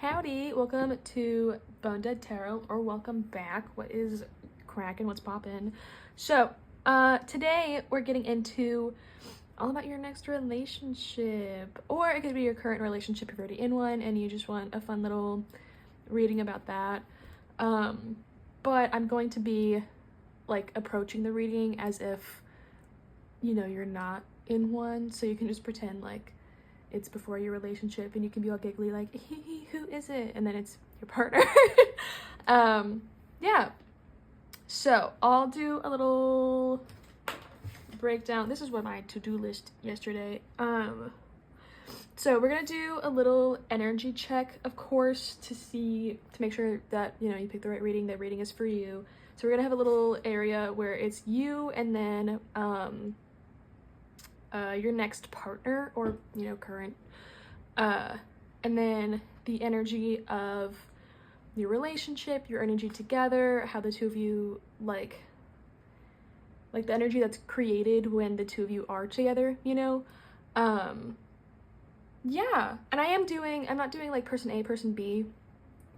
Howdy, welcome to Bone Dead Tarot, or welcome back. What is cracking? What's poppin'? So, today we're getting into all about your next relationship, or it could be your current relationship if you're already in one and you just want a fun little reading about that. But I'm going to be like approaching the reading as if, you know, you're not in one, so you can just pretend like it's before your relationship and you can be all giggly like, who is it? And then it's your partner. Yeah. So I'll do a little breakdown. This is what my to-do list yesterday. So we're gonna do a little energy check, of course, to make sure that, you know, you pick the right reading, that reading is for you. So we're gonna have a little area where it's you and then your next partner, or, you know, current, and then the energy of your relationship, your energy together, how the two of you like the energy that's created when the two of you are together, you know. Yeah, and I'm not doing like person A, person B,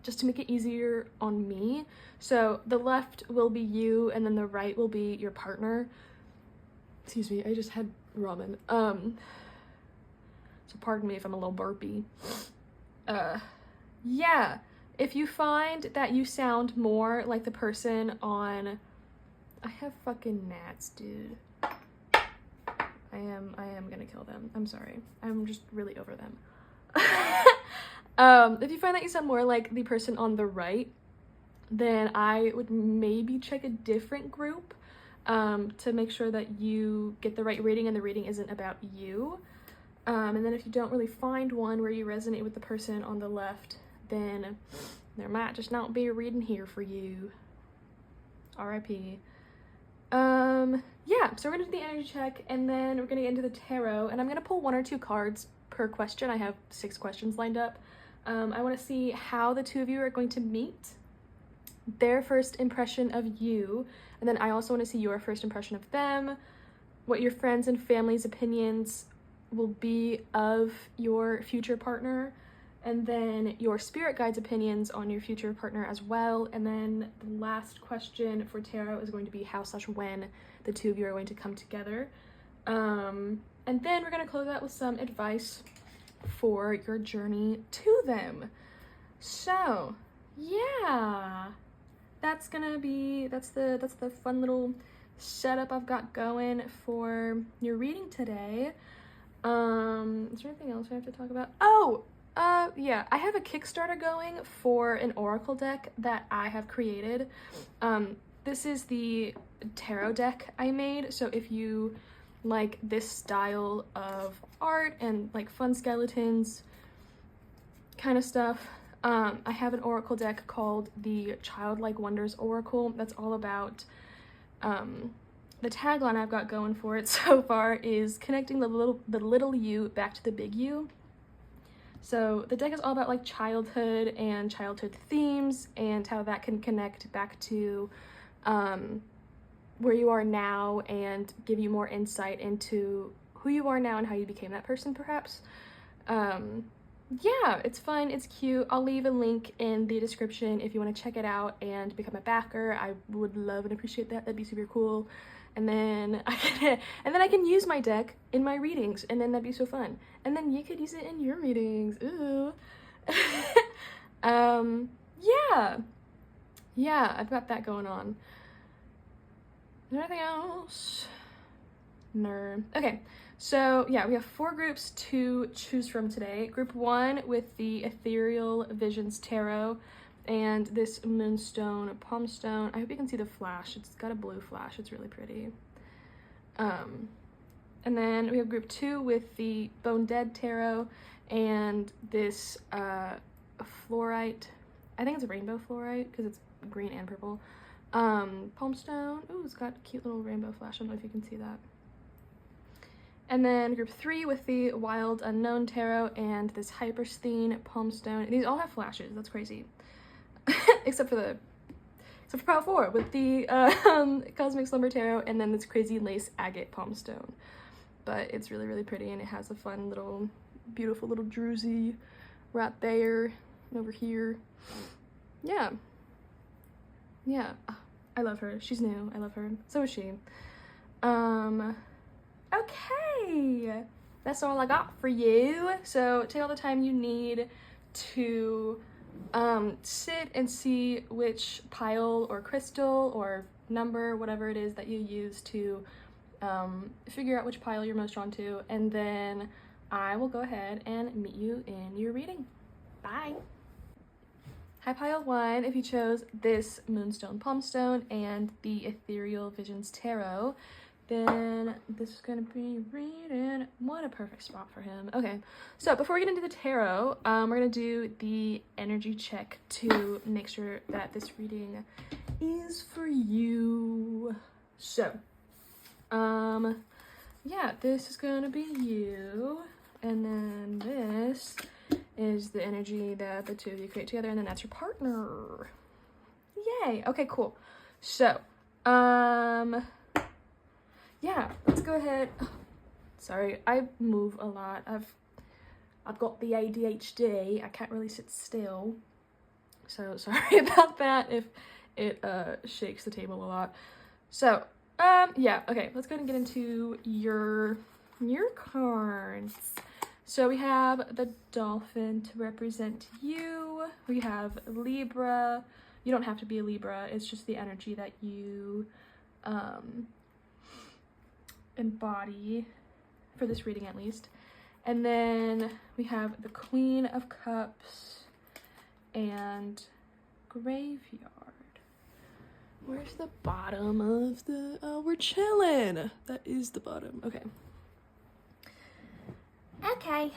just to make it easier on me. So the left will be you and then the right will be your partner. Excuse me, I just had ramen. So pardon me if I'm a little burpy. Yeah, if you find that you sound more like the person on, I have fucking gnats, dude. I am gonna kill them. I'm sorry. I'm just really over them. If you find that you sound more like the person on the right, then I would maybe check a different group to make sure that you get the right reading and the reading isn't about you. And then if you don't really find one where you resonate with the person on the left, then there might just not be a reading here for you. R.I.P. Yeah, so we're gonna do the energy check and then we're gonna get into the tarot, and I'm gonna pull 1 or 2 cards per question. I have 6 questions lined up. I want to see how the two of you are going to meet, their first impression of you, and then I also want to see your first impression of them, what your friends and family's opinions will be of your future partner, and then your spirit guide's opinions on your future partner as well. And then the last question for tarot is going to be how/when the two of you are going to come together. And then we're going to close out with some advice for your journey to them. So yeah, that's the fun little setup I've got going for your reading today. Is there anything else I have to talk about? Yeah, I have a Kickstarter going for an oracle deck that I have created. This is the tarot deck I made, so if you like this style of art and like fun skeletons kind of stuff, I have an oracle deck called the Childlike Wonders Oracle that's all about the tagline I've got going for it so far is connecting the little you back to the big you. So the deck is all about like childhood and childhood themes and how that can connect back to where you are now and give you more insight into who you are now and how you became that person, perhaps. Yeah, it's fun, it's cute. I'll leave a link in the description if you want to check it out and become a backer. I would love and appreciate that. That'd be super cool. And then I can use my deck in my readings, and then that'd be so fun. And then you could use it in your readings. Ooh. Yeah, I've got that going on. Is there anything else? No. Okay, so yeah, we have 4 groups to choose from today. Group 1 with the Ethereal Visions Tarot and this Moonstone Palmstone. I hope you can see the flash. It's got a blue flash. It's really pretty. And then we have group 2 with the Bone Dead Tarot and this fluorite. I think it's a rainbow fluorite because it's green and purple. Palmstone. Ooh, it's got a cute little rainbow flash. I don't know if you can see that. And then group 3 with the Wild Unknown Tarot and this Hypersthene Palmstone. These all have flashes. That's crazy. except for pile 4 with the Cosmic Slumber Tarot and then this crazy lace agate palmstone. But it's really, really pretty, and it has a fun little, beautiful little druzy right there. over here. Yeah. Yeah. I love her. She's new. I love her. So is she. Okay. That's all I got for you. So take all the time you need to sit and see which pile or crystal or number, whatever it is that you use to figure out which pile you're most drawn to, and then I will go ahead and meet you in your reading. Bye. Hi pile 1, if you chose this Moonstone Palmstone and the Ethereal Visions Tarot, then this is gonna be reading. What a perfect spot for him. Okay, so before we get into the tarot, we're gonna do the energy check to make sure that this reading is for you. So, yeah, this is gonna be you, and then this is the energy that the two of you create together, and then that's your partner. Yay. Okay, cool. So, yeah, let's go ahead. Sorry, I move a lot. I've got the ADHD. I can't really sit still. So sorry about that if it shakes the table a lot. So, yeah, okay, let's go ahead and get into your cards. So we have the Dolphin to represent you. We have Libra. You don't have to be a Libra. It's just the energy that you embody for this reading, at least. And then we have the Queen of Cups and Graveyard. Where's the bottom of the... Oh, we're chilling. That is the bottom. Okay. Okay.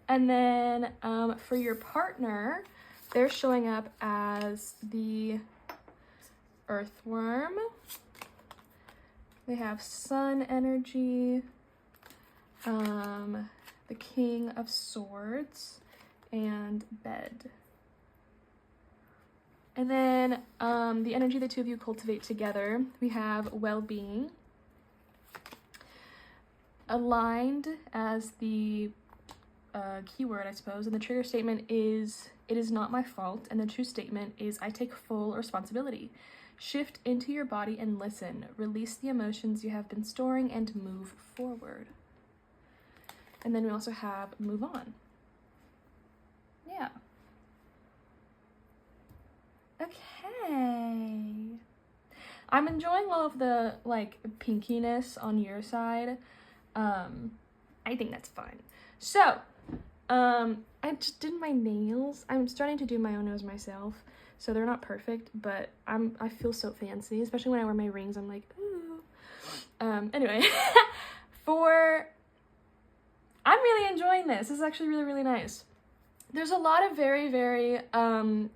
And then for your partner, they're showing up as the Earthworm. They have Sun energy, the King of Swords, and Bed. And then the energy the two of you cultivate together, we have Well-Being. Aligned as the keyword, I suppose, and the trigger statement is, "It is not my fault," and the true statement is, "I take full responsibility." Shift into your body and listen. Release the emotions you have been storing and move forward. And then we also have Move On. Yeah. Okay. I'm enjoying all of the, like, pinkiness on your side. I think that's fun. So, I just did my nails. I'm starting to do my own nails myself. So they're not perfect, but I feel so fancy, especially when I wear my rings. I'm like, ooh. Anyway, I'm really enjoying this. This is actually really, really nice. There's a lot of very, very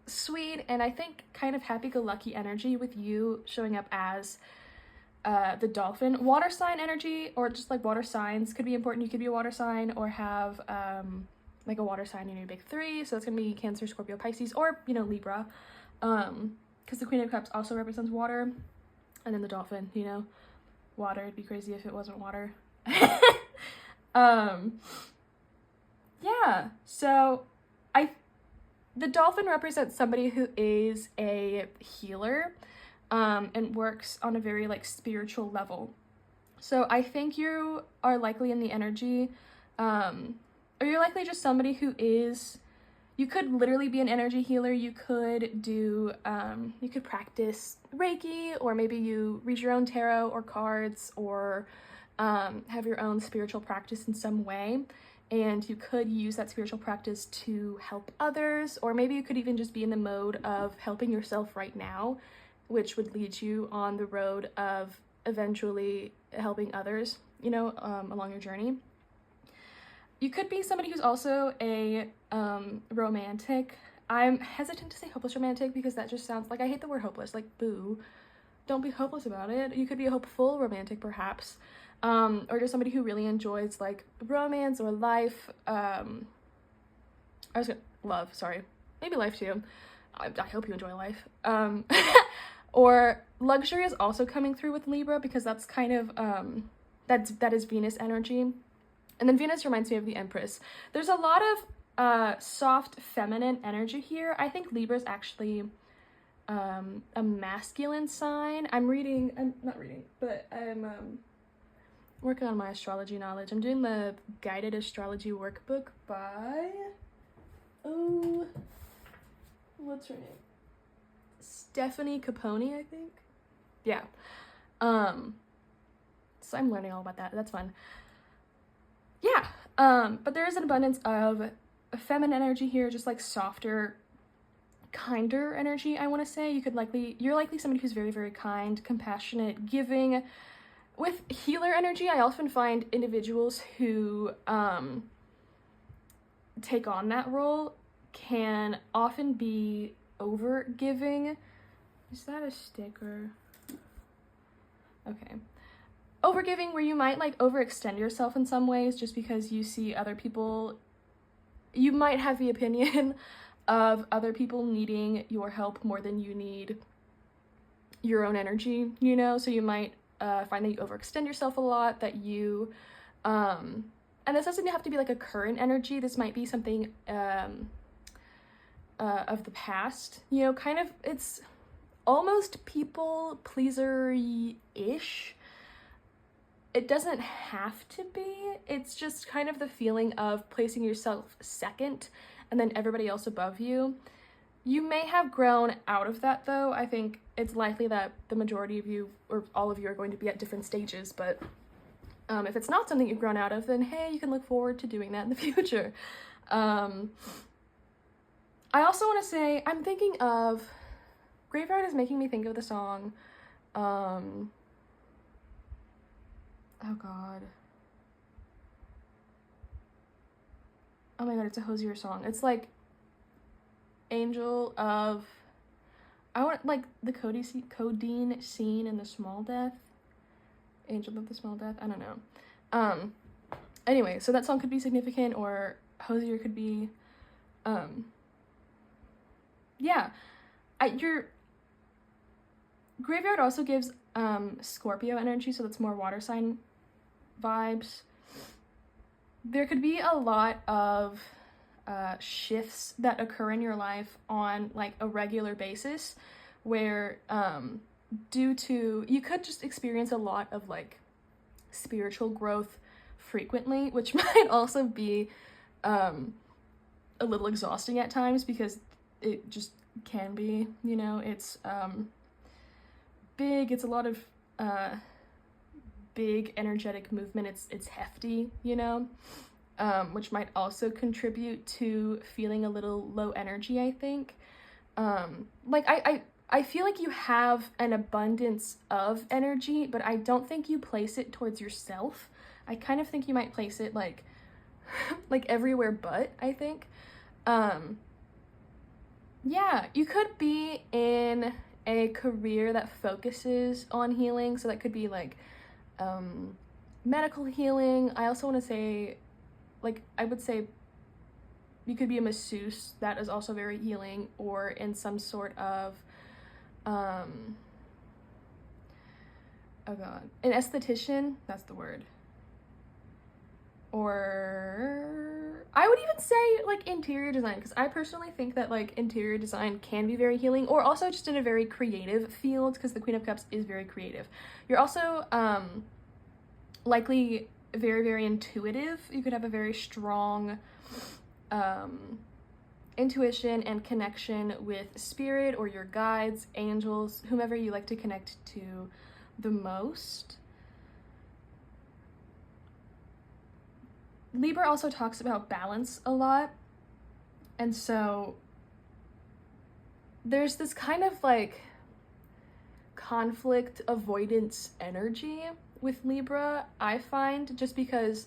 sweet and I think kind of happy-go-lucky energy with you showing up as the Dolphin. Water sign energy, or just like water signs, could be important. You could be a water sign or have like a water sign in your big three. So it's gonna be Cancer, Scorpio, Pisces, or, you know, Libra. Because the Queen of Cups also represents water. And then the Dolphin, you know, water. It'd be crazy if it wasn't water. Yeah, so the Dolphin represents somebody who is a healer and works on a very, like, spiritual level. So I think you are likely in the energy, or you're likely just somebody who is, you could literally be an energy healer. You could do, you could practice Reiki, or maybe you read your own tarot or cards, or have your own spiritual practice in some way. And you could use that spiritual practice to help others, or maybe you could even just be in the mode of helping yourself right now, which would lead you on the road of eventually helping others, you know, along your journey. You could be somebody who's also a romantic. I'm hesitant to say hopeless romantic because that just sounds like, I hate the word hopeless, like, boo. Don't be hopeless about it. You could be a hopeful romantic, perhaps. Or just somebody who really enjoys, like, romance or life. Love, sorry. Maybe life too. I hope you enjoy life. Or luxury is also coming through with Libra, because that's kind of, that is Venus energy. And then Venus reminds me of the Empress. There's a lot of soft feminine energy here. I think Libra is actually a masculine sign. I'm working on my astrology knowledge. I'm doing the guided astrology workbook by, oh, what's her name? Stephanie Capone, I think. Yeah. So I'm learning all about that. That's fun. Yeah. But there is an abundance of feminine energy here, just like softer, kinder energy, I want to say. You're likely somebody who's very, very kind, compassionate, giving. With healer energy, I often find individuals who take on that role can often be over-giving. Is that a sticker? Okay. Over-giving, where you might like overextend yourself in some ways just because you see other people. You might have the opinion of other people needing your help more than you need your own energy, you know? So you might find that you overextend yourself a lot, that you, and this doesn't have to be like a current energy. This might be something of the past, you know, kind of, it's almost people pleaser-ish. It doesn't have to be. It's just kind of the feeling of placing yourself second and then everybody else above you. You may have grown out of that, though. I think it's likely that the majority of you, or all of you, are going to be at different stages, but if it's not something you've grown out of, then hey, you can look forward to doing that in the future. I also want to say, I'm thinking of, Graveyard is making me think of the song, oh god. Oh my god, it's a Hosier song. It's like Angel of, I want like the codeine scene in the Small Death. Angel of the Small Death, I don't know. Anyway, so that song could be significant, or Hosier could be, yeah. Your Graveyard also gives Scorpio energy, so that's more water sign vibes. There could be a lot of shifts that occur in your life on like a regular basis, where you could just experience a lot of like spiritual growth frequently, which might also be a little exhausting at times, because it just can be, you know. It's big, it's a lot of big energetic movement. It's hefty, you know, which might also contribute to feeling a little low energy, I think. Like I feel like you have an abundance of energy, but I don't think you place it towards yourself. I kind of think you might place it like like everywhere but, I think. Yeah, you could be in a career that focuses on healing, so that could be like medical healing. I also want to say, like, I would say you could be a masseuse. That is also very healing, or in some sort of oh god, an esthetician, that's the word. Or I would even say like interior design, because I personally think that like interior design can be very healing, or also just in a very creative field, because the Queen of Cups is very creative. You're also likely very, very intuitive. You could have a very strong intuition and connection with spirit, or your guides, angels, whomever you like to connect to the most. Libra also talks about balance a lot, and so there's this kind of like conflict avoidance energy with Libra, I find, just because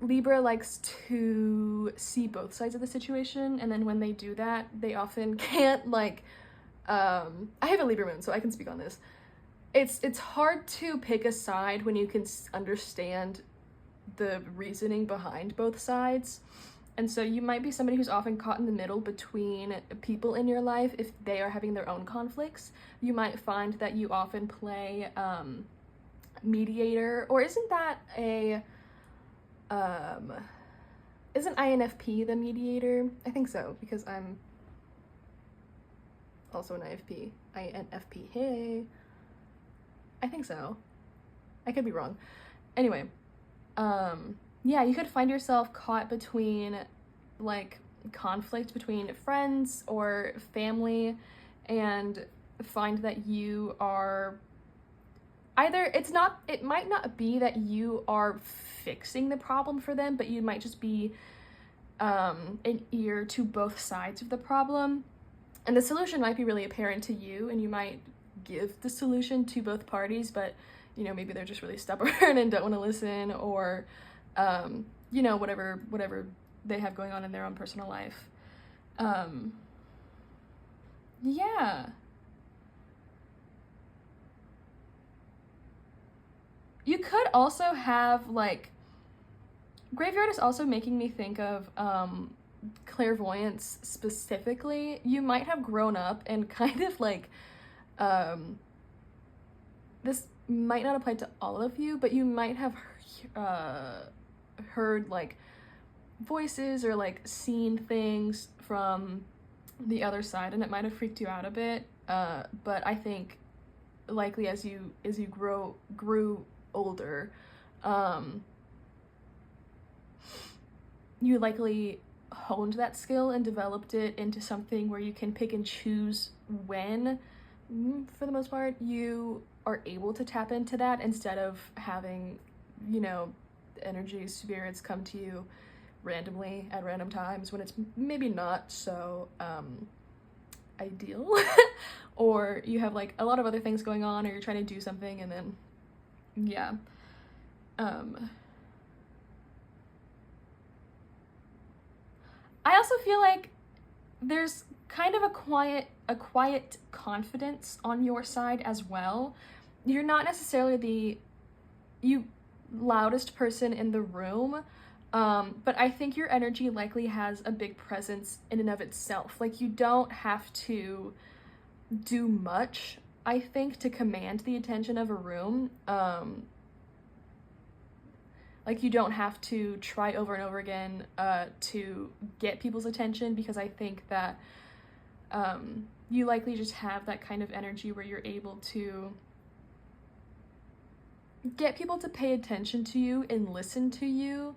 Libra likes to see both sides of the situation, and then when they do that, they often can't like, I have a Libra moon, so I can speak on this. It's hard to pick a side when you can understand the reasoning behind both sides. And so you might be somebody who's often caught in the middle between people in your life. If they are having their own conflicts, you might find that you often play mediator, or isn't that a isn't INFP the mediator? I think so, because I'm also an INFP, hey. I think so. I could be wrong. Anyway, yeah, you could find yourself caught between, like, conflict between friends or family, and find that you are either, it might not be that you are fixing the problem for them, but you might just be an ear to both sides of the problem, and the solution might be really apparent to you, and you might give the solution to both parties, but you know, maybe they're just really stubborn and don't want to listen, or you know, whatever they have going on in their own personal life. Yeah. You could also have, like, graveyard is also making me think of clairvoyance specifically. You might have grown up and kind of like, this might not apply to all of you, but you might have heard like voices or like seen things from the other side, and it might have freaked you out a bit, but I think likely as you grew older, you likely honed that skill and developed it into something where you can pick and choose when, for the most part, you are able to tap into that, instead of having, you know, energy spirits come to you randomly at random times when it's maybe not so ideal or you have like a lot of other things going on, or you're trying to do something and then yeah. I also feel like there's kind of a quiet confidence on your side as well. You're not necessarily the loudest person in the room, but I think your energy likely has a big presence in and of itself. Like, you don't have to do much, I think, to command the attention of a room. Like, you don't have to try over and over again to get people's attention, because I think that you likely just have that kind of energy where you're able to get people to pay attention to you and listen to you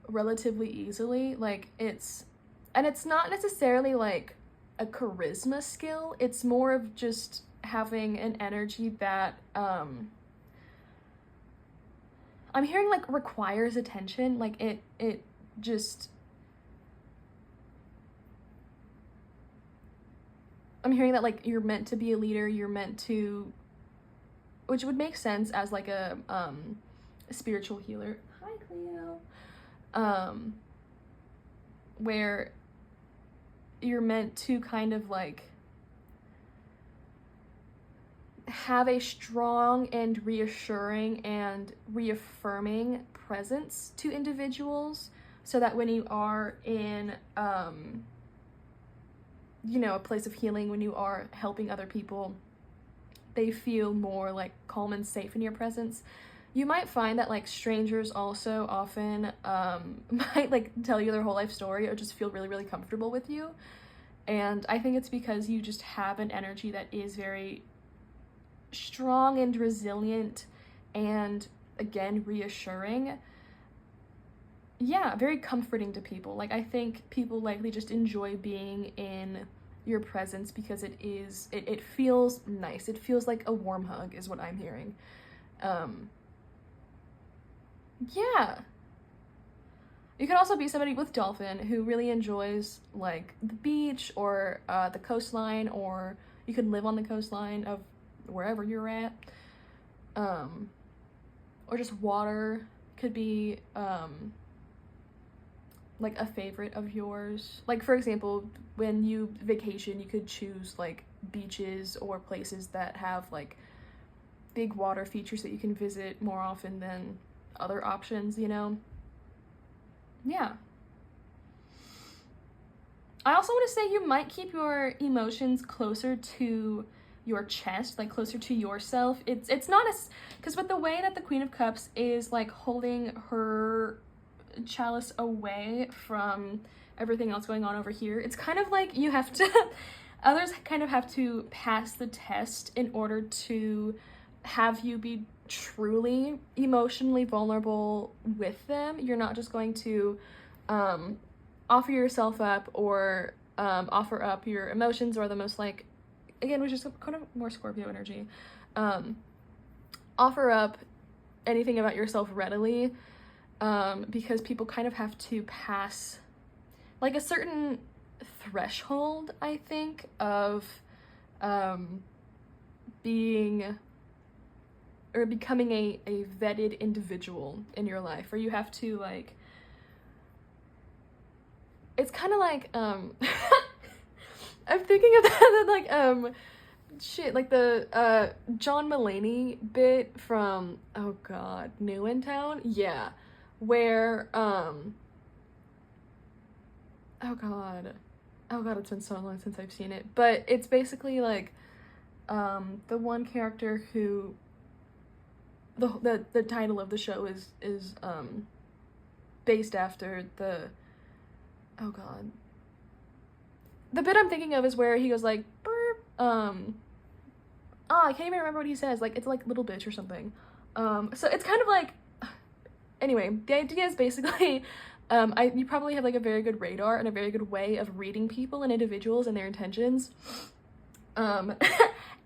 relatively easily. Like, it's not necessarily like a charisma skill, it's more of just having an energy that I'm hearing like requires attention. Like, it just, I'm hearing that like you're meant to be a leader, you're meant to, which would make sense as like a spiritual healer. Hi, Cleo. Where you're meant to kind of like have a strong and reassuring and reaffirming presence to individuals, so that when you are in you know, a place of healing, when you are helping other people, they feel more like calm and safe in your presence. You might find that like strangers also often might like tell you their whole life story or just feel really, really comfortable with you. And I think it's because you just have an energy that is very strong and resilient and, again, reassuring. Yeah, very comforting to people. Like, I think people likely just enjoy being in your presence because it feels nice. It feels like a warm hug is what I'm hearing. Yeah. You could also be somebody with dolphin who really enjoys like the beach or the coastline, or you could live on the coastline of wherever you're at, or just water could be like a favorite of yours. Like, for example, when you vacation, you could choose like beaches or places that have like big water features that you can visit more often than other options, you know? Yeah. I also want to say you might keep your emotions closer to your chest, like closer to yourself. It's not as, because with the way that the Queen of Cups is like holding her chalice away from everything else going on over here. It's kind of like you have to, others kind of have to pass the test in order to have you be truly emotionally vulnerable with them. You're not just going to offer yourself up or offer up your emotions, or the most like, again, which is kind of more Scorpio energy, offer up anything about yourself readily, because people kind of have to pass like a certain threshold, I think, of being or becoming a vetted individual in your life, or you have to like, it's kind of like I'm thinking of that like shit, like the John Mulaney bit from, oh god, New in Town, yeah, where oh god, it's been so long since I've seen it, but it's basically like the one character who the title of the show is based after the, oh god, the bit I'm thinking of is where he goes like burp, I can't even remember what he says, like it's like little bitch or something, so it's kind of like, anyway, the idea is basically you probably have like a very good radar and a very good way of reading people and individuals and their intentions,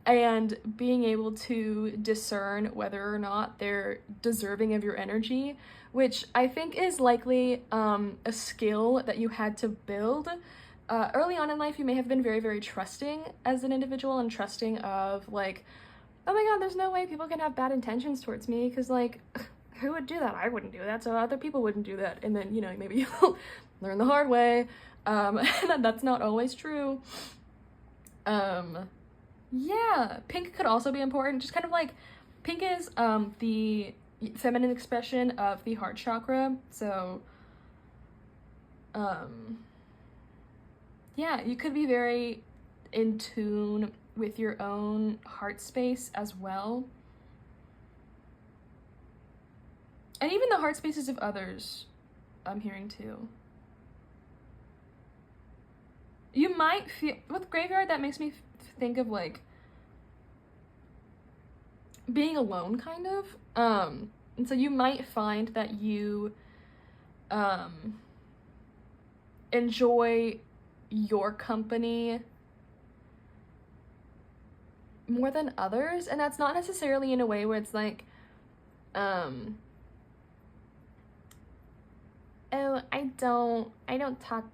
and being able to discern whether or not they're deserving of your energy, which I think is likely a skill that you had to build. Early on in life, you may have been very, very trusting as an individual and trusting of like, oh my god, there's no way people can have bad intentions towards me, because like, who would do that? I wouldn't do that, so other people wouldn't do that. And then, you know, maybe you'll learn the hard way, and that's not always true. Yeah, pink could also be important, just kind of like, pink is the feminine expression of the heart chakra, so yeah, you could be very in tune with your own heart space as well. And even the heart spaces of others, I'm hearing too. You might feel, with graveyard, that makes me think of like being alone, kind of. And so you might find that you enjoy your company more than others, and that's not necessarily in a way where it's like oh, I don't talk,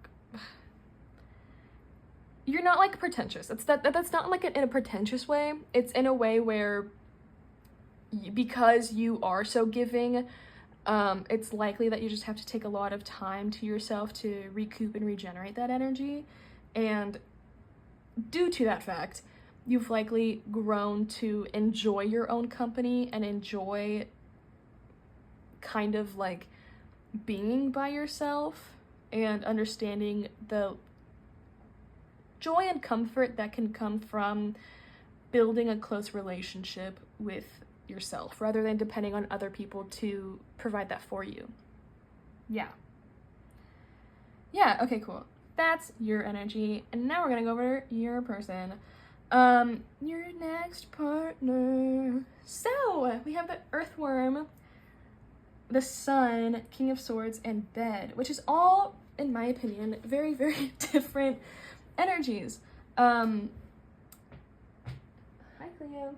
you're not like pretentious. That's not like in a pretentious way. It's in a way where because you are so giving, it's likely that you just have to take a lot of time to yourself to recoup and regenerate that energy. And due to that fact, you've likely grown to enjoy your own company and enjoy kind of like being by yourself and understanding the joy and comfort that can come from building a close relationship with yourself rather than depending on other people to provide that for you. Yeah, okay, cool. That's your energy. And now we're gonna go over your person. Your next partner. So we have the Earthworm, the Sun, King of Swords, and Bed, which is all, in my opinion, very, very different energies. Hi, Cleo.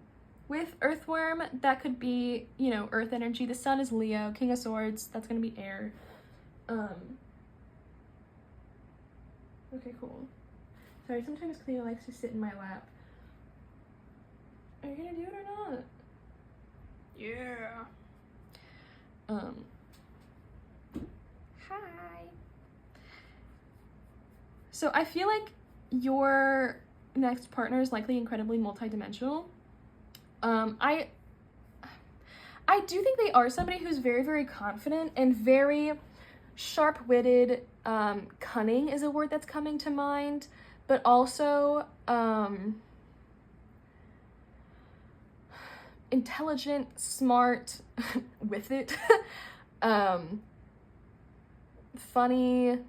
With Earthworm, that could be, you know, Earth energy. The Sun is Leo. King of Swords, that's gonna be air. Okay, cool. Sorry, sometimes Cleo likes to sit in my lap. Are you gonna do it or not? Yeah. Hi. So I feel like your next partner is likely incredibly multidimensional. I do think they are somebody who's very, very confident and very sharp-witted. Cunning is a word that's coming to mind, but also intelligent, smart with it. funny,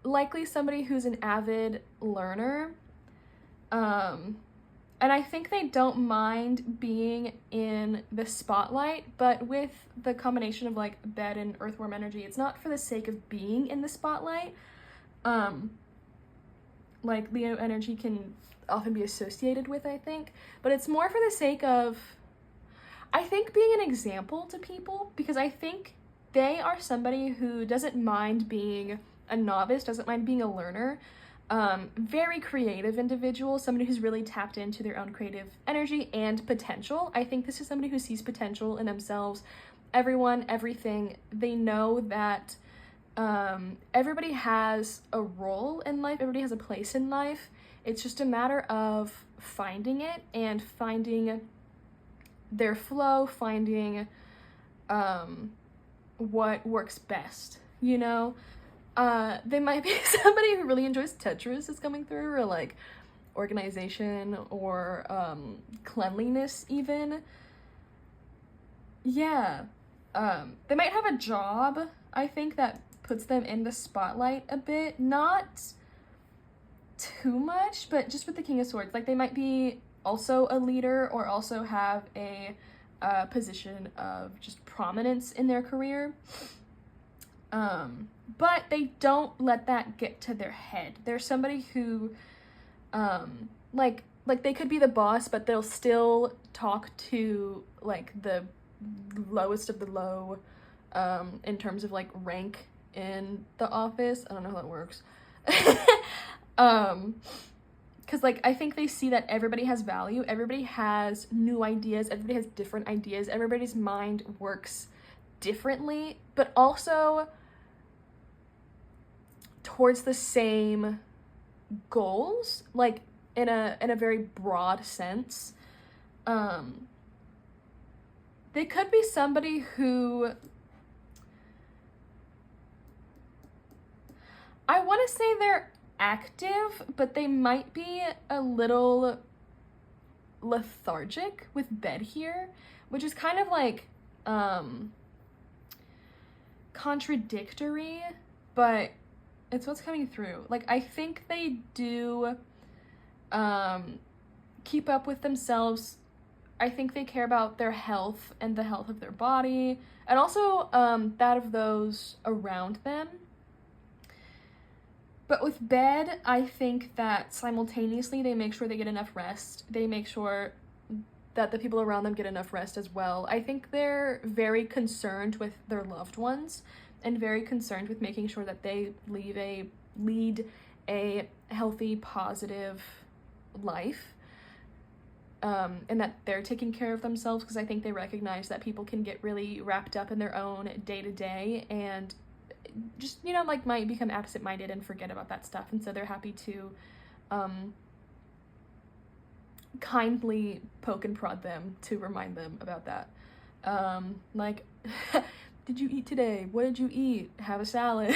likely somebody who's an avid learner. And I think they don't mind being in the spotlight, but with the combination of like bed and earthworm energy, it's not for the sake of being in the spotlight. Like Leo energy can often be associated with, I think, but it's more for the sake of, I think, being an example to people, because I think they are somebody who doesn't mind being a novice, doesn't mind being a learner. Very creative individual, somebody who's really tapped into their own creative energy and potential. I think this is somebody who sees potential in themselves, everyone, everything. They know that everybody has a role in life, everybody has a place in life. It's just a matter of finding it and finding their flow, finding what works best, you know? They might be somebody who really enjoys Tetris is coming through, or like organization, or cleanliness even. Yeah. They might have a job, I think, that puts them in the spotlight a bit. Not too much, but just with the King of Swords. Like, they might be also a leader, or also have a position of just prominence in their career. But they don't let that get to their head. They're somebody who, like they could be the boss, but they'll still talk to, like, the lowest of the low, in terms of, like, rank in the office. I don't know how that works. Because, like, I think they see that everybody has value, everybody has new ideas, everybody has different ideas, everybody's mind works differently, but also towards the same goals, like in a very broad sense. They could be somebody who, I want to say they're active, but they might be a little lethargic with bed here, which is kind of like contradictory, but it's what's coming through. Like, I think they do keep up with themselves. I think they care about their health and the health of their body, and also that of those around them. But with bed, I think that simultaneously they make sure they get enough rest. They make sure that the people around them get enough rest as well. I think they're very concerned with their loved ones, and very concerned with making sure that they lead a healthy, positive life, and that they're taking care of themselves, because I think they recognize that people can get really wrapped up in their own day-to-day and just, you know, like, might become absent-minded and forget about that stuff, and so they're happy to kindly poke and prod them to remind them about that. Like, did you eat today? What did you eat? Have a salad.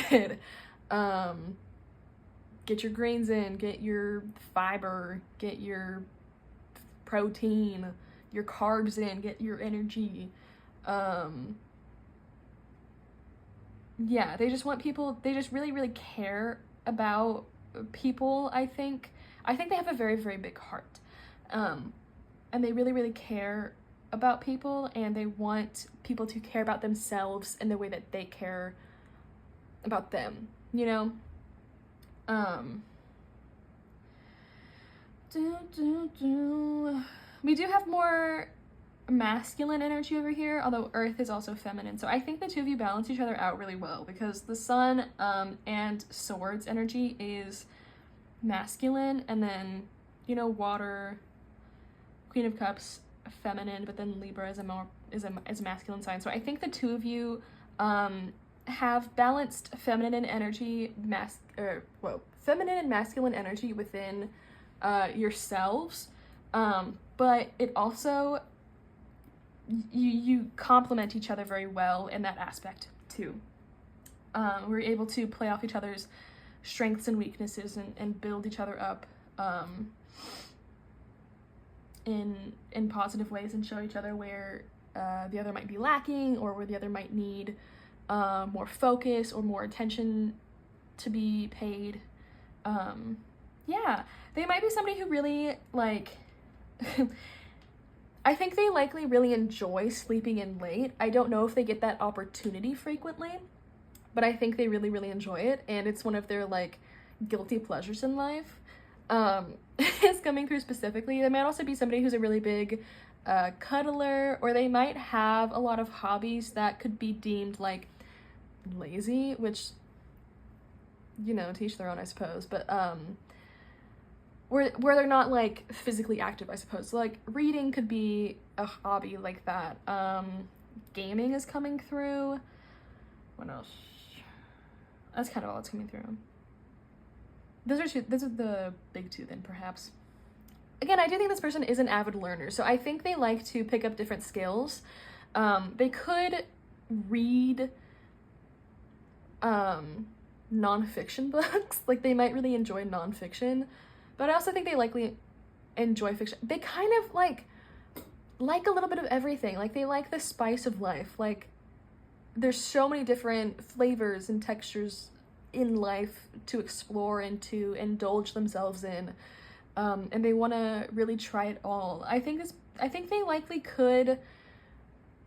Get your grains in, get your fiber, get your protein, your carbs in, get your energy. Yeah, they just want people, they just really, really care about people, I think. I think they have a very, very big heart. And they really, really care about people, and they want people to care about themselves in the way that they care about them, you know? We do have more masculine energy over here, although Earth is also feminine, so I think the two of you balance each other out really well, because the Sun and Swords energy is masculine, and then, you know, Water, Queen of Cups, feminine, but then Libra is a masculine sign. So I think the two of you have balanced feminine energy, feminine and masculine energy within yourselves, but it also, you complement each other very well in that aspect too. We're able to play off each other's strengths and weaknesses, and build each other up in positive ways, and show each other where the other might be lacking, or where the other might need more focus or more attention to be paid. Yeah, they might be somebody who really, like, I think they likely really enjoy sleeping in late. I don't know if they get that opportunity frequently, but I think they really, really enjoy it, and it's one of their, like, guilty pleasures in life. Is coming through specifically. They might also be somebody who's a really big cuddler, or they might have a lot of hobbies that could be deemed, like, lazy, which, you know, teach their own, I suppose, but, where they're not, like, physically active, I suppose. So, like, reading could be a hobby like that. Gaming is coming through. What else? That's kind of all that's coming through. Those are the big two then, perhaps. Again, I do think this person is an avid learner, so I think they like to pick up different skills. They could read nonfiction books. Like, they might really enjoy nonfiction, but I also think they likely enjoy fiction. They kind of like a little bit of everything. Like, they like the spice of life. Like, there's so many different flavors and textures in life to explore and to indulge themselves in, and they want to really try it all. I think they likely could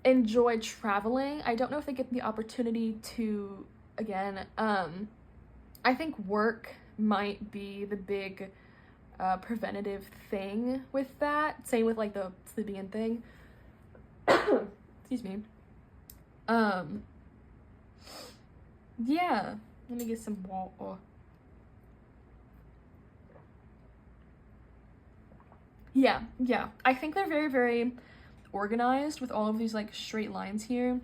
enjoy traveling. I don't know if they get the opportunity to, again. I think work might be the big preventative thing with that. Same with, like, the sleeping in thing. Excuse me. Yeah, let me get some water. Yeah, I think they're very, very organized with all of these, like, straight lines here,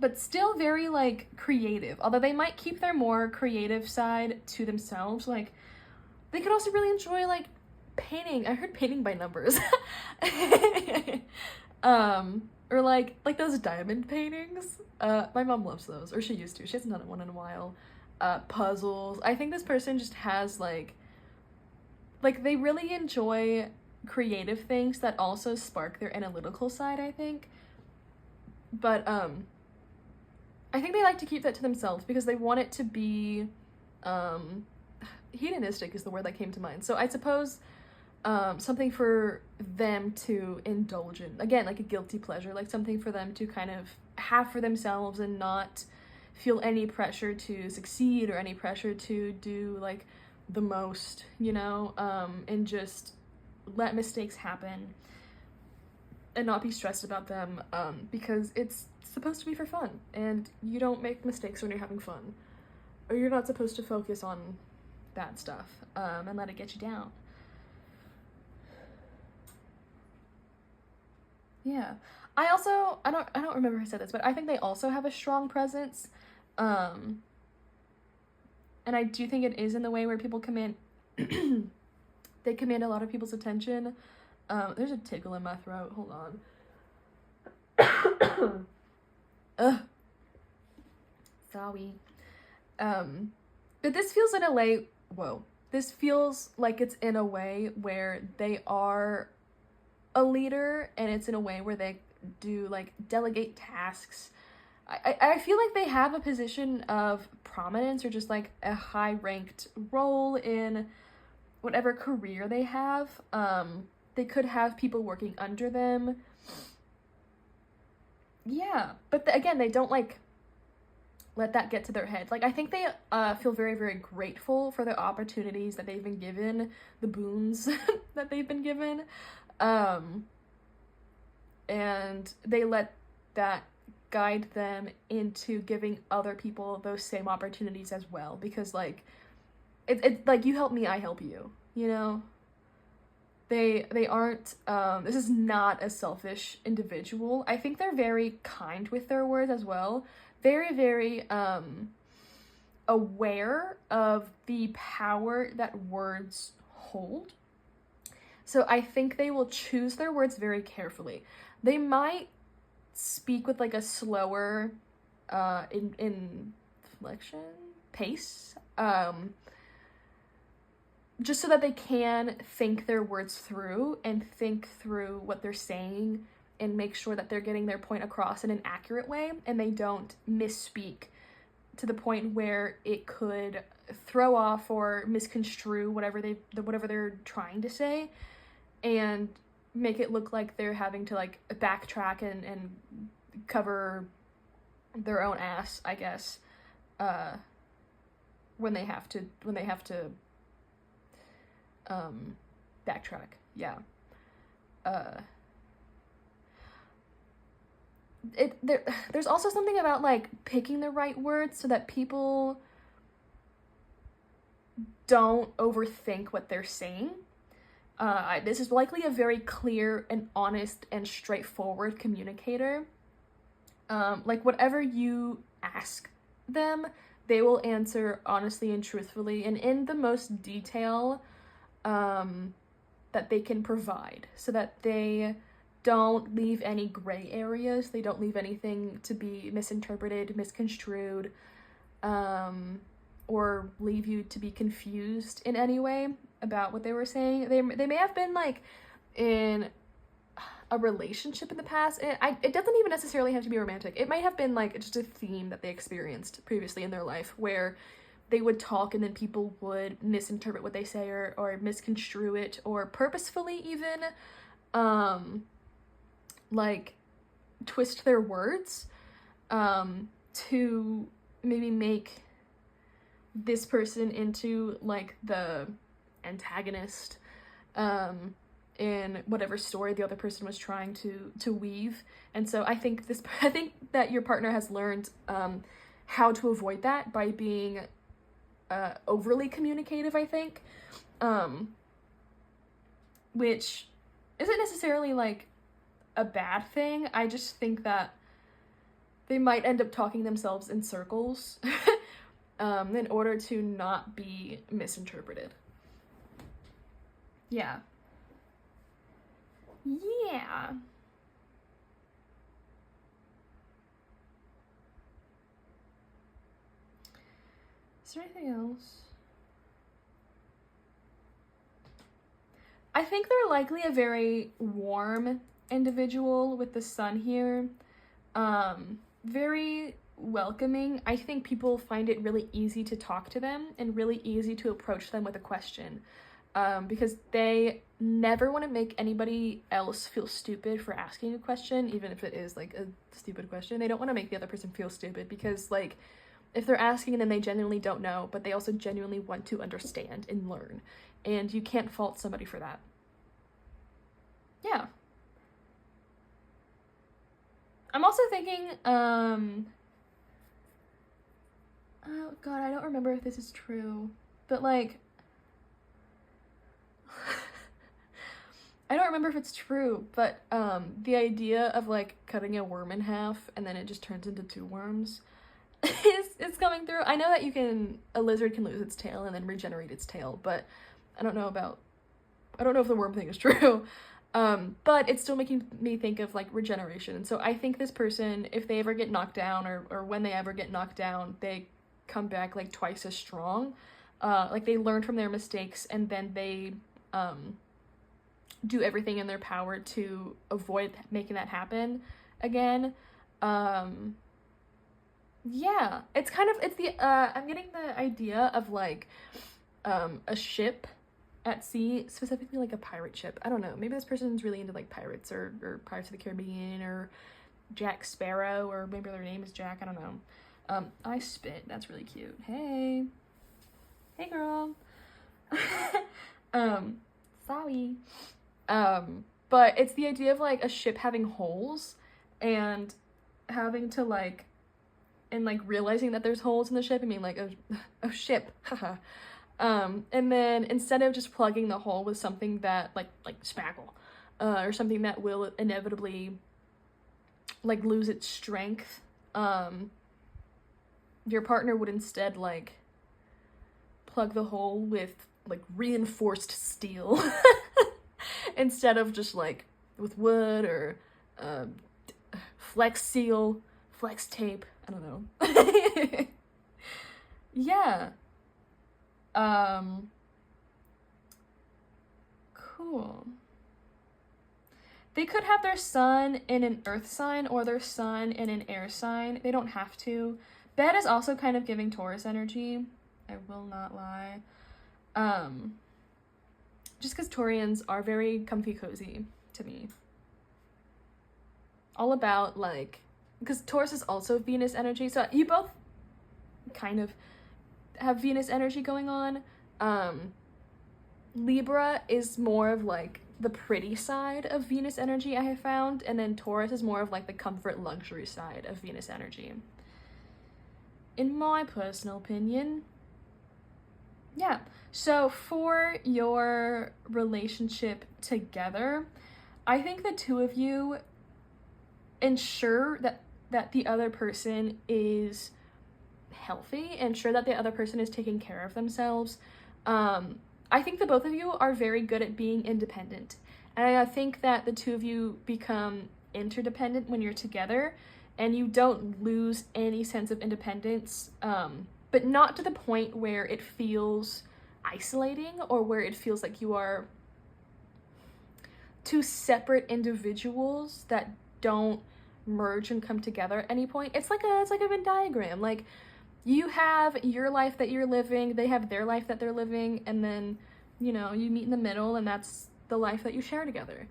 but still very, like, creative, although they might keep their more creative side to themselves. Like, they could also really enjoy, like, painting. I heard painting by numbers. Or like those diamond paintings. My mom loves those, or she used to. She hasn't done one in a while. Puzzles. I think this person just has, like, they really enjoy creative things that also spark their analytical side, I think. But, I think they like to keep that to themselves because they want it to be, hedonistic is the word that came to mind. So I suppose, something for them to indulge in. Again, like a guilty pleasure, like something for them to kind of have for themselves and not feel any pressure to succeed or any pressure to do, like, the most, you know, and just let mistakes happen and not be stressed about them, because it's supposed to be for fun, and you don't make mistakes when you're having fun, or you're not supposed to focus on that stuff, and let it get you down. Yeah. I don't remember if I said this, but I think they also have a strong presence, and I do think it is in the way where people command they command a lot of people's attention. There's a tickle in my throat, hold on. Ugh. Sorry. But this feels in a way, this feels like it's in a way where they are a leader, and it's in a way where they do, like, delegate tasks. I feel like they have a position of prominence, or just, like, a high-ranked role in whatever career they have. They could have people working under them. Yeah, but again, they don't, like, let that get to their head. Like, I think they feel very, very grateful for the opportunities that they've been given, the boons that they've been given. And they let that guide them into giving other people those same opportunities as well, because, like, it's like, you help me, I help you, you know? They aren't, this is not a selfish individual. I think they're very kind with their words as well. Very, very, aware of the power that words hold. So I think they will choose their words very carefully. They might speak with, like, a slower, inflection, pace, just so that they can think their words through and think through what they're saying and make sure that they're getting their point across in an accurate way and they don't misspeak to the point where it could throw off or misconstrue whatever they're trying to say, and make it look like they're having to like backtrack and cover their own ass, I guess, when they have to backtrack. Yeah. There's also something about like picking the right words so that people don't overthink what they're saying. This is likely a very clear and honest and straightforward communicator. Like whatever you ask them, they will answer honestly and truthfully and in the most detail that they can provide, so that they don't leave any gray areas, they don't leave anything to be misinterpreted, misconstrued, or leave you to be confused in any way about what they were saying. They may have been like in a relationship in the past, and it doesn't even necessarily have to be romantic. It might have been like just a theme that they experienced previously in their life where they would talk and then people would misinterpret what they say or misconstrue it, or purposefully even like twist their words to maybe make this person into like the antagonist in whatever story the other person was trying to weave. And so I think that your partner has learned how to avoid that by being overly communicative, I think, which isn't necessarily like a bad thing. I just think that they might end up talking themselves in circles in order to not be misinterpreted. Yeah. Yeah. Is there anything else? I think they're likely a very warm individual with the sun here. Very welcoming. I think people find it really easy to talk to them and really easy to approach them with a question, because they never want to make anybody else feel stupid for asking a question, even if it is like a stupid question. They don't want to make the other person feel stupid, because like if they're asking and then they genuinely don't know, but they also genuinely want to understand and learn, and you can't fault somebody for that. Yeah. I'm also thinking, oh god, I don't remember if this is true, but like, I don't remember if it's true, but the idea of like cutting a worm in half and then it just turns into two worms is coming through. I know that a lizard can lose its tail and then regenerate its tail, but I don't know if the worm thing is true. But it's still making me think of like regeneration. And so I think this person, if they ever get knocked down or when they ever get knocked down, they come back like twice as strong. Like they learn from their mistakes and then they do everything in their power to avoid making that happen again. Yeah, it's I'm getting the idea of like a ship at sea, specifically like a pirate ship. I don't know, maybe this person's really into like pirates or Pirates of the Caribbean or Jack Sparrow, or maybe their name is Jack, I don't know. I spit, that's really cute. Hey girl. Sorry. But it's the idea of like a ship having holes and having to like, and like realizing that there's holes in the ship. I mean like a ship, haha. And then instead of just plugging the hole with something that like spackle, or something that will inevitably like lose its strength, your partner would instead like plug the hole with like reinforced steel instead of just like with wood or flex seal, flex tape, I don't know. Yeah. Cool. They could have their sun in an earth sign or their sun in an air sign. They don't have to. Bed is also kind of giving Taurus energy. I will not lie. Just because Taurians are very comfy cozy to me. All about, like, because Taurus is also Venus energy, so you both kind of have Venus energy going on. Libra is more of, like, the pretty side of Venus energy, I have found, and then Taurus is more of, like, the comfort luxury side of Venus energy. In my personal opinion. Yeah, so for your relationship together, I think the two of you ensure that the other person is healthy, ensure that the other person is taking care of themselves. I think the both of you are very good at being independent, and I think that the two of you become interdependent when you're together, and you don't lose any sense of independence, but not to the point where it feels isolating or where it feels like you are two separate individuals that don't merge and come together at any point. It's like a Venn diagram. Like, you have your life that you're living, they have their life that they're living, and then, you know, you meet in the middle, and that's the life that you share together.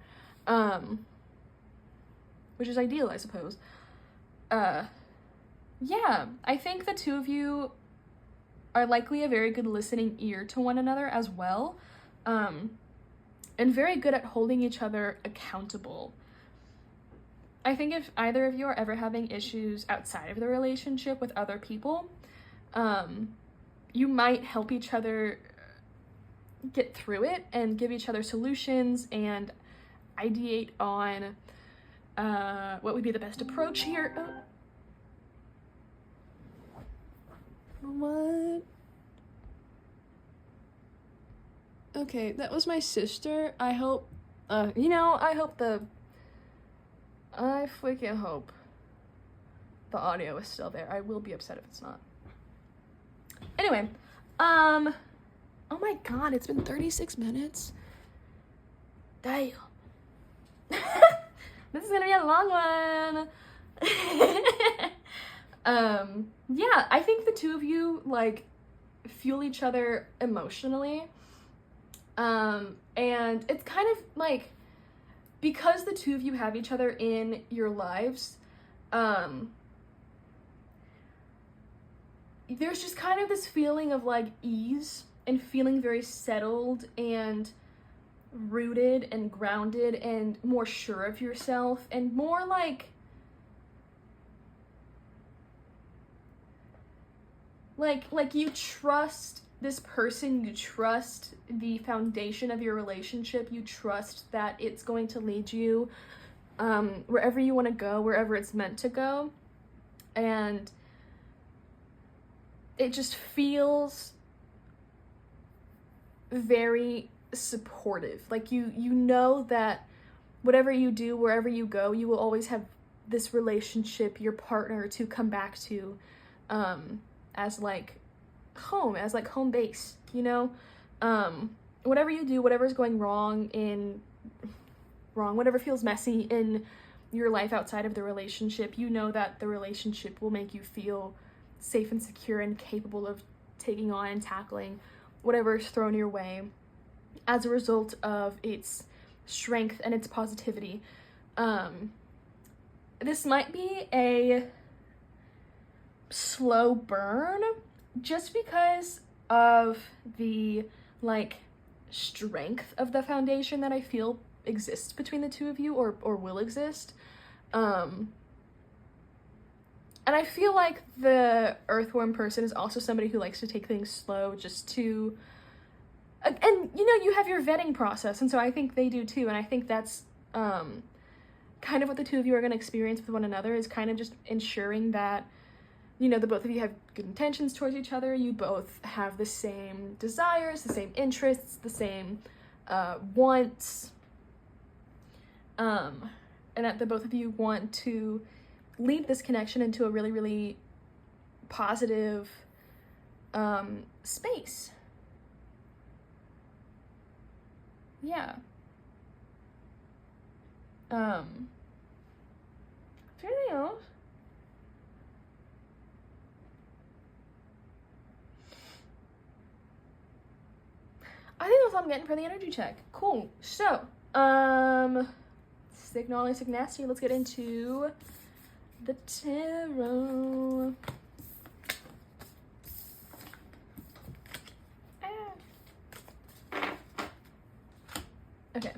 Which is ideal, I suppose. Yeah, I think the two of you are likely a very good listening ear to one another as well, and very good at holding each other accountable. I think if either of you are ever having issues outside of the relationship with other people, you might help each other get through it and give each other solutions and ideate on what would be the best approach here. What? Okay, that was my sister. I hope, I freaking hope the audio is still there. I will be upset if it's not. Anyway, oh my god, it's been 36 minutes. Damn. This is gonna be a long one. Yeah, I think the two of you, like, fuel each other emotionally. And it's kind of like, because the two of you have each other in your lives, there's just kind of this feeling of, like, ease and feeling very settled and rooted and grounded and more sure of yourself and more like you trust this person, you trust the foundation of your relationship, you trust that it's going to lead you wherever you want to go, wherever it's meant to go, and it just feels very supportive. Like, you know that whatever you do, wherever you go, you will always have this relationship, your partner, to come back to as like home, as like home base, you know? Whatever you do, whatever's going wrong, whatever feels messy in your life outside of the relationship, you know that the relationship will make you feel safe and secure and capable of taking on and tackling whatever is thrown your way as a result of its strength and its positivity. This might be a slow burn just because of the, like, strength of the foundation that I feel exists between the two of you, or will exist. And I feel like the earthworm person is also somebody who likes to take things slow, just to, and you know, you have your vetting process, and so I think they do too, and I think that's kind of what the two of you are going to experience with one another, is kind of just ensuring that, you know, the both of you have good intentions towards each other, you both have the same desires, the same interests, the same wants, and that the both of you want to lead this connection into a really, really positive space. Yeah. Is there anything else? I think that's all I'm getting for the energy check. Cool. So, Signal, Signasty, let's get into the tarot. Okay.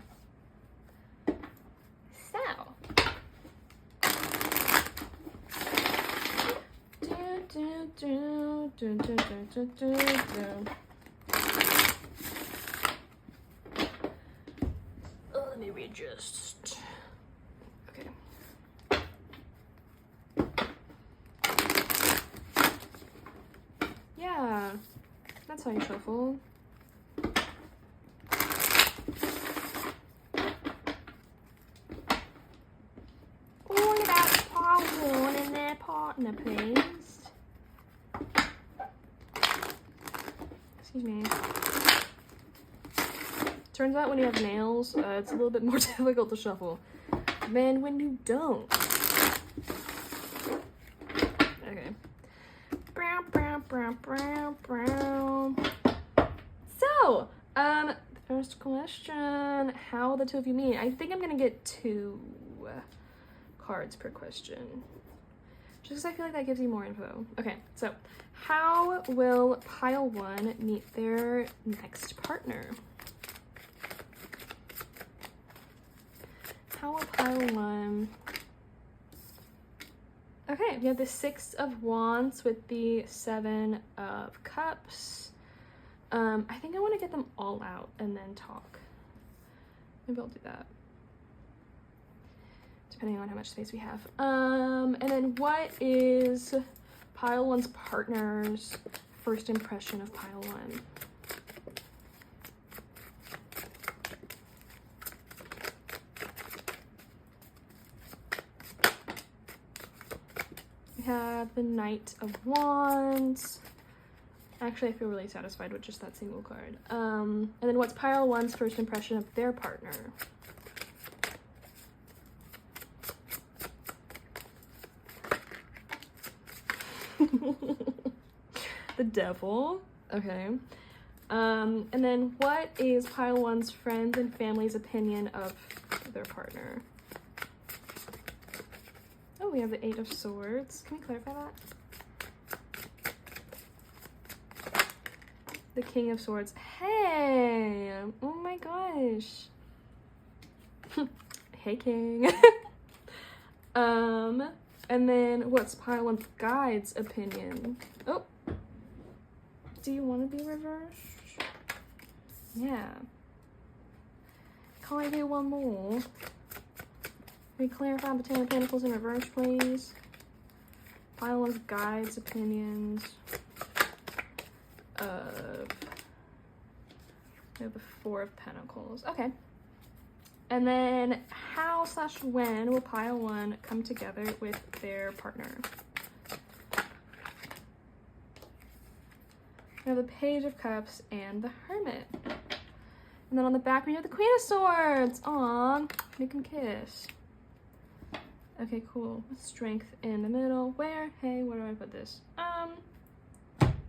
Let me readjust. Okay. Yeah, that's how you shuffle. All about partner and their partner, please. Excuse me. Turns out when you have nails, it's a little bit more difficult to shuffle than when you don't. Okay. Brown, brown, brown, brown, brown. So, the first question, how the two of you meet. I think I'm gonna get 2 cards per question. Just because I feel like that gives you more info. Okay, so how will pile 1 meet their next partner? How will pile 1... Okay, we have the 6 of Wands with the 7 of Cups. I think I want to get them all out and then talk. Maybe I'll do that, depending on how much space we have. And then what is pile 1's partner's first impression of pile 1? We have the Knight of Wands. Actually, I feel really satisfied with just that single card. And then what's pile 1's first impression of their partner? The Devil. Okay. And then what is pile 1's friends and family's opinion of their partner? Oh, we have the 8 of Swords. Can we clarify that? The King of Swords. Hey! Oh my gosh. Hey, King. And then what's pile 1's guide's opinion? Oh. Do you want to be reversed? Yeah. Can I do one more? Can we clarify the 10 of Pentacles in reverse, please? Pile 1's guide's opinions of... We have the 4 of Pentacles. Okay. And then how/when will pile 1 come together with their partner? We have the Page of Cups and the Hermit. And then on the back we have the Queen of Swords. Aw, make them kiss. Okay, cool. Strength in the middle. Where? Hey, where do I put this?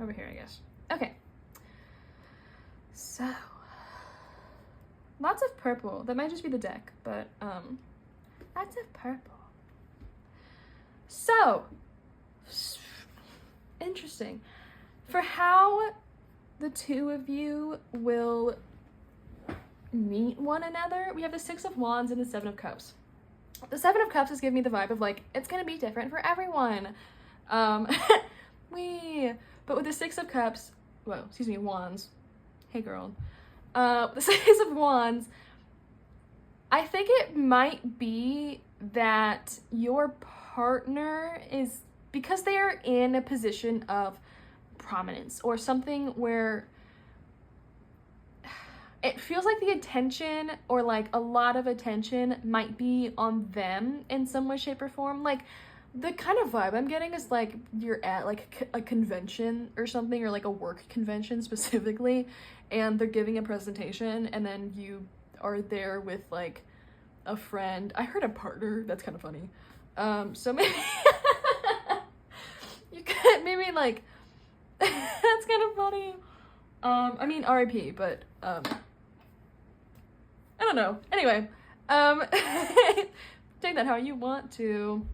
Over here, I guess. Okay. So, lots of purple. That might just be the deck, but lots of purple. So, interesting. For how the two of you will meet one another, we have the 6 of Wands and the 7 of Cups. The 7 of Cups is giving me the vibe of like, it's gonna be different for everyone. But with the 6 of Cups, well, excuse me, Wands. Hey girl. The 6 of Wands, I think it might be that your partner is, because they are in a position of prominence or something where it feels like the attention or like a lot of attention might be on them in some way, shape, or form. Like the kind of vibe I'm getting is like you're at like a convention or something, or like a work convention specifically, and they're giving a presentation and then you are there with like a friend. I heard a partner. That's kind of funny. So maybe you could maybe like that's kind of funny. I mean RIP, but I don't know. Anyway, take that how you want to.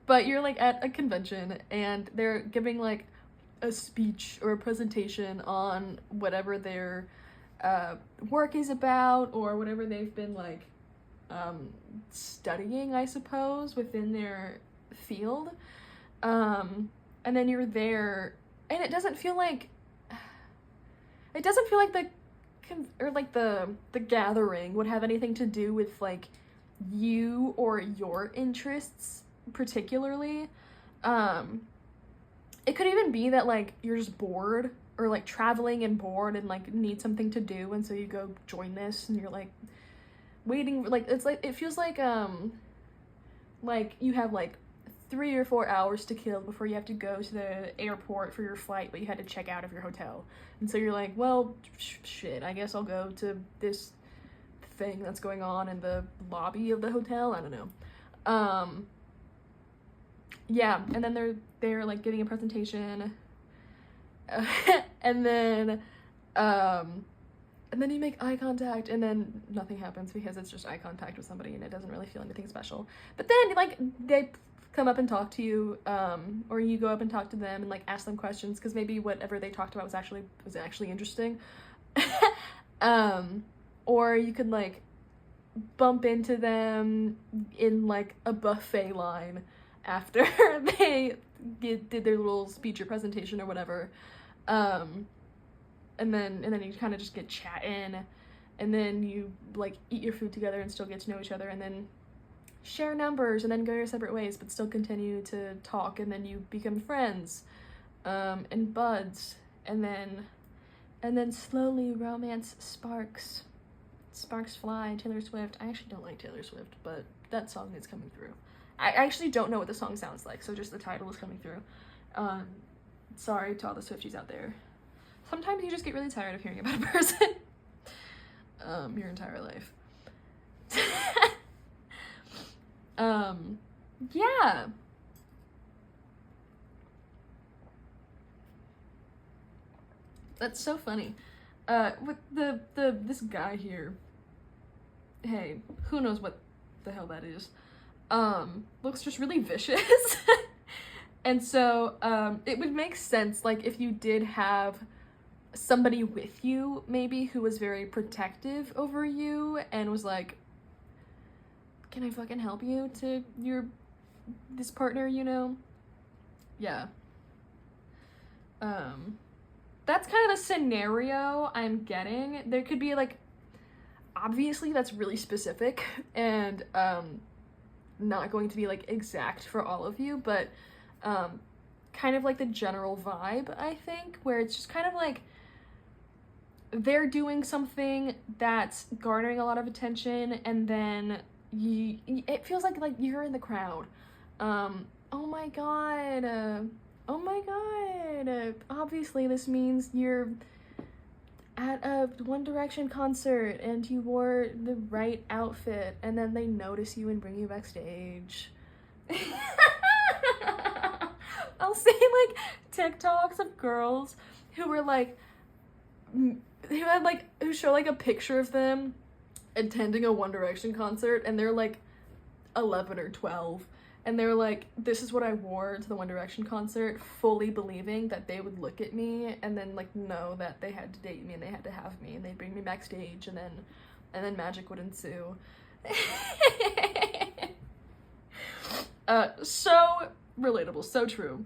But you're like at a convention and they're giving like a speech or a presentation on whatever their work is about, or whatever they've been like studying, I suppose, within their field. And then you're there and it doesn't feel like the gathering would have anything to do with like you or your interests particularly. It could even be that like you're just bored, or like traveling and bored and like need something to do, and so you go join this and you're like waiting, like it's like it feels like you have like 3 or 4 hours to kill before you have to go to the airport for your flight, but you had to check out of your hotel, and so you're like, well, shit, I guess I'll go to this thing that's going on in the lobby of the hotel. I don't know. Yeah, and then they're like giving a presentation, and then you make eye contact, and then nothing happens because it's just eye contact with somebody and it doesn't really feel anything special. But then like they come up and talk to you, or you go up and talk to them and like ask them questions, because maybe whatever they talked about was actually interesting. Or you could like bump into them in like a buffet line after they did their little speech or presentation or whatever. And then you kind of just get chatting, and then you like eat your food together and still get to know each other, and then share numbers, and then go your separate ways but still continue to talk, and then you become friends, and buds, and then slowly romance sparks fly. Taylor Swift. I actually don't like Taylor Swift, but that song is coming through. I actually don't know what the song sounds like, so just the title is coming through. Sorry to all the Swifties out there. Sometimes you just get really tired of hearing about a person your entire life. Yeah. That's so funny. With this guy here, hey, who knows what the hell that is, looks just really vicious. And so, it would make sense, like, if you did have somebody with you, maybe, who was very protective over you and was like, can I fucking help you to this partner, you know? Yeah. That's kind of the scenario I'm getting. There could be, like, obviously that's really specific and, not going to be, like, exact for all of you, but, kind of like the general vibe, I think, where it's just kind of like they're doing something that's garnering a lot of attention, and then it feels like you're in the crowd. Oh my god, obviously this means you're at a One Direction concert and you wore the right outfit, and then they notice you and bring you backstage. I'll see like TikToks of girls who were like, who show like a picture of them attending a One Direction concert, and they're like 11 or 12, and they're like, this is what I wore to the One Direction concert, fully believing that they would look at me and then like know that they had to date me and they had to have me, and they'd bring me backstage, and then magic would ensue. So relatable, so true.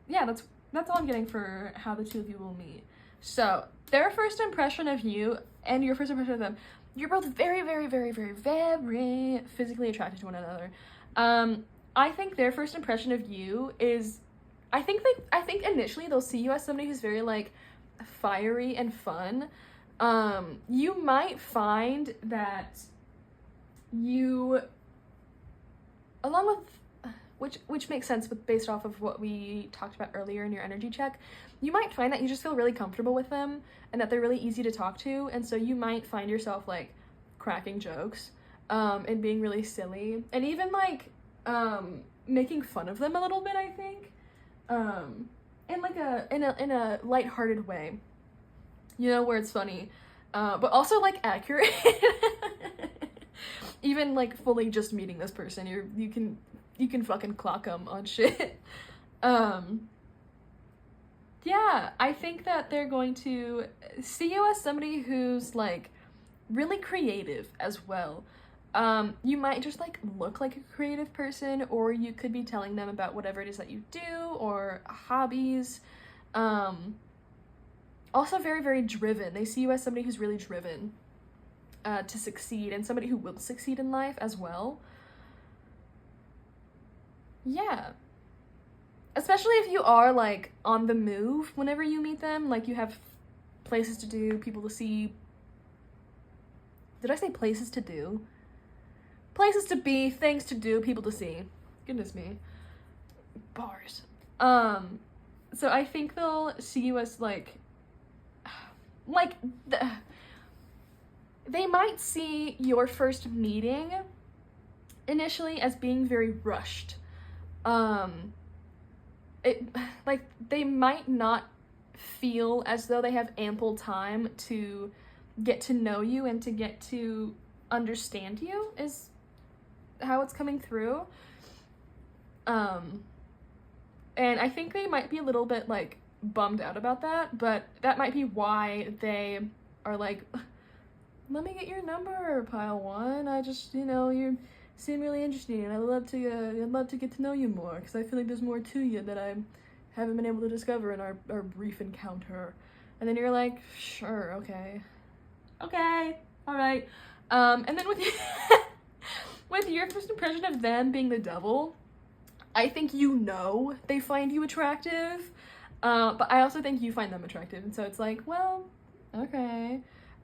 Yeah, that's all I'm getting for how the two of you will meet. So their first impression of you and your first impression of them, you're both very, very, very, very, very physically attracted to one another. I think their first impression of you is, I think initially they'll see you as somebody who's very like fiery and fun. You might find that you, along with which makes sense based off of what we talked about earlier in your energy check. You might find that you just feel really comfortable with them and that they're really easy to talk to, and so you might find yourself like cracking jokes and being really silly, and even like making fun of them a little bit, I think, in like in a lighthearted way, you know, where it's funny, but also like accurate. Even like fully just meeting this person, you can fucking clock them on shit. Yeah, I think that they're going to see you as somebody who's like really creative as well. You might just like look like a creative person, or you could be telling them about whatever it is that you do or hobbies. Also very, very driven. They see you as somebody who's really driven to succeed, and somebody who will succeed in life as well. Yeah. Especially if you are like on the move whenever you meet them, like you have places to do, people to see. Did I say places to do? Places to be, things to do, people to see. Goodness me. Bars. So I think they'll see you as like they might see your first meeting initially as being very rushed. Like they might not feel as though they have ample time to get to know you and to get to understand you, is how it's coming through. And I think they might be a little bit like bummed out about that, but that might be why they are like, let me get your number, pile one. I just, you know, you seem really interesting, and I'd love to get to know you more, because I feel like there's more to you that I haven't been able to discover in our brief encounter. And then you're like, sure, okay, all right. And then with with your first impression of them being the devil, I think you know they find you attractive, but I also think you find them attractive, and so it's like, well, okay.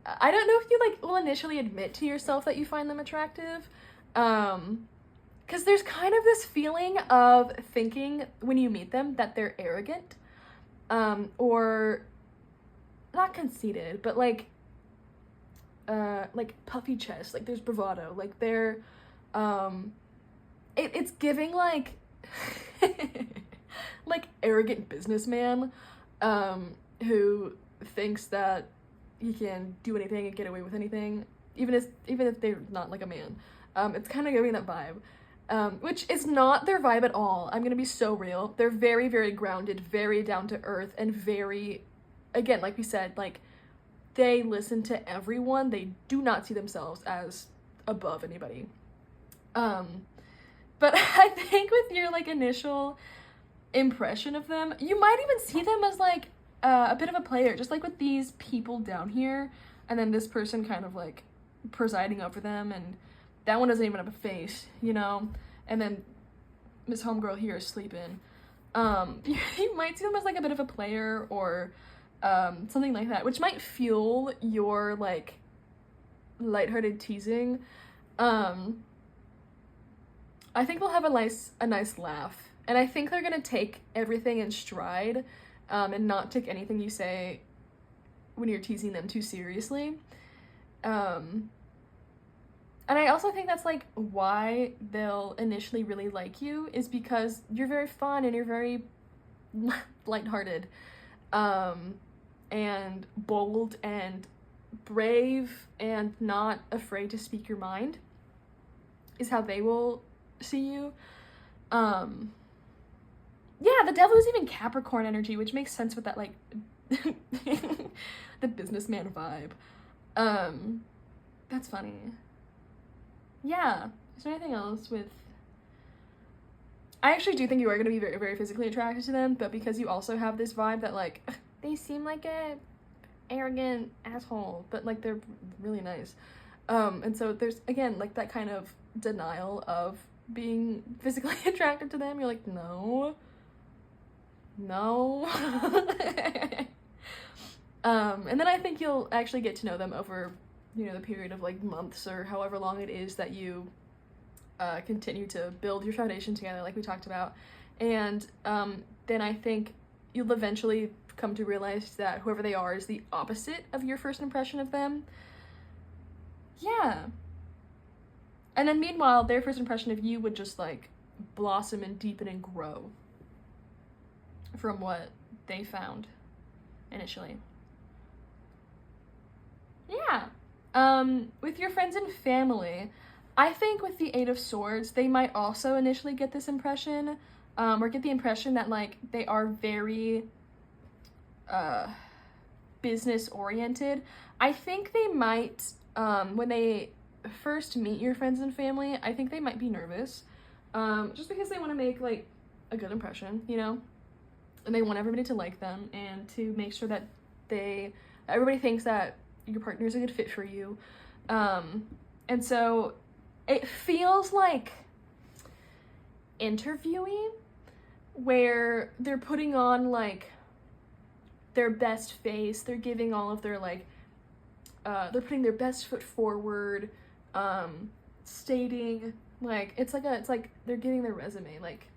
I don't know if you like will initially admit to yourself that you find them attractive, because there's kind of this feeling of thinking when you meet them that they're arrogant, or not conceited, but like puffy chest, like there's bravado, like they're, it's giving like, like arrogant businessman, who thinks that he can do anything and get away with anything, even if they're not like a man. It's kind of giving that vibe, which is not their vibe at all. I'm gonna be so real. They're very, very grounded, very down to earth, and very, again, like we said, like they listen to everyone. They do not see themselves as above anybody. But I think with your like initial impression of them, you might even see them as like a bit of a player, just like with these people down here, and then this person kind of like presiding over them, and that one doesn't even have a face, you know, and then Miss Homegirl here is sleeping. You might see them as like a bit of a player, or something like that, which might fuel your like lighthearted teasing. I think they'll have a nice laugh, and I think they're gonna take everything in stride, and not take anything you say when you're teasing them too seriously. And I also think that's like why they'll initially really like you, is because you're very fun and you're very lighthearted, and bold and brave and not afraid to speak your mind, is how they will see you. Yeah, the devil is even Capricorn energy, which makes sense with that, like, the businessman vibe. That's funny. Yeah. Is there anything else with... I actually do think you are going to be very, very physically attracted to them, but because you also have this vibe that, like, they seem like a arrogant asshole, but, like, they're really nice. And so there's, again, like, that kind of denial of being physically attracted to them. You're like, no. And then I think you'll actually get to know them over, you know, the period of like months or however long it is that you continue to build your foundation together like we talked about. And then I think you'll eventually come to realize that whoever they are is the opposite of your first impression of them. Yeah. And then meanwhile, their first impression of you would just like blossom and deepen and grow from what they found initially. Yeah. With your friends and family, I think with the Eight of Swords, they might also initially get this impression, or get the impression that like they are very business oriented. I think they might, when they first meet your friends and family, I think they might be nervous, just because they want to make like a good impression, you know, and they want everybody to like them and to make sure that everybody thinks that your partner is a good fit for you. And so it feels like interviewing, where they're putting on like their best face, they're giving all of their like, they're putting their best foot forward, stating like, it's like they're giving their resume, like,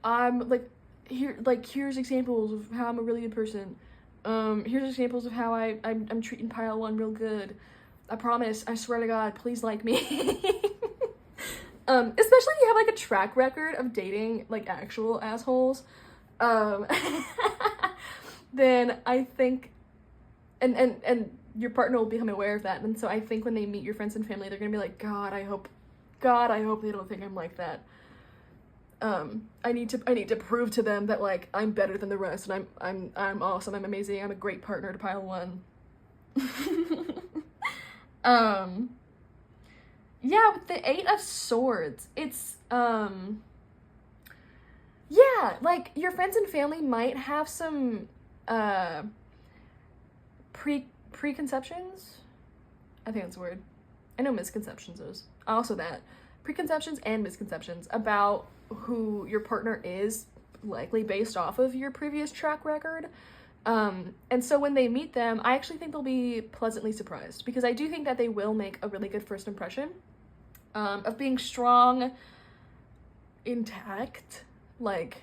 I'm like, here's examples of how I'm a really good person. Here's examples of how I'm treating pile one real good. I promise, I swear to God, please like me. Especially if you have like a track record of dating like actual assholes, then I think, and your partner will become aware of that. And so I think when they meet your friends and family, they're gonna be like, God, I hope they don't think I'm like that. I need to prove to them that like I'm better than the rest, and I'm awesome, I'm amazing, I'm a great partner to pile one. Yeah, with the Eight of Swords, it's yeah, like your friends and family might have some preconceptions. I think that's a word. I know misconceptions is also that. Preconceptions and misconceptions about who your partner is, likely based off of your previous track record. And so when they meet them, I actually think they'll be pleasantly surprised, because I do think that they will make a really good first impression, of being strong, intact, like,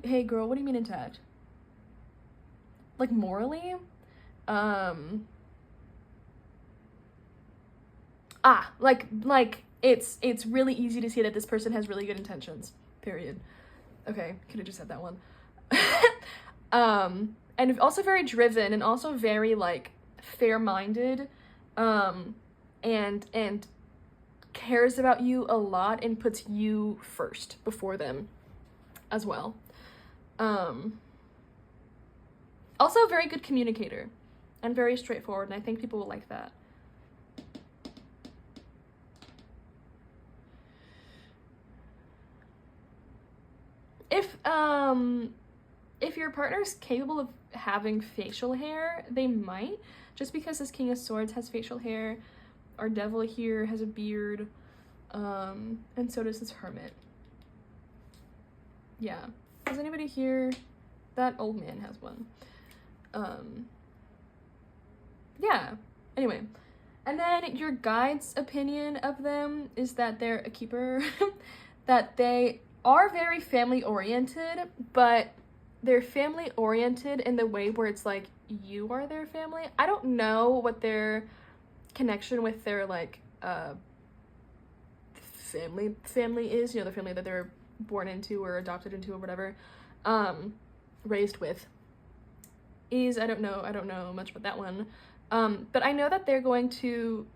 hey girl, what do you mean intact? Like morally? Like it's really easy to see that this person has really good intentions, period. Okay, could have just said that one. And also very driven, and also very like fair-minded, and cares about you a lot and puts you first before them as well. Also a very good communicator and very straightforward, and I think people will like that. If your partner's capable of having facial hair, they might, just because this King of Swords has facial hair. Our Devil here has a beard, and so does this Hermit. Yeah. Does anybody here? That old man has one. Yeah. Anyway. And then your guide's opinion of them is that they're a keeper, that they are very family oriented, but they're family oriented in the way where it's like you are their family. I don't know what their connection with their like family is, you know, the family that they're born into or adopted into or whatever, raised with is. I don't know much about that one, but I know that they're going to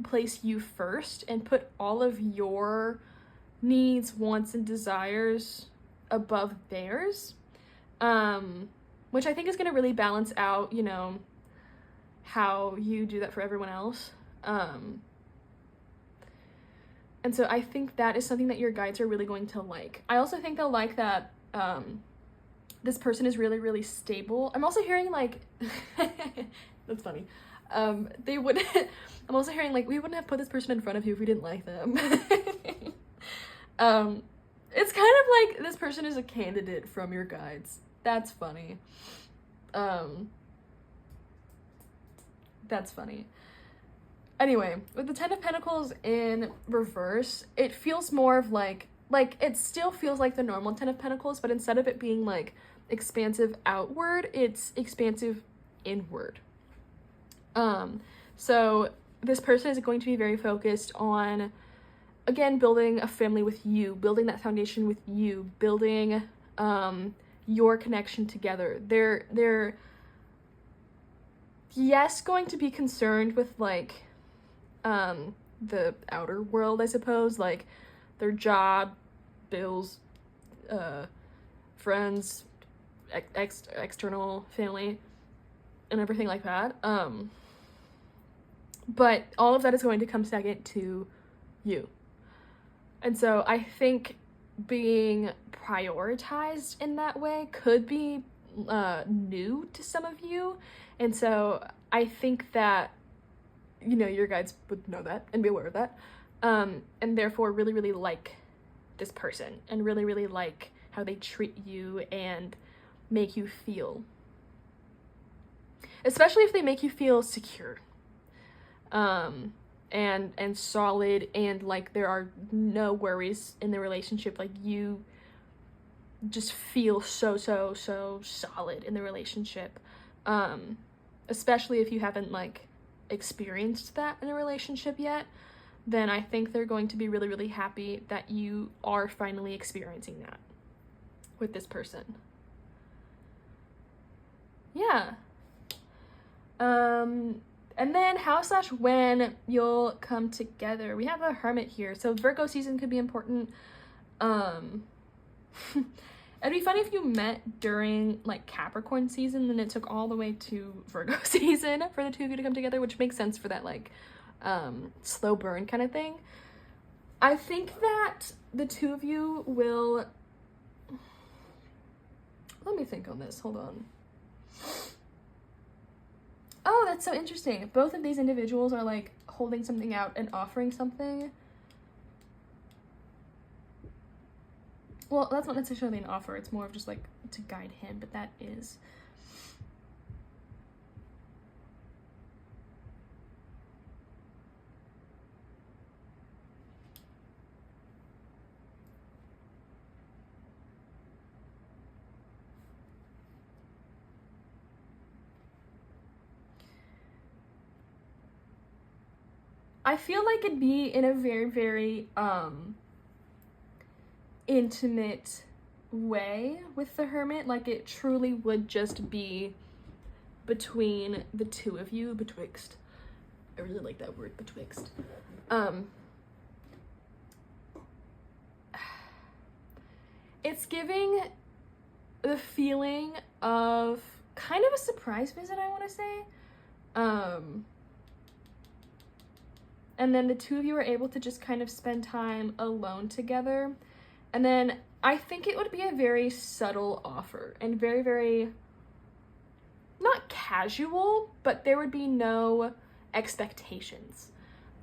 place you first and put all of your needs, wants, and desires above theirs, which I think is going to really balance out, you know, how you do that for everyone else. And so I think that is something that your guides are really going to like. I also think they'll like that this person is really, really stable. I'm also hearing like, that's funny. I'm also hearing like, we wouldn't have put this person in front of you if we didn't like them. It's kind of like this person is a candidate from your guides. That's funny. That's funny. Anyway, with the Ten of Pentacles in reverse, it feels more of like it still feels like the normal Ten of Pentacles, but instead of it being like expansive outward, it's expansive inward. So this person is going to be very focused on, again, building a family with you, building that foundation with you, building your connection together. They're yes, going to be concerned with like the outer world, I suppose, like their job, bills, friends, external family, and everything like that. But all of that is going to come second to you. And so I think being prioritized in that way could be new to some of you. And so I think that, you know, your guides would know that and be aware of that. And therefore really, really like this person and really, really like how they treat you and make you feel. Especially if they make you feel secure. And solid, and like there are no worries in the relationship. Like you just feel so solid in the relationship. Especially if you haven't like experienced that in a relationship yet, then I think they're going to be really, really happy that you are finally experiencing that with this person. Yeah. And then how/when you'll come together. We have a Hermit here. So Virgo season could be important. It'd be funny if you met during like Capricorn season and it took all the way to Virgo season for the two of you to come together, which makes sense for that like slow burn kind of thing. I think that the two of you will, let me think on this, hold on. Oh, that's so interesting. Both of these individuals are like holding something out and offering something. Well, that's not necessarily an offer. It's more of just like to guide him, but that is. I feel like it'd be in a very, very intimate way with the Hermit. Like it truly would just be between the two of you, betwixt. I really like that word, betwixt. It's giving the feeling of kind of a surprise visit, I want to say. And then the two of you are able to just kind of spend time alone together. And then I think it would be a very subtle offer and very, very, not casual, but there would be no expectations.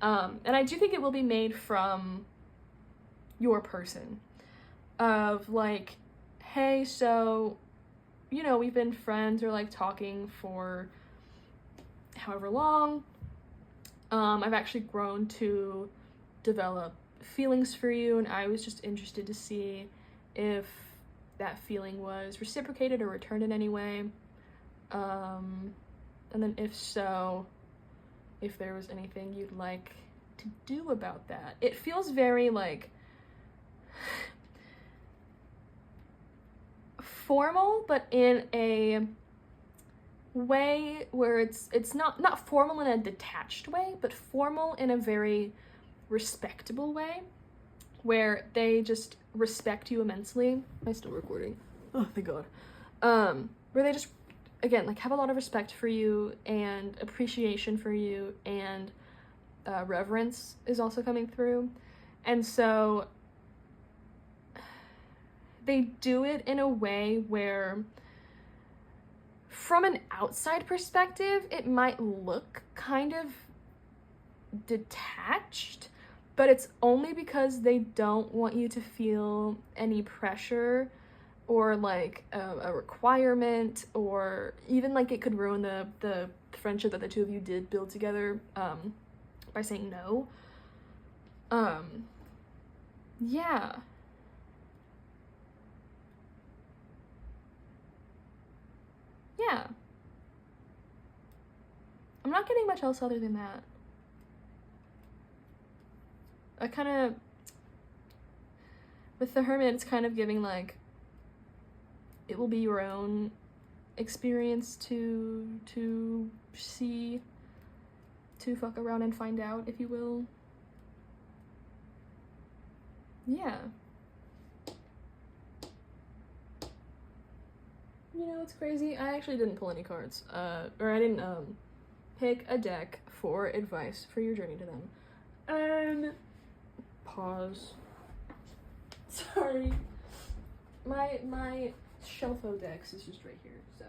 And I do think it will be made from your person of like, hey, so, you know, we've been friends or like talking for however long. I've actually grown to develop feelings for you, and I was just interested to see if that feeling was reciprocated or returned in any way. And then if so, if there was anything you'd like to do about that. It feels very like formal, but in a way where it's not formal in a detached way, but formal in a very respectable way, where they just respect you immensely. Am I still recording? Oh, thank God. Where they just, again, like have a lot of respect for you and appreciation for you, and reverence is also coming through. And so they do it in a way where from an outside perspective, it might look kind of detached, but it's only because they don't want you to feel any pressure or like a requirement, or even like it could ruin the friendship that the two of you did build together by by saying no. Yeah. Yeah. I'm not getting much else other than that. I kind of, with the Hermit, it's kind of giving like, it will be your own experience to see, to fuck around and find out, if you will. Yeah. You know, it's crazy. I actually didn't pull any cards, or I didn't pick a deck for advice for your journey to them. Pause. Sorry. My Shelfo Dex is just right here, so.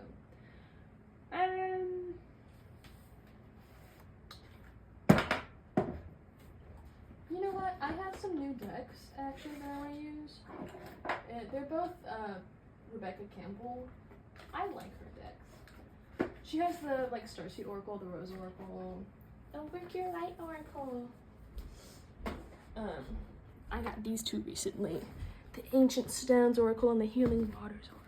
You know what? I have some new decks, actually, that I want to use. They're both, Rebecca Campbell. I like her decks. She has the, like, Starseed Oracle, the Rose Oracle. Oh, where's your Light Oracle? I got these two recently. The Ancient Stones Oracle and the Healing Waters Oracle.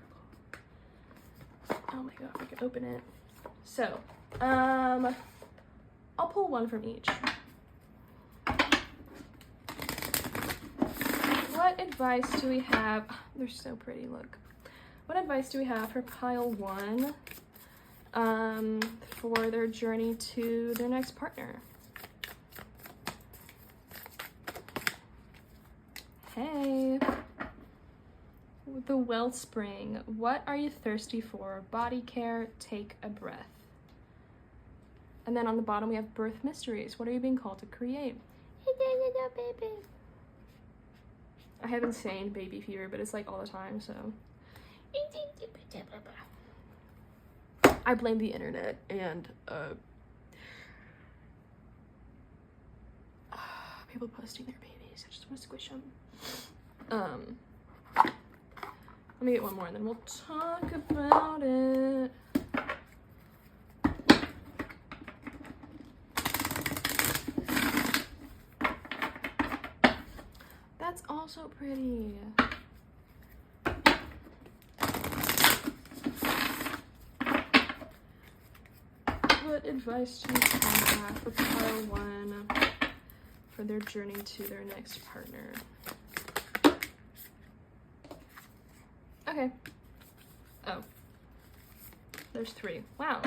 Oh my god, I can open it. So, I'll pull one from each. What advice do we have? They're so pretty, look. What advice do we have for pile 1 for their journey to their next partner? Hey. The Wellspring. What are you thirsty for? Body care, take a breath. And then on the bottom we have Birth Mysteries. What are you being called to create? Baby. I have insane baby fever, but it's like all the time, so. I blame the internet and people posting their babies. I just want to squish them. Let me get one more and then we'll talk about it. That's also pretty. What advice do you have for pile 1 for their journey to their next partner? Okay. Oh. There's 3. Wow.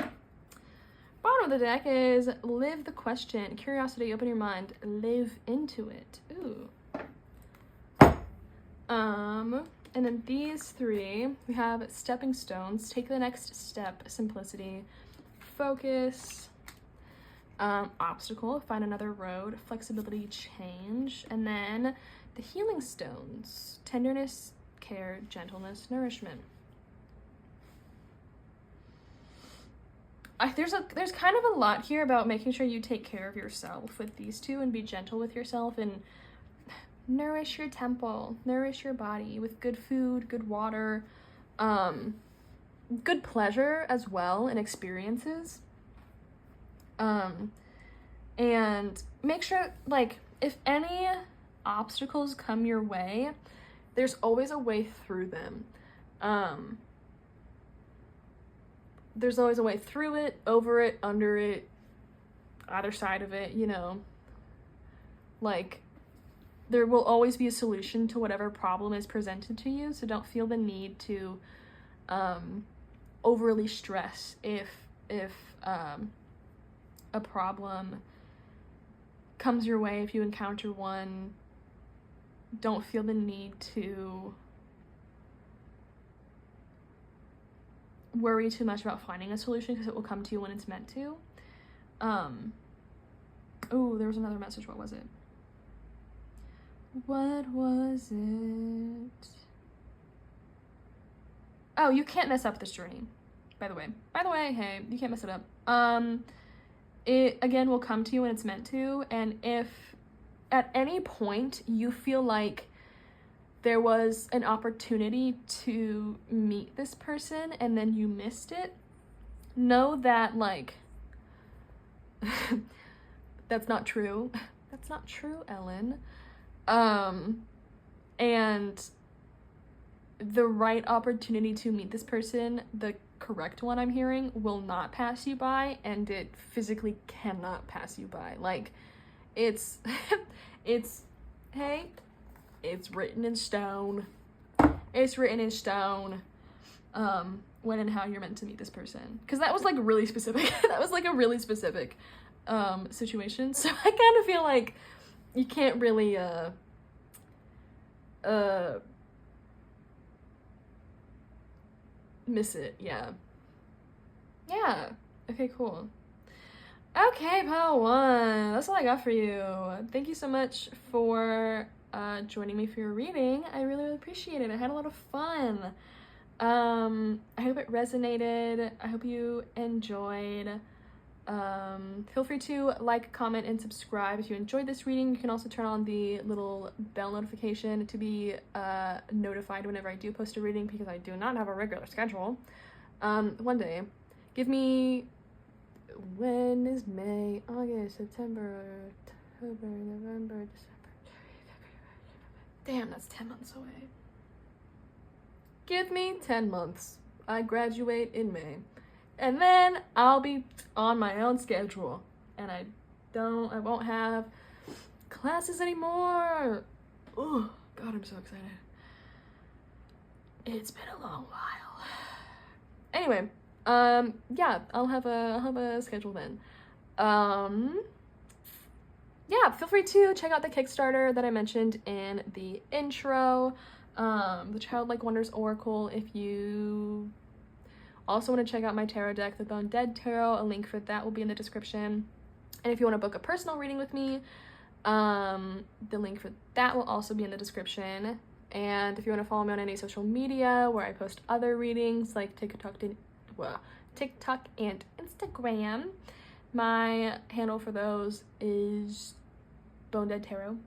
Bottom of the deck is live the question. Curiosity, open your mind. Live into it. Ooh. And then these 3, we have stepping stones. Take the next step. Simplicity. Focus. Obstacle. Find another road. Flexibility. Change. And then the healing stones. Tenderness, care, gentleness, nourishment. There's kind of a lot here about making sure you take care of yourself with these 2 and be gentle with yourself and nourish your temple, nourish your body with good food, good water, good pleasure as well and experiences. And make sure, like, if any obstacles come your way, there's always a way through them. There's always a way through it, over it, under it, either side of it, you know. Like, there will always be a solution to whatever problem is presented to you, so don't feel the need to overly stress if a problem comes your way. If you encounter one, don't feel the need to worry too much about finding a solution, because it will come to you when it's meant to. Oh, there was another message. What was it? What was it? Oh, you can't mess up this journey, by the way. Hey, you can't mess it up. It, again, will come to you when it's meant to, and if at any point you feel like there was an opportunity to meet this person and then you missed it, know that, like, That's not true. That's not true, Ellen. And the right opportunity to meet this person, the correct one I'm hearing, will not pass you by, and it physically cannot pass you by. Like, it's, hey, it's written in stone. It's written in stone, when and how you're meant to meet this person. Because that was, like, really specific. That was, like, a really specific, situation. So I kind of feel like you can't really, miss it. Yeah. Okay, cool. Okay, pile 1, that's all I got for you. Thank you so much for joining me for your reading. I really appreciate it. I had a lot of fun. I hope it resonated. I hope you enjoyed. Feel free to like, comment, and subscribe if you enjoyed this reading. You can also turn on the little bell notification to be notified whenever I do post a reading, because I do not have a regular schedule. One day. Give me, when is May, August, September, October, November, December, damn, that's 10 months away. Give me 10 months. I graduate in May. And then I'll be on my own schedule. And I won't have classes anymore. Oh, God, I'm so excited. It's been a long while. Anyway, yeah, I'll have a schedule then. Yeah, feel free to check out the Kickstarter that I mentioned in the intro. The Childlike Wonders Oracle. If you also want to check out my tarot deck, the Bone Dead Tarot, a link for that will be in the description. And if you want to book a personal reading with me, the link for that will also be in the description. And if you want to follow me on any social media where I post other readings like TikTok and Instagram, my handle for those is Bone Dead Tarot.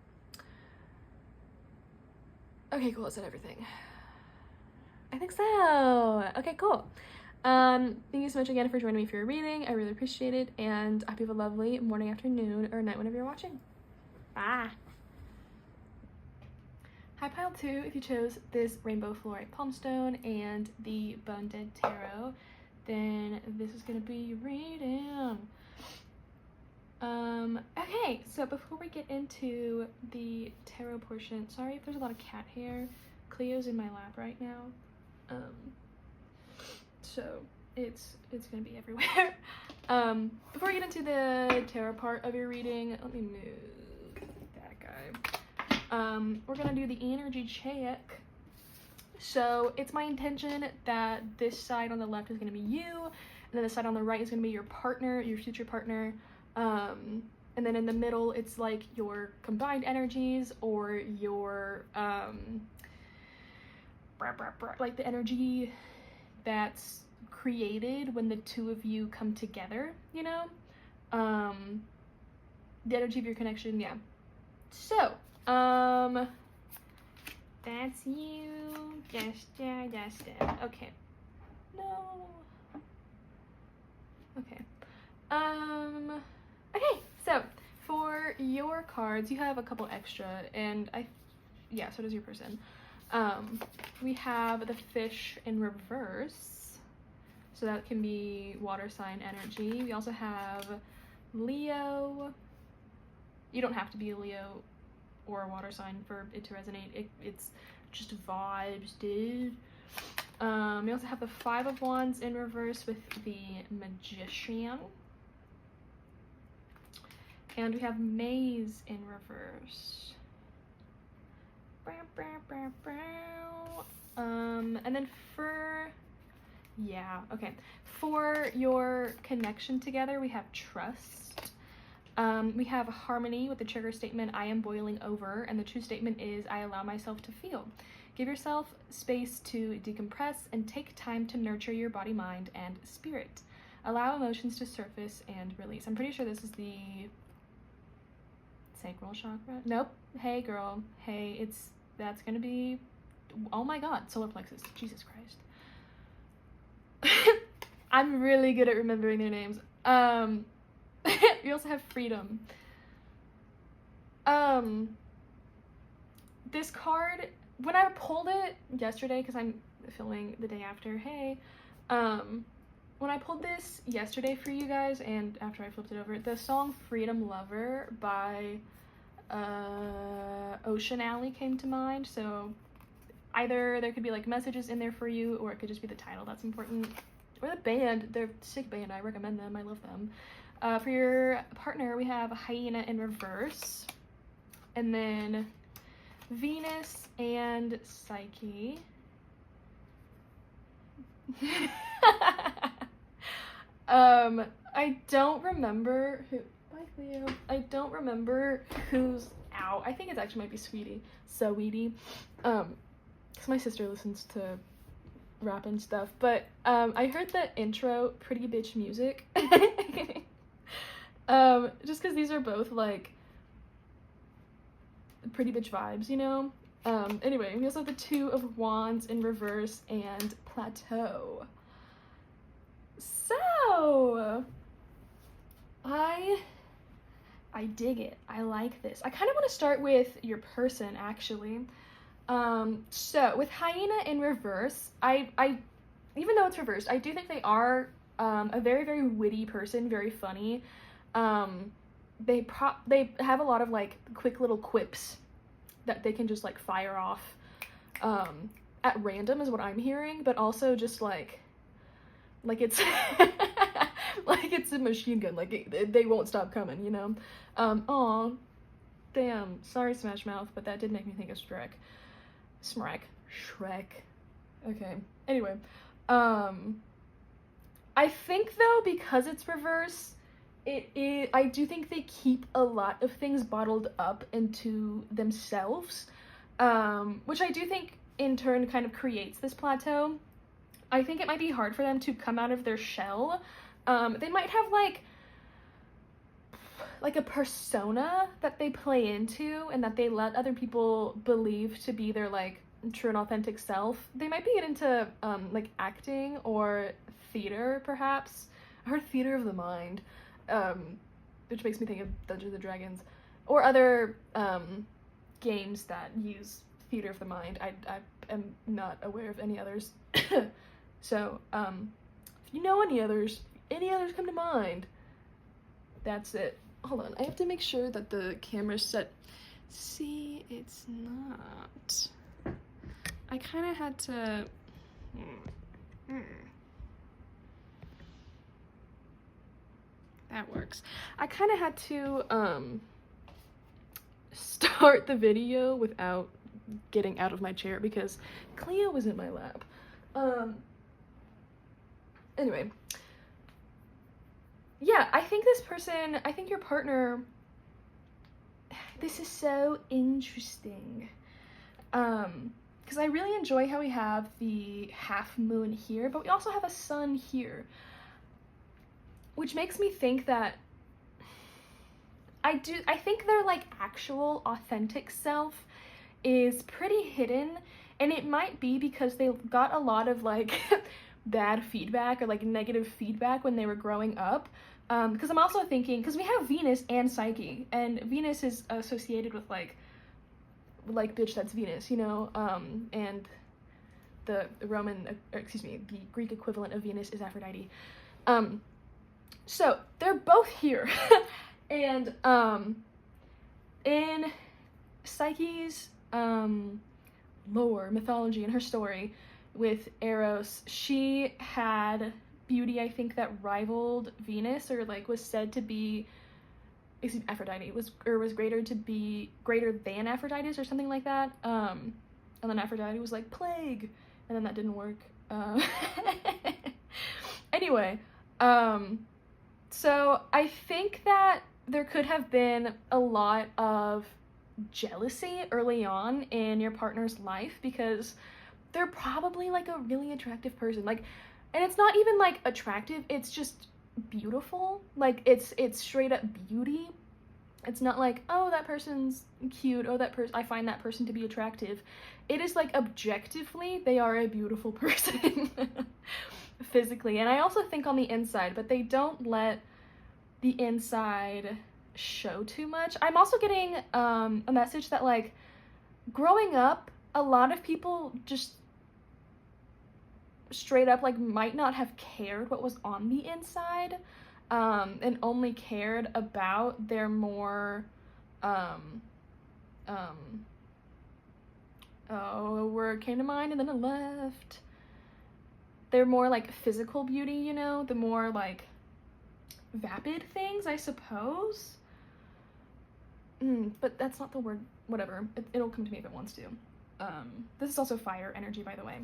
Okay, cool. Is that everything? I think so. Okay, cool. Thank you so much again for joining me for your reading. I really appreciate it, and I hope you have a lovely morning, afternoon, or night whenever you're watching. Bye. Hi, pile 2. If you chose this Rainbow Fluorite Palmstone and the Bone Dead Tarot, then this is gonna be your reading. Okay, so before we get into the tarot portion, sorry if there's a lot of cat hair. Cleo's in my lap right now. So it's gonna be everywhere. Before we get into the tarot part of your reading, let me move that guy. We're gonna do the energy check. So it's my intention that this side on the left is gonna be you, and then the side on the right is gonna be your partner, your future partner. And then in the middle, it's like your combined energies, or your, like the energy that's created when the two of you come together, you know? The energy of your connection, yeah. So, that's you. Just, okay. No. Okay. Okay, so for your cards, you have a couple extra, and yeah, so does your person. We have the Fish in reverse, so that can be water sign energy. We also have Leo. You don't have to be a Leo or a water sign for it to resonate. It's just vibes, dude. We also have the Five of Wands in reverse with the Magician. And we have Maze in reverse. And then for your connection together, we have Trust. We have Harmony with the trigger statement, I am boiling over, and the true statement is, I allow myself to feel. Give yourself space to decompress and take time to nurture your body, mind, and spirit. Allow emotions to surface and release. I'm pretty sure this is the sacral chakra. Nope. Hey, girl. Hey, that's gonna be, oh my god, solar plexus. Jesus Christ. I'm really good at remembering their names. We also have Freedom. This card, when I pulled it yesterday, because I'm filming the day after, hey, when I pulled this yesterday for you guys, and after I flipped it over, the song Freedom Lover by Ocean Alley came to mind. So either there could be like messages in there for you, or it could just be the title that's important, or the band. They're a sick band, I recommend them, I love them. For your partner, we have Hyena in reverse, and then Venus and Psyche. I don't remember who. Bye, Cleo. I don't remember who's out. I think it actually might be Sweetie. Sweetie. Because my sister listens to rap and stuff. But I heard the intro, Pretty Bitch Music. Just because these are both like pretty bitch vibes, you know? Anyway, we also have the Two of Wands in reverse and Plateau. So, I dig it. I like this. I kind of want to start with your person, actually. So, with Hyena in reverse, I even though it's reversed, I do think they are a very, very witty person, very funny. They have a lot of like quick little quips that they can just like fire off at random is what I'm hearing, but also just like it's like it's a machine gun, like they won't stop coming, you know. Aw, damn, sorry Smash Mouth, but that did make me think of Shrek. Okay, anyway, I think though, because it's reverse, I do think they keep a lot of things bottled up into themselves, which I do think in turn kind of creates this plateau. I think it might be hard for them to come out of their shell. They might have like a persona that they play into and that they let other people believe to be their like true and authentic self. They might be into like acting or theater, perhaps. I heard theater of the mind. Which makes me think of Dungeons and Dragons, or other games that use theater of the mind. I am not aware of any others. So, if you know any others come to mind, that's it. Hold on, I have to make sure that the camera's set. See, it's not. I kind of had to. That works. I kind of had to start the video without getting out of my chair because Cleo was in my lap. Anyway. Yeah, I think your partner, this is so interesting. Because I really enjoy how we have the half moon here, but we also have a sun here. Which makes me think that I think their like actual authentic self is pretty hidden, and it might be because they got a lot of like bad feedback or like negative feedback when they were growing up. Because I'm also thinking, because we have Venus and Psyche, and Venus is associated with like bitch, that's Venus, you know, and the Greek equivalent of Venus is Aphrodite. So they're both here. And in Psyche's lore, mythology, and her story with Eros, she had beauty, I think, that rivaled Venus, or like was said to be, Aphrodite was greater than Aphrodite's or something like that. And then Aphrodite was like plague, and then that didn't work. Anyway, so I think that there could have been a lot of jealousy early on in your partner's life because they're probably like a really attractive person. Like, and it's not even like attractive, it's just beautiful. Like it's straight up beauty. It's not like, oh, that person's cute, oh, I find that person to be attractive. It is like objectively they are a beautiful person physically. And I also think on the inside, but they don't let the inside show too much. I'm also getting a message that, like, growing up, a lot of people just straight up, like, might not have cared what was on the inside, and only cared about their more, oh, a word came to mind and then it left. They're more, like, physical beauty, you know, the more, like, vapid things, I suppose. But that's not the word, whatever. It'll come to me if it wants to. This is also fire energy, by the way.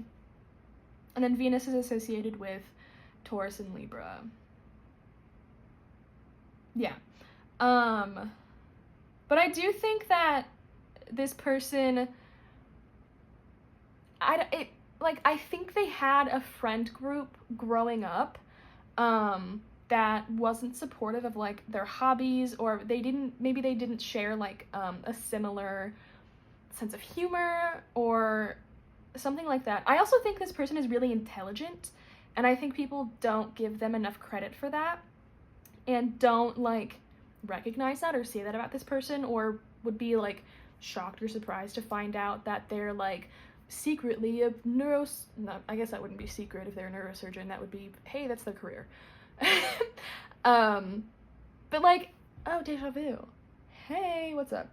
And then Venus is associated with Taurus and Libra. Yeah. But I do think that this person, I think they had a friend group growing up, that wasn't supportive of, like, their hobbies, or maybe they didn't share, like, a similar sense of humor or something like that. I also think this person is really intelligent, and I think people don't give them enough credit for that, and don't, like, recognize that or say that about this person, or would be, like, shocked or surprised to find out that they're, like, secretly a no, I guess that wouldn't be secret if they're a neurosurgeon. That would be, hey, that's their career. But, like, oh, deja vu. Hey, what's up?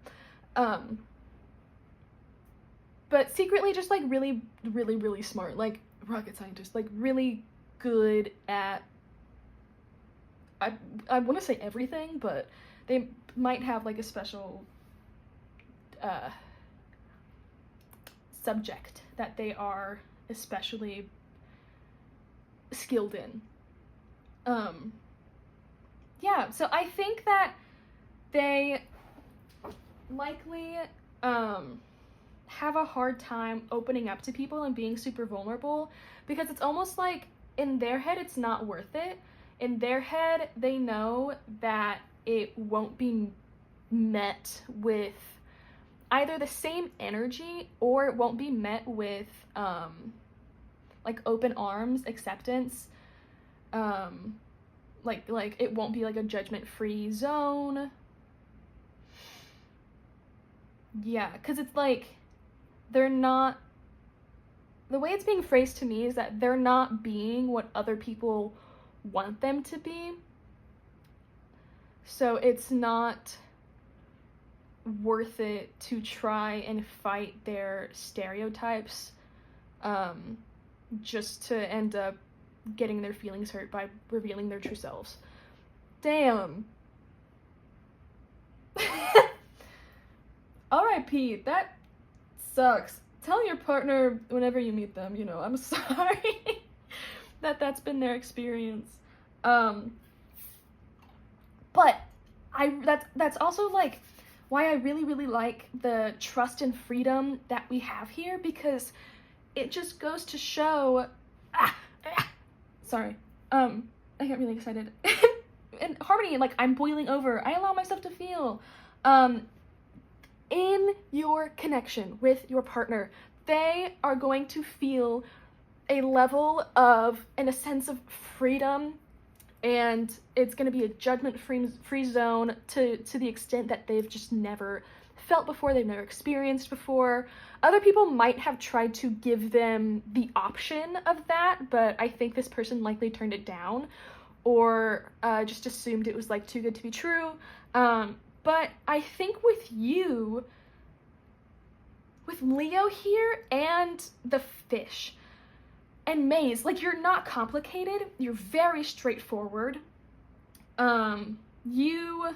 But secretly just, like, really, really, really smart, like, rocket scientist, like, really good at, I want to say everything, but they might have, like, a special, subject that they are especially skilled in. Yeah, so I think that they likely, have a hard time opening up to people and being super vulnerable, because it's almost like in their head it's not worth it. In their head, they know that it won't be met with either the same energy, or it won't be met with, like, open arms, acceptance. Like it won't be, like, a judgment-free zone. Yeah, because it's like, they're not, the way it's being phrased to me is that they're not being what other people want them to be. So it's not worth it to try and fight their stereotypes, just to end up getting their feelings hurt by revealing their true selves. Damn. R.I.P. That sucks. Tell your partner whenever you meet them, you know, I'm sorry that that's been their experience. But that's also, like, why I really, really like the trust and freedom that we have here, because it just goes to show, sorry, I get really excited. And harmony, like, I'm boiling over. I allow myself to feel. In your connection with your partner, they are going to feel a level of, and a sense of freedom, and it's going to be a judgment-free zone to the extent that they've just never felt before, they've never experienced before. Other people might have tried to give them the option of that, but I think this person likely turned it down, or just assumed it was, like, too good to be true. But I think with you, with Leo here, and the fish, and Maze, like, you're not complicated, you're very straightforward. You,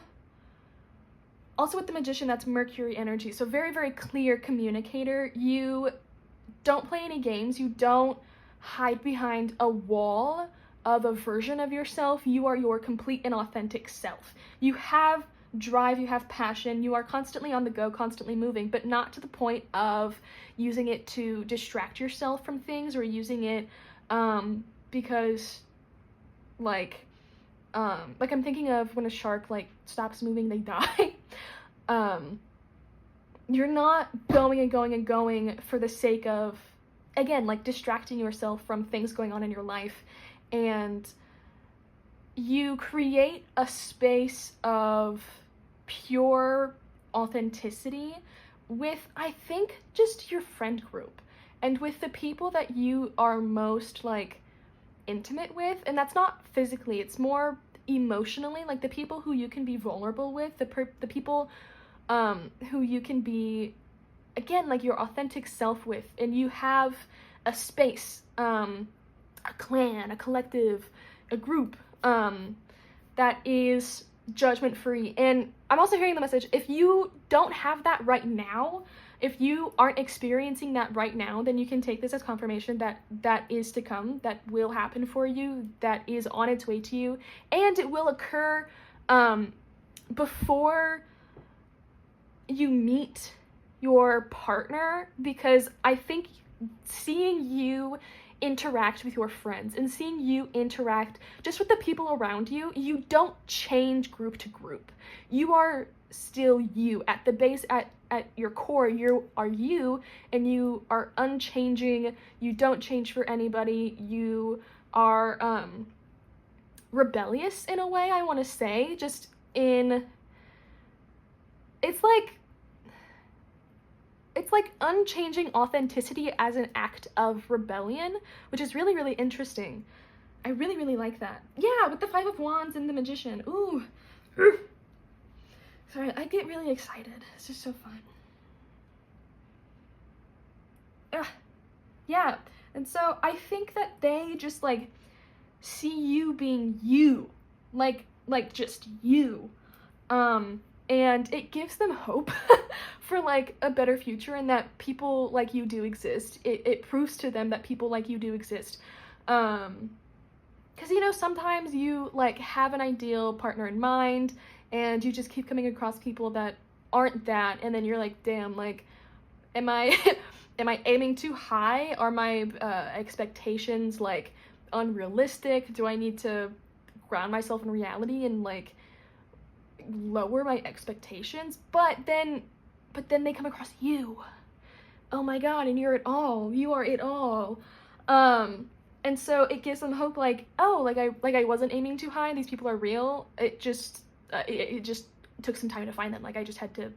also with the Magician, that's Mercury energy, so very, very clear communicator. You don't play any games, you don't hide behind a wall of a version of yourself. You are your complete and authentic self. You have drive, you have passion, you are constantly on the go, constantly moving, but not to the point of using it to distract yourself from things, or using it because, like I'm thinking of when a shark, like, stops moving, they die. You're not going and going and going for the sake of, again, like, distracting yourself from things going on in your life, and you create a space of pure authenticity with, I think, just your friend group and with the people that you are most like intimate with. And that's not physically, it's more emotionally, like the people who you can be vulnerable with, the people who you can be, again, like your authentic self with, and you have a space, a clan, a collective, a group that is judgment free. And I'm also hearing the message, if you don't have that right now, if you aren't experiencing that right now, then you can take this as confirmation that that is to come, that will happen for you, that is on its way to you, and it will occur before you meet your partner, because I think seeing you interact with your friends and seeing you interact just with the people around you, you don't change group to group. You are still you. At the base, at your core, you are you, and you are unchanging. You don't change for anybody. You are rebellious in a way, I want to say, just in, it's like unchanging authenticity as an act of rebellion, which is really, really interesting. I really, really like that. Yeah, with the Five of Wands and the Magician. Ooh. Sorry, I get really excited. It's just so fun. Yeah, and so I think that they just like see you being you, like just you. And it gives them hope for like a better future, and that people like you do exist. It proves to them that people like you do exist. Because, you know, sometimes you like have an ideal partner in mind and you just keep coming across people that aren't that, and then you're like, damn, like, am I am I aiming too high? Are my expectations like unrealistic? Do I need to ground myself in reality and like lower my expectations? But then they come across you. Oh my god, and you're it all. You are it all. And so it gives them hope, like, oh, like I wasn't aiming too high. These people are real. It just took some time to find them. Like, I just had to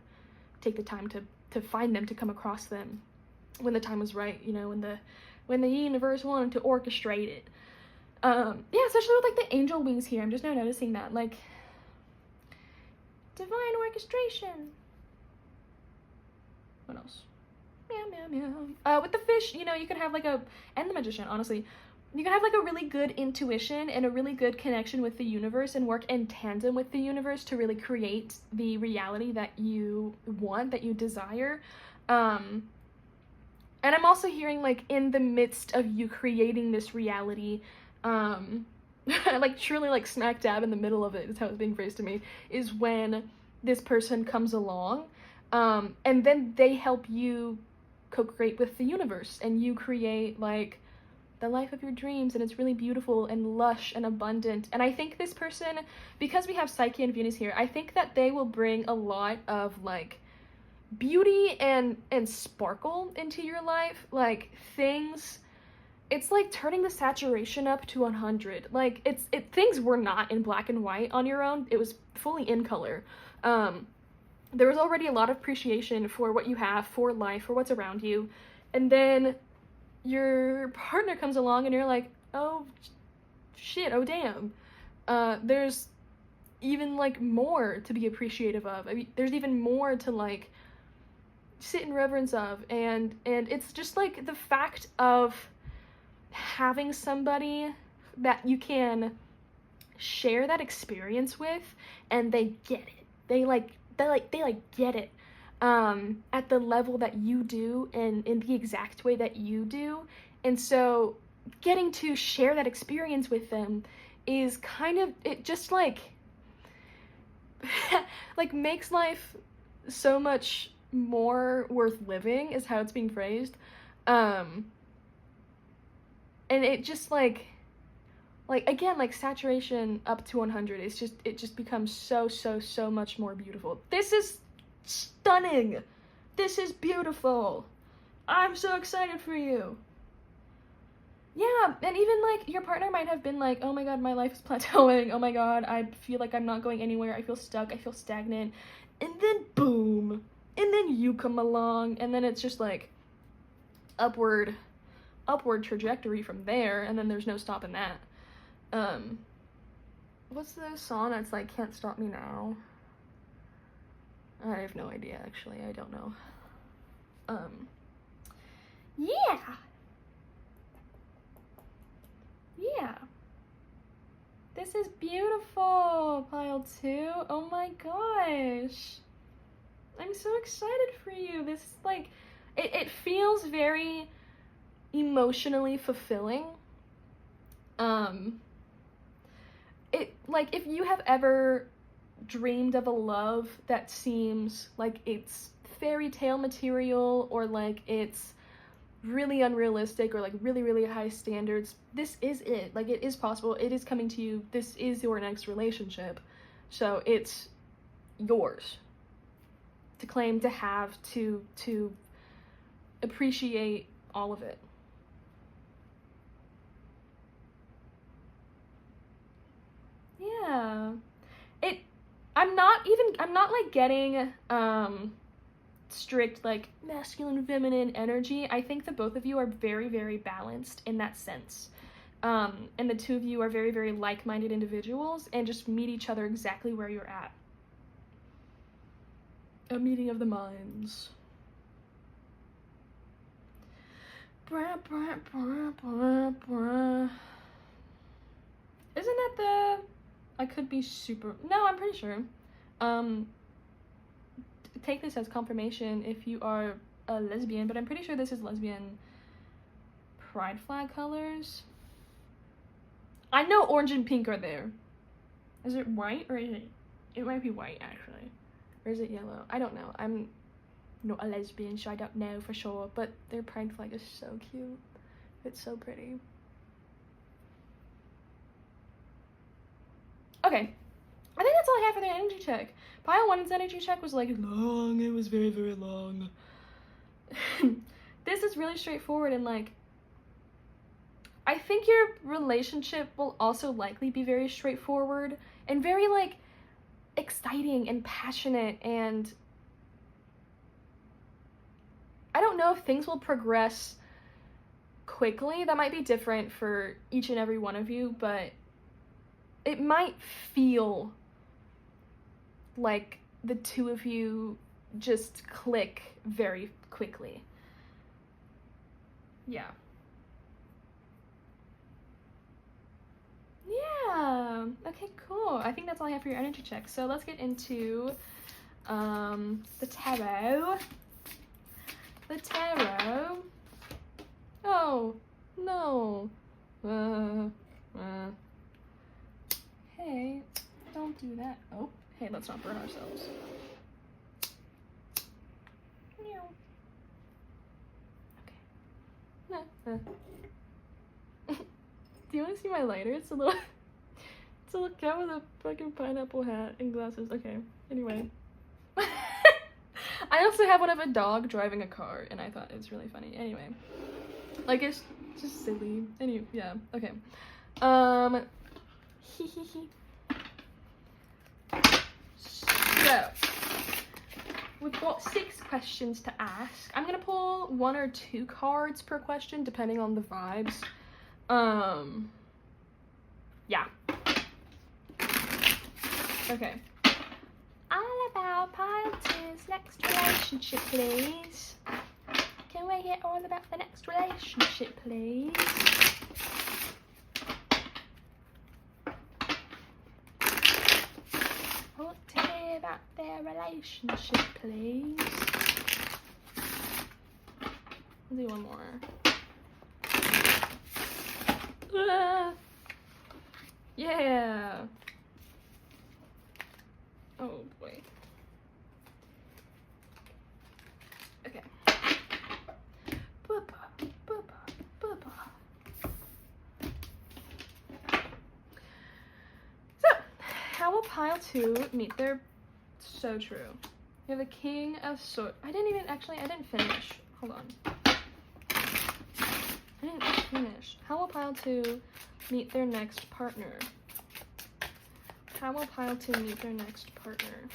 take the time to find them, to come across them when the time was right, you know, when the universe wanted to orchestrate it. Yeah, especially with like the angel wings here. I'm just now noticing that, like, divine orchestration. What else? Meow, meow, meow. With the fish, you know, you can have like and the Magician, honestly, you can have like a really good intuition and a really good connection with the universe and work in tandem with the universe to really create the reality that you want, that you desire. And I'm also hearing, like, in the midst of you creating this reality, like truly like smack dab in the middle of it is how it's being phrased to me, is when this person comes along, and then they help you co-create with the universe, and you create like the life of your dreams, and it's really beautiful and lush and abundant. And I think this person, because we have Psyche and Venus here, I think that they will bring a lot of like beauty and sparkle into your life, like things. It's like turning the saturation up to 100. Like, things were not in black and white on your own. It was fully in color. There was already a lot of appreciation for what you have, for life, for what's around you. And then your partner comes along and you're like, oh shit, oh damn. There's even like more to be appreciative of. I mean, there's even more to like sit in reverence of. And it's just like the fact of having somebody that you can share that experience with, and they get it. They get it at the level that you do, and in the exact way that you do. And so getting to share that experience with them is kind of, it just like like makes life so much more worth living, is how it's being phrased. And it just like again, like saturation up to 100, it just becomes so much more beautiful. This is stunning. This is beautiful. I'm so excited for you. Yeah, and even like your partner might have been like, oh my god, my life is plateauing, oh my god, I feel like I'm not going anywhere, I feel stuck, I feel stagnant, and then boom, and then you come along, and then it's just like upward trajectory from there, and then there's no stopping that. What's the song that's like, Can't Stop Me Now? I have no idea, actually, I don't know. Yeah. Yeah. This is beautiful, pile 2. Oh my gosh. I'm so excited for you. This is like, it feels very emotionally fulfilling. It, like, if you have ever dreamed of a love that seems like it's fairy tale material, or like it's really unrealistic, or like really, really high standards, this is it. Like, it is possible, it is coming to you, this is your next relationship. So it's yours to claim, to have, to appreciate all of it. Yeah. I'm not like getting strict like masculine feminine energy. I think the both of you are very, very balanced in that sense. And the two of you are very, very like-minded individuals and just meet each other exactly where you're at. A meeting of the minds. Bra, bra, bra, bra, bra. Isn't that the... I could be super... No, I'm pretty sure. Take this as confirmation if you are a lesbian, but I'm pretty sure this is lesbian pride flag colors. I know orange and pink are there. Is it white, or is it... It might be white, actually. Or is it yellow? I don't know. I'm not a lesbian, so I don't know for sure, but their pride flag is so cute. It's so pretty. Okay, I think that's all I have for the energy check. Pile 1's energy check was like long, it was very, very long. This is really straightforward, and like, I think your relationship will also likely be very straightforward and very like exciting and passionate, and I don't know if things will progress quickly. That might be different for each and every one of you, but it might feel like the two of you just click very quickly. Yeah. Yeah. Okay, cool. I think that's all I have for your energy check. So let's get into the tarot. The tarot. Oh, no. Hey, don't do that. Oh, hey, let's not burn ourselves. Meow. Okay. Do you want to see my lighter? It's a little cat with a fucking pineapple hat and glasses. Okay, anyway. I also have one of a dog driving a car, and I thought it was really funny. Anyway. Like, it's just silly. Anyway, yeah, okay. So, we've got 6 questions to ask. I'm gonna pull 1 or 2 cards per question, depending on the vibes. Yeah. Okay. All about pile 2's next relationship, please. Can we hear all about the next relationship, please? I want to hear about their relationship, please. I'll do one more. Yeah. Oh boy. Okay. So, how will pile 2 meet their... So true. You have a King of Swords. I didn't finish. Hold on. I didn't finish. How will pile 2 meet their next partner? How will pile 2 meet their next partner?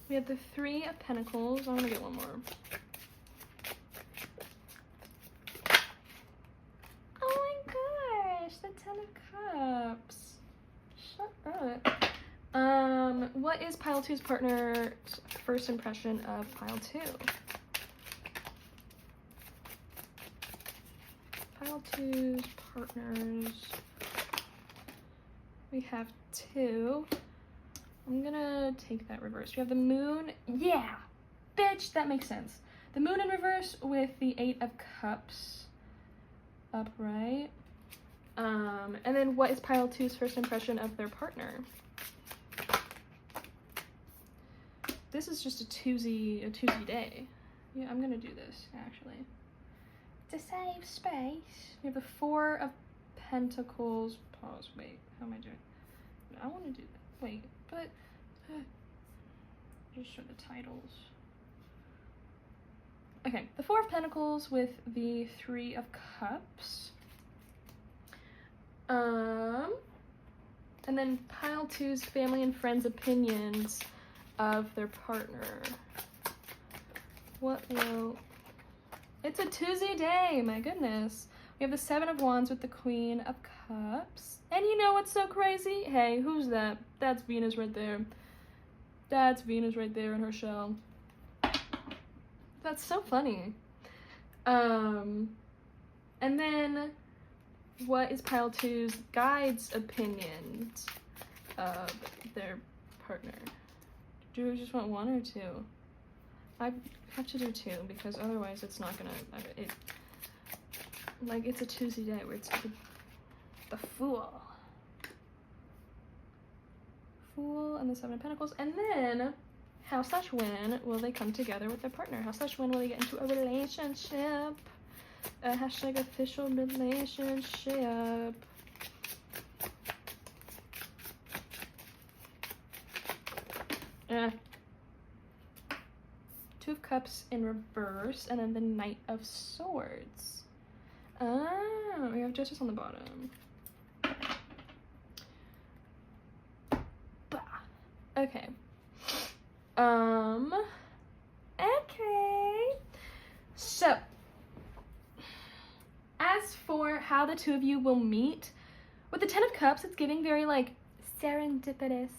We have the 3 of Pentacles. I'm gonna get one more. Oh my gosh, the 10 of Cups. Shut up. What is pile 2's partner's first impression of pile 2? Pile 2's partners. We have 2. I'm gonna take that reverse. We have the moon. Yeah, bitch, that makes sense. The moon in reverse with the 8 of Cups upright. And then what is pile 2's first impression of their partner? This is just a Tuesday day. Yeah, I'm gonna do this actually. To save space. We have the 4 of Pentacles. Pause. Wait, how am I doing? I want to do that. Wait, but just show the titles. Okay, the 4 of Pentacles with the 3 of Cups. And then pile 2's family and friends' opinions of their partner. What will... It's a Tuesday day, my goodness. We have the 7 of Wands with the Queen of Cups. And you know what's so crazy? Hey, who's that? That's Venus right there. That's Venus right there in her shell. That's so funny. And then what is pile 2's guide's opinions of their partner? Do we just want 1 or 2? I have to do 2 because otherwise it's not gonna, like, it's a Tuesday day where it's the Fool. Fool and the 7 of Pentacles. And then, how/when will they come together with their partner? How/when will they get into a relationship? A hashtag official relationship. Eh. 2 of Cups in reverse, and then the Knight of Swords. Ah, we have Justice on the bottom. Bah. Okay. Okay. So, as for how the 2 of you will meet, with the 10 of Cups, it's giving very, like, serendipitous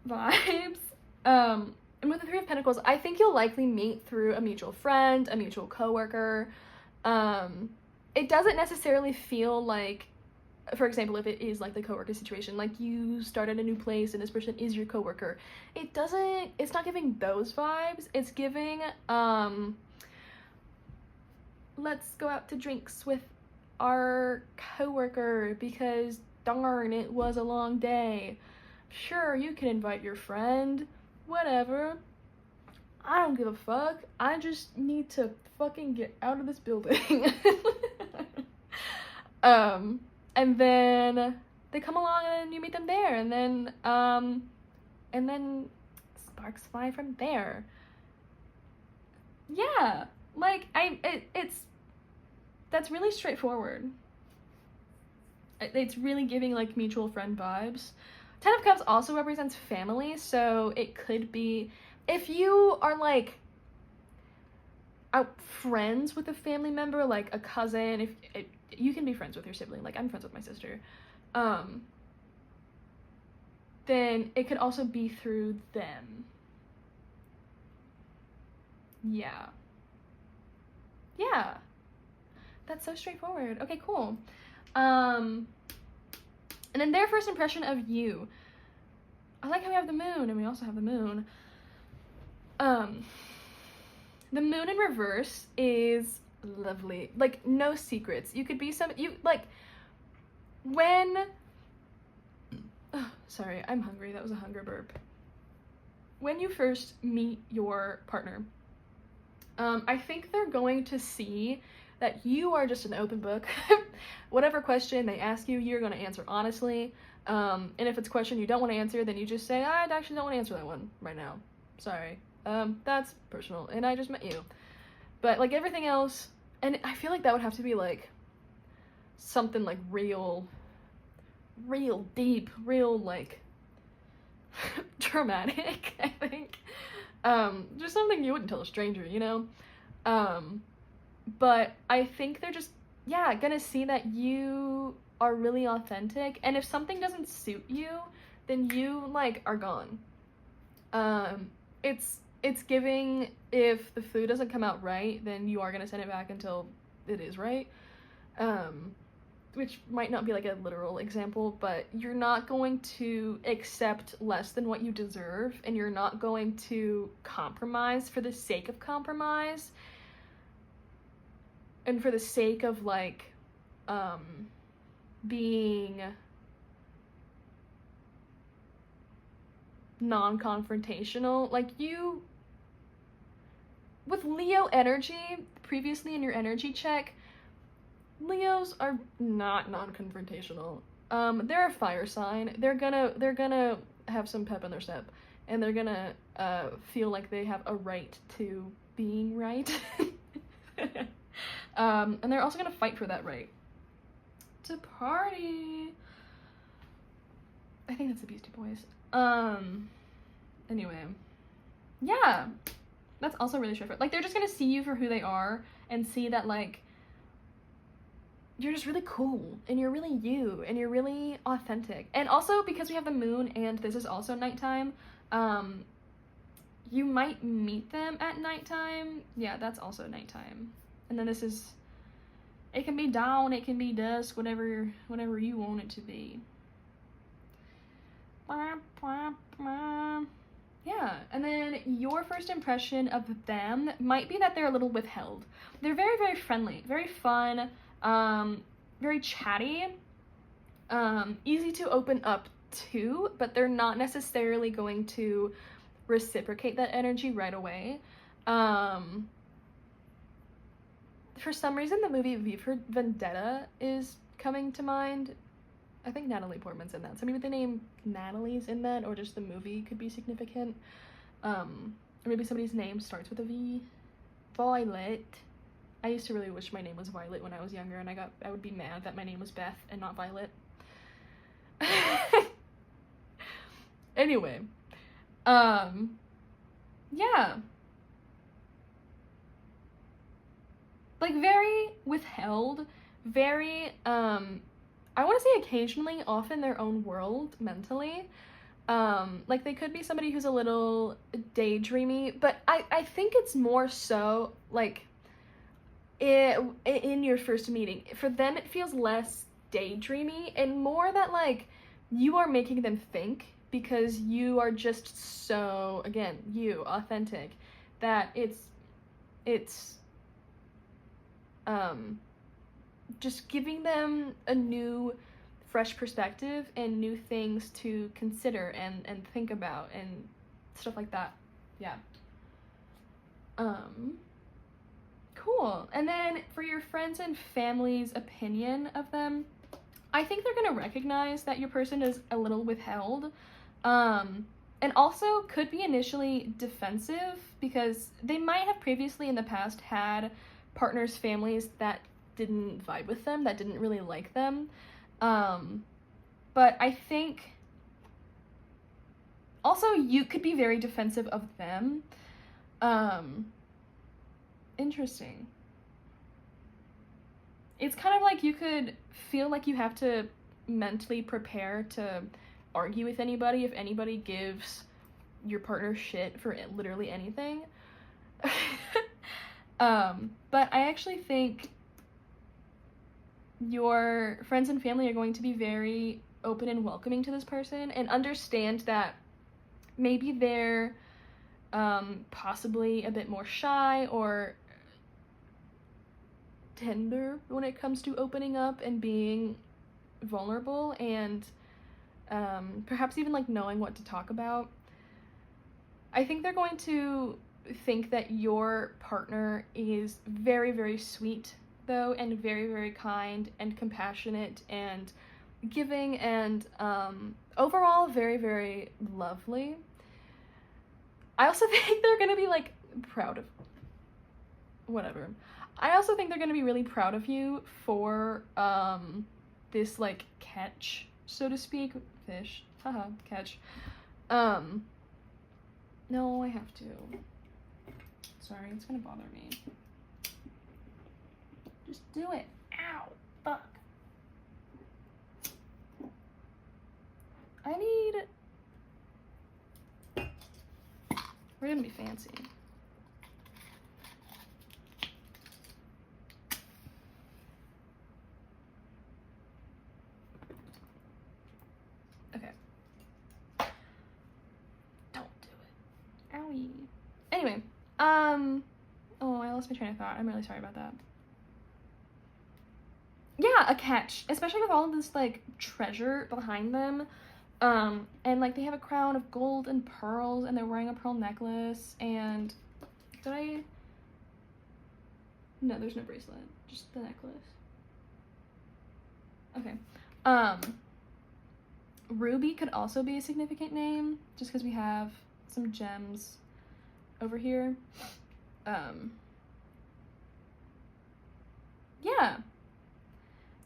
vibes. And with the 3 of Pentacles, I think you'll likely meet through a mutual friend, a mutual coworker. It doesn't necessarily feel like, for example, if it is like the coworker situation, like you start at a new place and this person is your coworker. It's not giving those vibes. It's giving, let's go out to drinks with our coworker because darn, it was a long day. Sure, you can invite your friend. Whatever. I don't give a fuck. I just need to fucking get out of this building. And then they come along and you meet them there, and then sparks fly from there. Yeah, like that's really straightforward. It's really giving like mutual friend vibes. 10 of Cups also represents family, so it could be, if you are like out friends with a family member, like a cousin, if you can be friends with your sibling, like I'm friends with my sister, then it could also be through them. Yeah, that's so straightforward. Okay, cool. And then their first impression of you. I like how we have the moon, and we also have the moon. The moon in reverse is lovely. Like, no secrets. You could be when... Oh, sorry, I'm hungry. That was a hunger burp. When you first meet your partner, I think they're going to see that you are just an open book. Whatever question they ask you, you're going to answer honestly. And if it's a question you don't want to answer, then you just say, I actually don't want to answer that one right now. Sorry. That's personal, and I just met you. But, like, everything else, and I feel like that would have to be, like, something, like, real deep, real, like, dramatic, I think. Just something you wouldn't tell a stranger, you know? But I think they're just, yeah, gonna see that you are really authentic, and if something doesn't suit you, then you, like, are gone. It's giving, if the food doesn't come out right, then you are gonna send it back until it is right. Which might not be like a literal example, but you're not going to accept less than what you deserve, and you're not going to compromise for the sake of compromise, and for the sake of, like, being non-confrontational. Like, you, with Leo energy, previously in your energy check, Leos are not non-confrontational. They're a fire sign. They're gonna have some pep in their step, and they're gonna feel like they have a right to being right. And they're also gonna fight for that right to party. I think that's the Beastie Boys. Anyway, yeah, that's also really straightforward. Like, they're just gonna see you for who they are and see that, like, you're just really cool, and you're really you, and you're really authentic. And also, because we have the moon and this is also nighttime, you might meet them at nighttime. Yeah, that's also nighttime. And then this is, it can be dawn, it can be dusk, whatever you want it to be. Yeah, and then your first impression of them might be that they're a little withheld. They're very, very friendly, very fun, very chatty, easy to open up to, but they're not necessarily going to reciprocate that energy right away. For some reason, the movie V for Vendetta is coming to mind. I think Natalie Portman's in that. So maybe the name Natalie's in that, or just the movie could be significant. Or maybe somebody's name starts with a V. Violet. I used to really wish my name was Violet when I was younger, and I would be mad that my name was Beth and not Violet. Anyway, yeah. Like, very withheld, very, I want to say occasionally off in their own world mentally. Like, they could be somebody who's a little daydreamy, but I think it's more so, like, in your first meeting. For them, it feels less daydreamy and more that, like, you are making them think, because you are just so, again, you, authentic, that it's just giving them a new, fresh perspective and new things to consider and think about and stuff like that. Yeah. Cool. And then for your friends and family's opinion of them, I think they're gonna recognize that your person is a little withheld, and also could be initially defensive, because they might have previously in the past had partners' families that didn't vibe with them, that didn't really like them. But I think also you could be very defensive of them. Interesting. It's kind of like you could feel like you have to mentally prepare to argue with anybody if anybody gives your partner shit for literally anything. But I actually think your friends and family are going to be very open and welcoming to this person and understand that maybe they're possibly a bit more shy or tender when it comes to opening up and being vulnerable, and perhaps even like knowing what to talk about. I think they're going to think that your partner is very, very sweet though, and very, very kind and compassionate and giving and overall very, very lovely. I also think they're gonna be like proud of whatever. I also think they're gonna be really proud of you for this like catch, so to speak. Fish. Haha, catch. No, I have to. Sorry, it's gonna bother me. Just do it. Ow. Fuck. I need... We're gonna be fancy. Okay. Don't do it. Owie. Anyway, oh, I lost my train of thought. I'm really sorry about that. Yeah, a catch, especially with all of this like treasure behind them. And like they have a crown of gold and pearls, and they're wearing a pearl necklace. And did I? No, there's no bracelet, just the necklace. Okay. Ruby could also be a significant name, just because we have some gems over here. Yeah.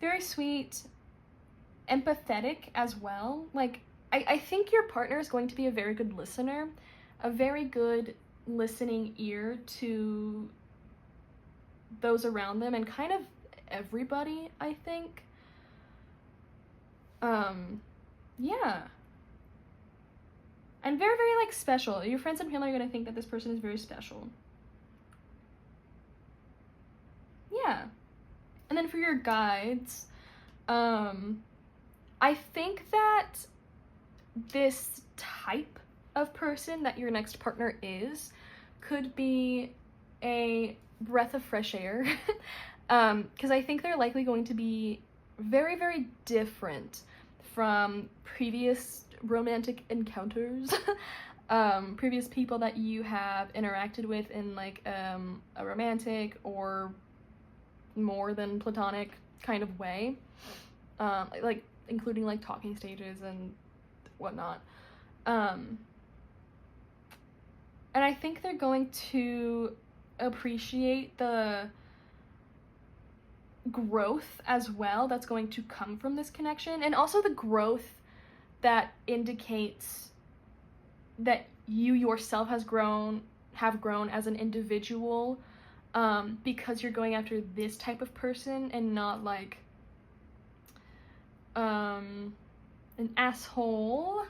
Very sweet, empathetic as well. Like, I think your partner is going to be a very good listener, a very good listening ear to those around them and kind of everybody, I think. Yeah. And very, very, like, special. Your friends and family are going to think that this person is very special. Yeah. And then for your guides, I think that this type of person that your next partner is could be a breath of fresh air. Because I think they're likely going to be very, very different from previous romantic encounters, previous people that you have interacted with in like a romantic or more than platonic kind of way, like including like talking stages and whatnot. And I think they're going to appreciate the growth as well that's going to come from this connection, and also the growth that indicates that you yourself have grown as an individual, because you're going after this type of person and not like an asshole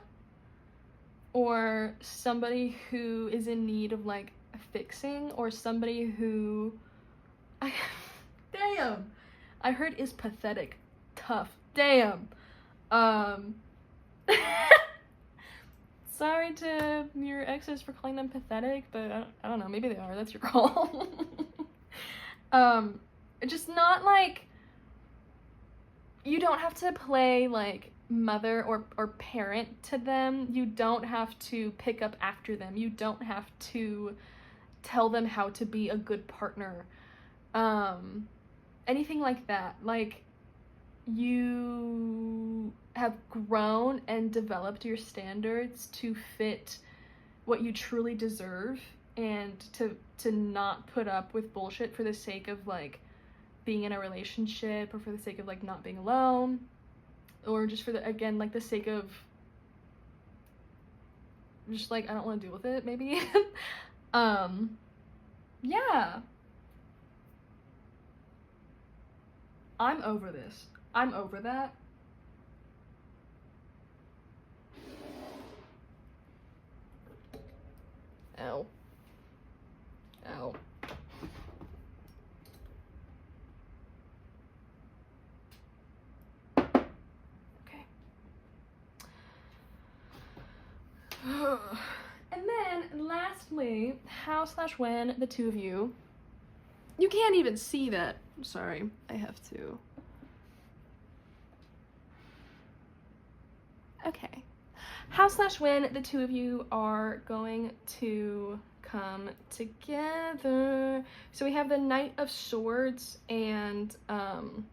or somebody who is in need of like fixing, or somebody who damn, I heard is pathetic. Tough. Damn. Sorry to your exes for calling them pathetic, but I don't know, maybe they are. That's your call. Just not like, you don't have to play like mother or parent to them. You don't have to pick up after them. You don't have to tell them how to be a good partner. Anything like that. Like, you have grown and developed your standards to fit what you truly deserve, and to not put up with bullshit for the sake of like being in a relationship, or for the sake of like not being alone, or just for the, again, like the sake of just like I don't want to deal with it, maybe. Yeah. I'm over this. I'm over that. Ow. Ow. Okay. And then, lastly, how/when the two of you... You can't even see that. Sorry, I have to. Okay. How/when the two of you are going to come together. So we have the Knight of Swords and the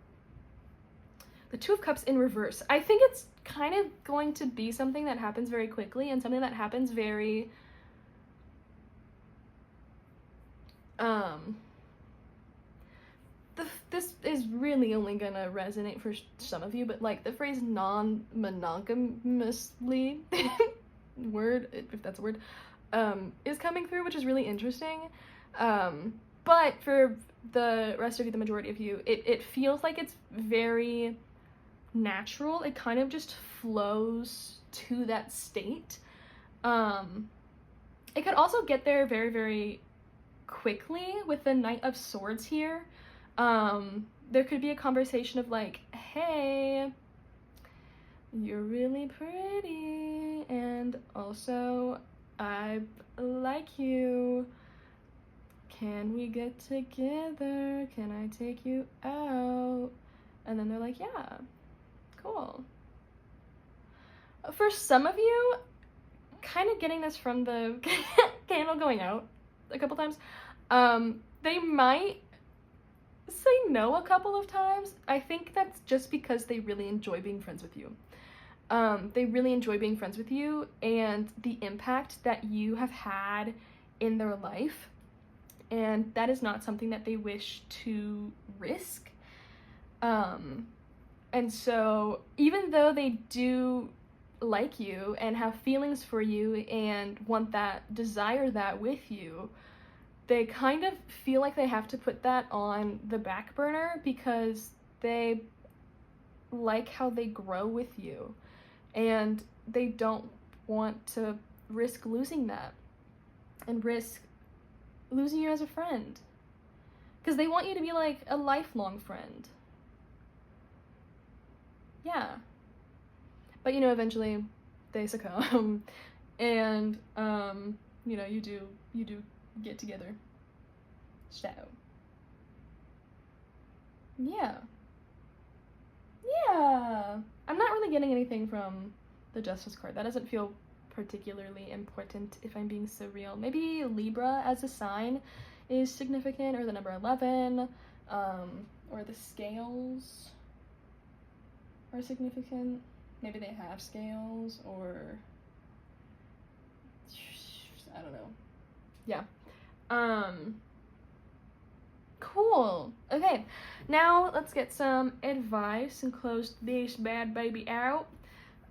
Two of Cups in reverse. I think it's kind of going to be something that happens very quickly and something that happens very this is really only gonna resonate for some of you, but like the phrase non-monogamously word, if that's a word, is coming through, which is really interesting. But for the rest of you, the majority of you, it feels like it's very natural. It kind of just flows to that state. It could also get there very, very quickly with the Knight of Swords here. There could be a conversation of like, hey, you're really pretty, and also I like you. Can we get together? Can I take you out? And then they're like, yeah, cool. For some of you, kind of getting this from the candle going out a couple times, they might say no a couple of times. I think that's just because they really enjoy being friends with you. They really enjoy being friends with you and the impact that you have had in their life, and that is not something that they wish to risk. And so even though they do like you and have feelings for you and want that, desire that with you, they kind of feel like they have to put that on the back burner because they like how they grow with you and they don't want to risk losing that and risk losing you as a friend because they want you to be like a lifelong friend. Yeah. But, you know, eventually they succumb and, you know, you do get together. So, yeah. I'm not really getting anything from the Justice card. That doesn't feel particularly important if I'm being so real. Maybe Libra as a sign is significant, or the number 11, or the scales are significant. Maybe they have scales, or I don't know. Yeah. Cool. Okay, now let's get some advice and close this bad baby out.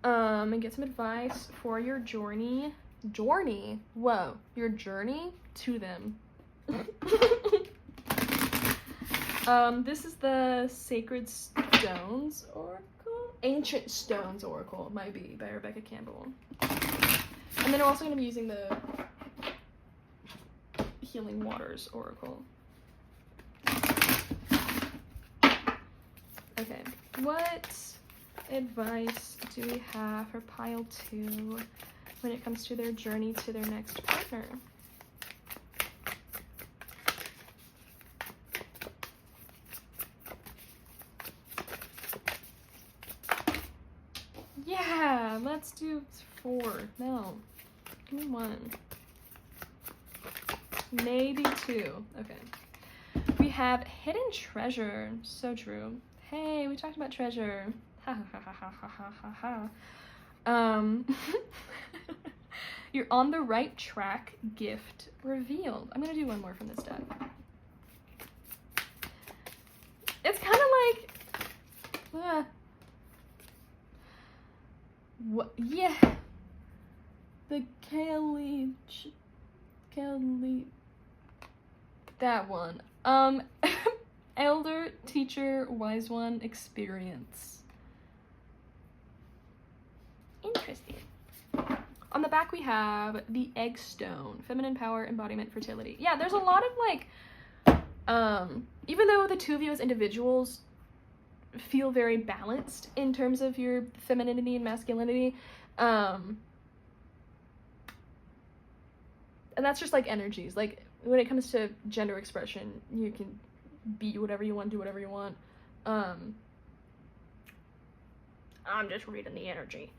And get some advice for your journey. Whoa, your journey to them. This is the Sacred Stones Oracle? Ancient Stones Oracle, it might be, by Rebecca Campbell. And then I'm also going to be using the Healing Waters Oracle. Okay, what advice do we have for pile 2 when it comes to their journey to their next partner? Yeah, let's do 4. No, give me 1. Maybe 2. Okay. We have Hidden Treasure. So true. Hey, we talked about treasure. Ha ha ha ha ha ha ha. You're on the right track. Gift revealed. I'm gonna do one more from this deck. It's kind of like, what? Yeah. The Kelly. That one. Elder, teacher, wise one, experience. Interesting. On the back we have the Egg Stone, feminine power, embodiment, fertility. Yeah, there's a lot of like, even though the two of you as individuals feel very balanced in terms of your femininity and masculinity, and that's just like energies. Like when it comes to gender expression, you can be whatever you want, do whatever you want. I'm just reading the energy.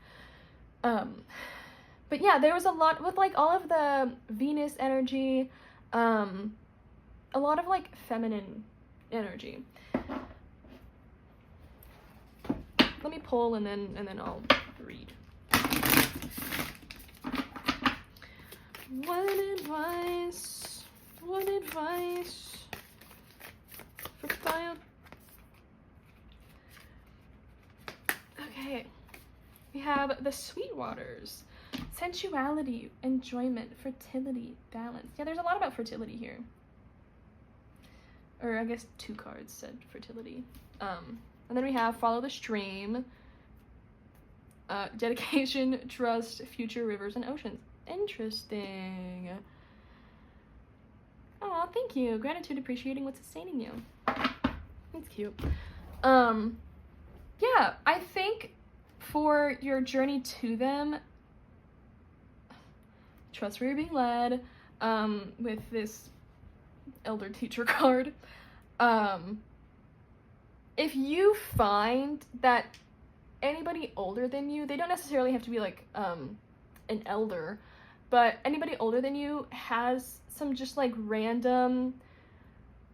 But But yeah, there was a lot with like all of the Venus energy, a lot of like feminine energy. Let me pull and then I'll read. What advice for Pile? Okay, we have the Sweetwaters. Sensuality, enjoyment, fertility, balance. Yeah, there's a lot about fertility here. Or I guess 2 cards said fertility. And then we have Follow the Stream, dedication, trust, future, rivers, and oceans. Interesting. Oh, thank you. Gratitude, appreciating what's sustaining you. That's cute. Yeah, I think for your journey to them, trust where you're being led, with this elder teacher card. If you find that anybody older than you, they don't necessarily have to be like an elder, but anybody older than you has some just like random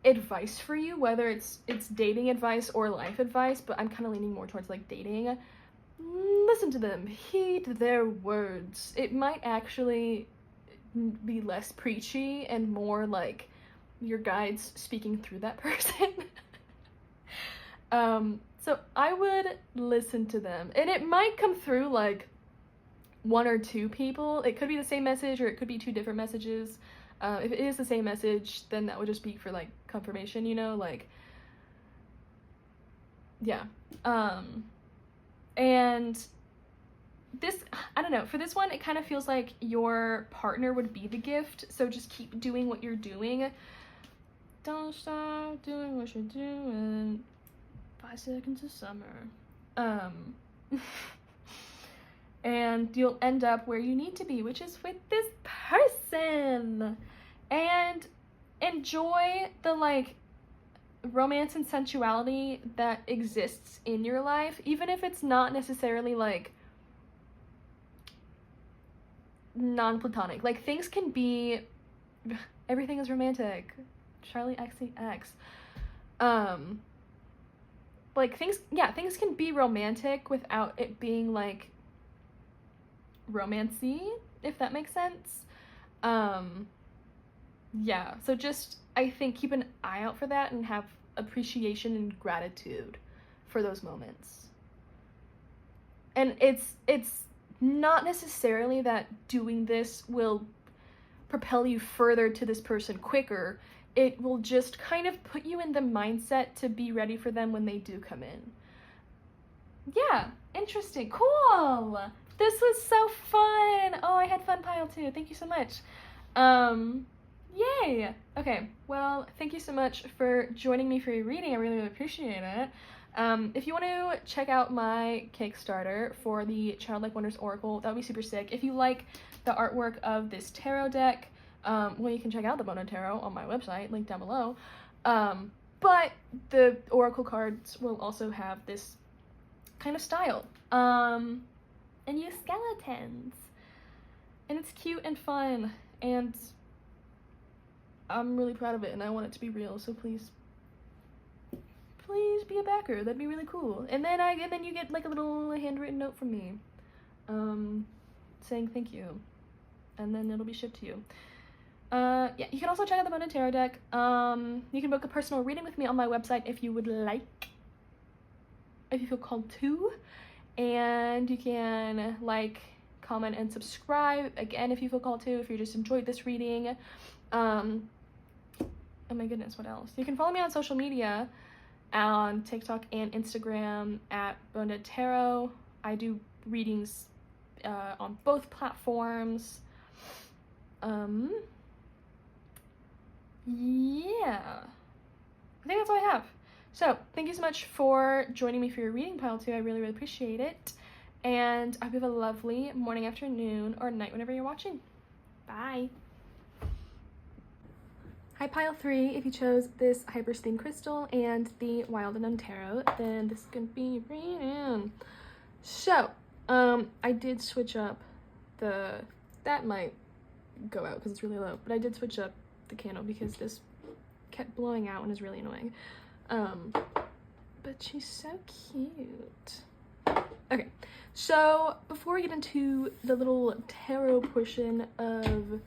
advice for you, whether it's dating advice or life advice, but I'm kind of leaning more towards like dating. Listen to them, heed their words. It might actually be less preachy and more like your guides speaking through that person. So I would listen to them, and it might come through like 1 or 2 people. It could be the same message, or it could be 2 different messages. If it is the same message, then that would just be for like confirmation, you know, like, yeah. And this, I don't know, for this one, it kind of feels like your partner would be the gift, so just keep doing what you're doing. Don't stop doing what you're doing. 5 seconds of summer. And you'll end up where you need to be, which is with this person. And enjoy the like romance and sensuality that exists in your life, even if it's not necessarily like non-platonic. Like, things can be, everything is romantic. Charlie XCX. Like, things can be romantic without it being like romancy, if that makes sense. Yeah, so just, I think, keep an eye out for that and have appreciation and gratitude for those moments. And it's not necessarily that doing this will propel you further to this person quicker. It will just kind of put you in the mindset to be ready for them when they do come in. Yeah, interesting. Cool. This was so fun. Oh, I had fun, Pile, too. Thank you so much. Yay. Okay, well, thank you so much for joining me for your reading. I really, really appreciate it. If you want to check out my Kickstarter for the Childlike Wonders Oracle, that would be super sick. If you like the artwork of this tarot deck, well, you can check out the Bono Tarot on my website, link down below. But the Oracle cards will also have this kind of style. And use skeletons. And it's cute and fun. And I'm really proud of it, and I want it to be real, so please be a backer. That'd be really cool. And then you get like a little handwritten note from me, saying thank you, and then it'll be shipped to you. Yeah, you can also check out the Bono Tarot deck. You can book a personal reading with me on my website if you would like, if you feel called to, and you can like, comment, and subscribe again if you feel called to, if you just enjoyed this reading. Oh my goodness, what else? You can follow me on social media on TikTok and Instagram at Bono Tarot. I do readings on both platforms. Yeah, I think that's all I have. So thank you so much for joining me for your reading, Pile 2. I really, really appreciate it. And I hope you have a lovely morning, afternoon, or night whenever you're watching. Bye. Hi, Pile 3. If you chose this Hyperstein Crystal and the Wild and Unknown Tarot, then this is going to be your reading. So, I did switch up that might go out because it's really low, but I did switch up the candle because this kept blowing out and is really annoying. But she's so cute. Okay, so before we get into the little tarot portion of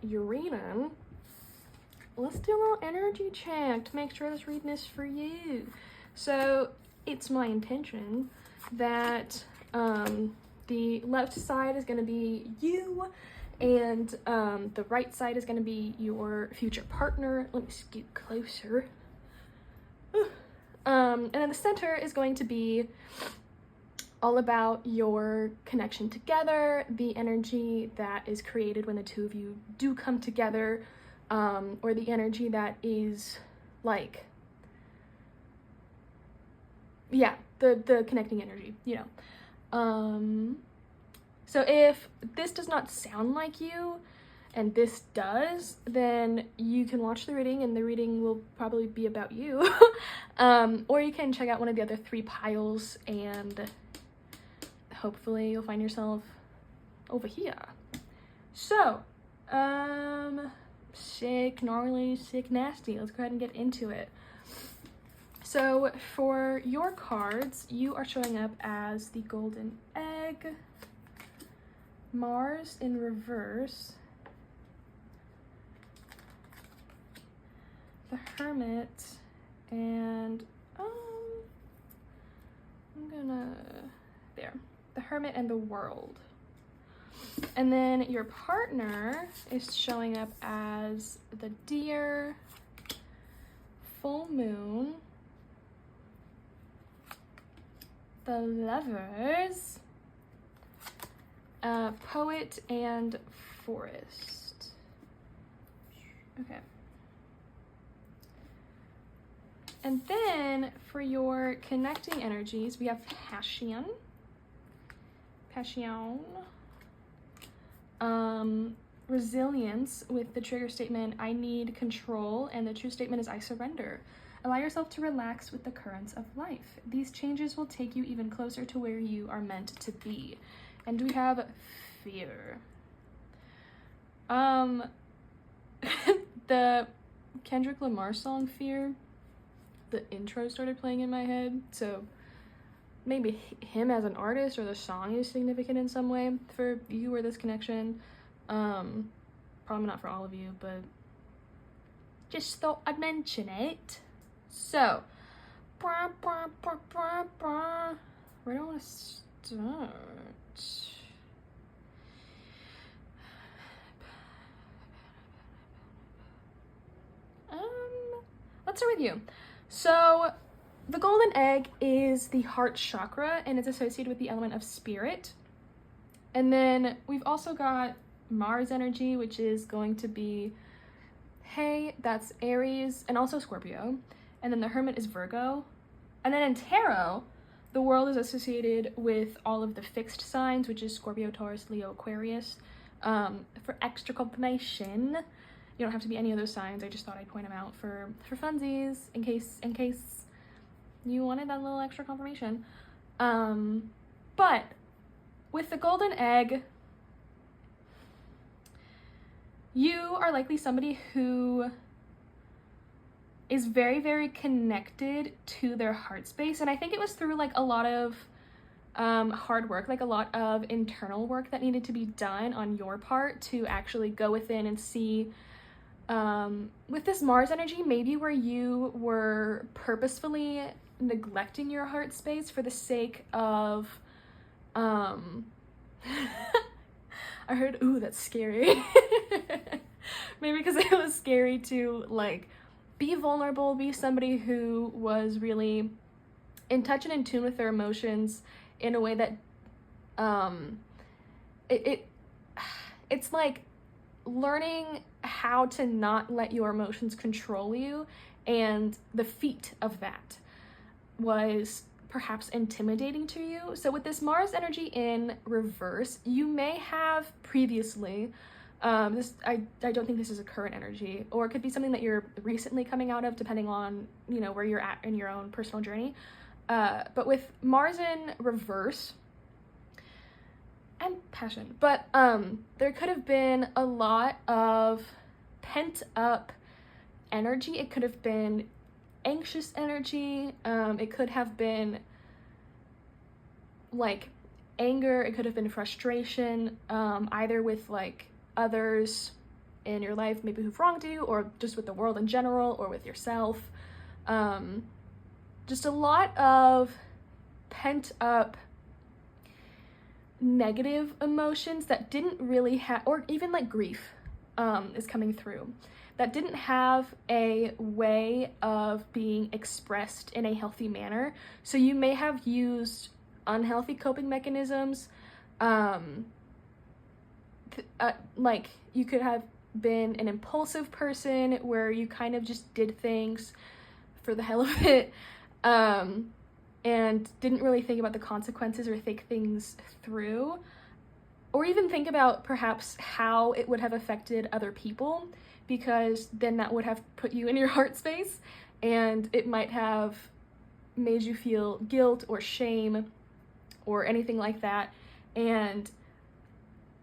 your reading, let's do a little energy check to make sure this reading is for you. So it's my intention that the left side is going to be you, and the right side is going to be your future partner. Let me scoot closer. And then the center is going to be all about your connection together, the energy that is created when the two of you do come together, or the energy that is like, yeah, the connecting energy, you know. So if this does not sound like you and this does, then you can watch the reading and the reading will probably be about you. Or you can check out one of the other 3 piles and hopefully you'll find yourself over here. So, sick, gnarly, sick, nasty. Let's go ahead and get into it. So for your cards, you are showing up as the Golden Egg, Mars in reverse, the Hermit, and the Hermit and the World. And then your partner is showing up as the Deer, Full Moon, the Lovers, Poet, and Forest. Okay. And then for your connecting energies, we have Passion, Resilience with the trigger statement, I need control, and the true statement is I surrender. Allow yourself to relax with the currents of life. These changes will take you even closer to where you are meant to be. And we have Fear. The Kendrick Lamar song Fear, the intro started playing in my head, so maybe him as an artist or the song is significant in some way for you or this connection. Probably not for all of you, but just thought I'd mention it. So, where do I want to start? Let's start with you. So, the Golden Egg is the heart chakra, and it's associated with the element of spirit. And then we've also got Mars energy, which is going to be, hey, that's Aries, and also Scorpio. And then the Hermit is Virgo. And then in Tarot, the World is associated with all of the fixed signs, which is Scorpio, Taurus, Leo, Aquarius. For extra confirmation, you don't have to be any of those signs. I just thought I'd point them out for funsies, in case you wanted that little extra confirmation. But with the Golden Egg, you are likely somebody who is very, very connected to their heart space. And I think it was through like a lot of hard work, like a lot of internal work that needed to be done on your part to actually go within and see, with this Mars energy, maybe where you were purposefully neglecting your heart space for the sake of, I heard, ooh, that's scary. Maybe because it was scary to like be vulnerable, be somebody who was really in touch and in tune with their emotions in a way that it's like learning how to not let your emotions control you, and the feat of that was perhaps intimidating to you. So with this Mars energy in reverse, you may have previously, I don't think this is a current energy, or it could be something that you're recently coming out of, depending on, you know, where you're at in your own personal journey. But with Mars in reverse, and passion. But there could have been a lot of pent up energy. It could have been anxious energy. It could have been like anger. It could have been frustration, either with like others in your life maybe who've wronged you, or just with the world in general, or with yourself. Just a lot of pent up negative emotions that didn't really have, or even like grief is coming through, that didn't have a way of being expressed in a healthy manner. So you may have used unhealthy coping mechanisms. Like you could have been an impulsive person where you kind of just did things for the hell of it, and didn't really think about the consequences or think things through, or even think about perhaps how it would have affected other people, because then that would have put you in your heart space, and it might have made you feel guilt or shame or anything like that. And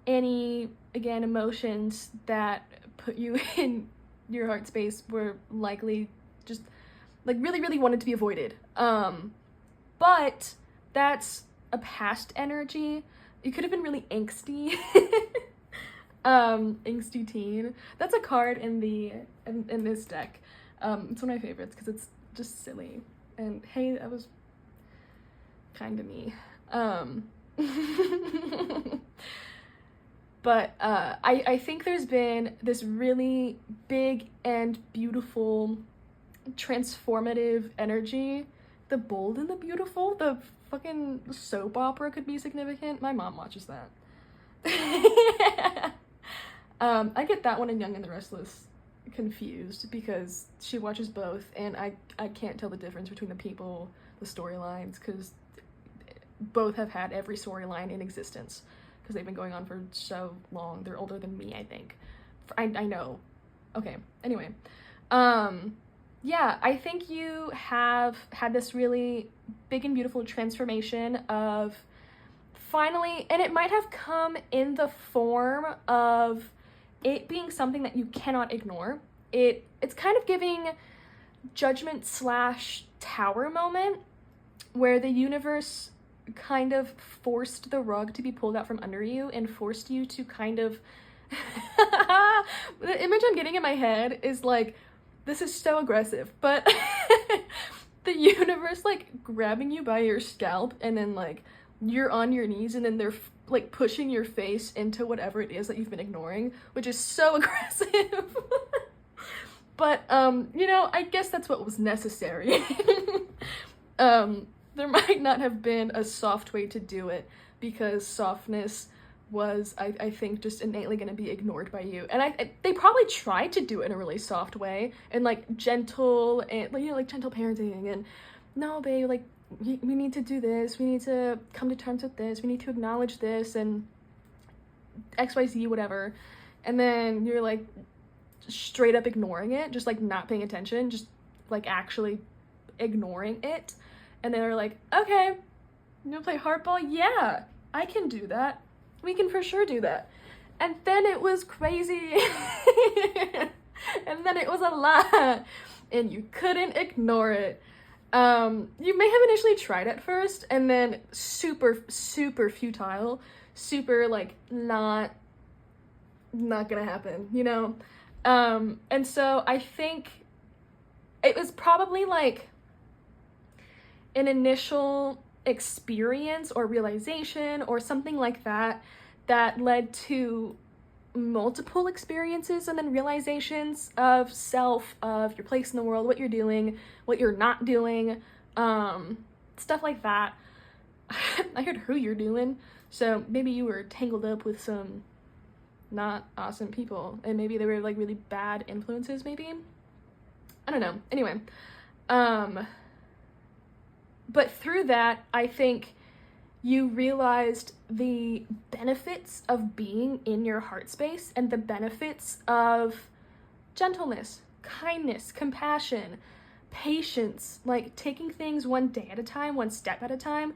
any, again, emotions that put you in your heart space were likely just like really, really wanted to be avoided. But that's a past energy. You could have been really angsty. Angsty teen. That's a card in this deck. It's one of my favorites because it's just silly. And hey, that was kind of me. But I think there's been this really big and beautiful transformative energy. The Bold and the Beautiful, the fucking soap opera, could be significant. My mom watches that. I get that one and Young and the Restless confused because she watches both, and I can't tell the difference between the people, the storylines, because both have had every storyline in existence because they've been going on for so long. They're older than me, I think. I know. Okay, anyway. Yeah, I think you have had this really big and beautiful transformation of finally, and it might have come in the form of it being something that you cannot ignore. It's kind of giving Judgment / Tower moment, where the universe kind of forced the rug to be pulled out from under you and forced you to kind of the image I'm getting in my head is like, this is so aggressive, but the universe like grabbing you by your scalp, and then like you're on your knees, and then they're like pushing your face into whatever it is that you've been ignoring, which is so aggressive. But you know, I guess that's what was necessary. There might not have been a soft way to do it, because softness was, I think, just innately going to be ignored by you. And they probably tried to do it in a really soft way, and like gentle, and you know, like gentle parenting, and no babe, like we need to do this, we need to come to terms with this, we need to acknowledge this, and XYZ, whatever. And then you're like straight up ignoring it, just like not paying attention, just like actually ignoring it. And then they're like, okay, you wanna play hardball? Yeah, I can do that. We can for sure do that. And then it was crazy. And then it was a lot. And you couldn't ignore it. You may have initially tried at first, and then super, super futile. Super, like, not gonna happen, you know? And so I think it was probably, like, an initial experience or realization or something like that that led to multiple experiences and then realizations of self, of your place in the world, what you're doing, what you're not doing, stuff like that. I heard who you're doing, so maybe you were tangled up with some not awesome people, and maybe they were like really bad influences, maybe. I don't know. Anyway, but through that, I think you realized the benefits of being in your heart space and the benefits of gentleness, kindness, compassion, patience, like taking things one day at a time, one step at a time.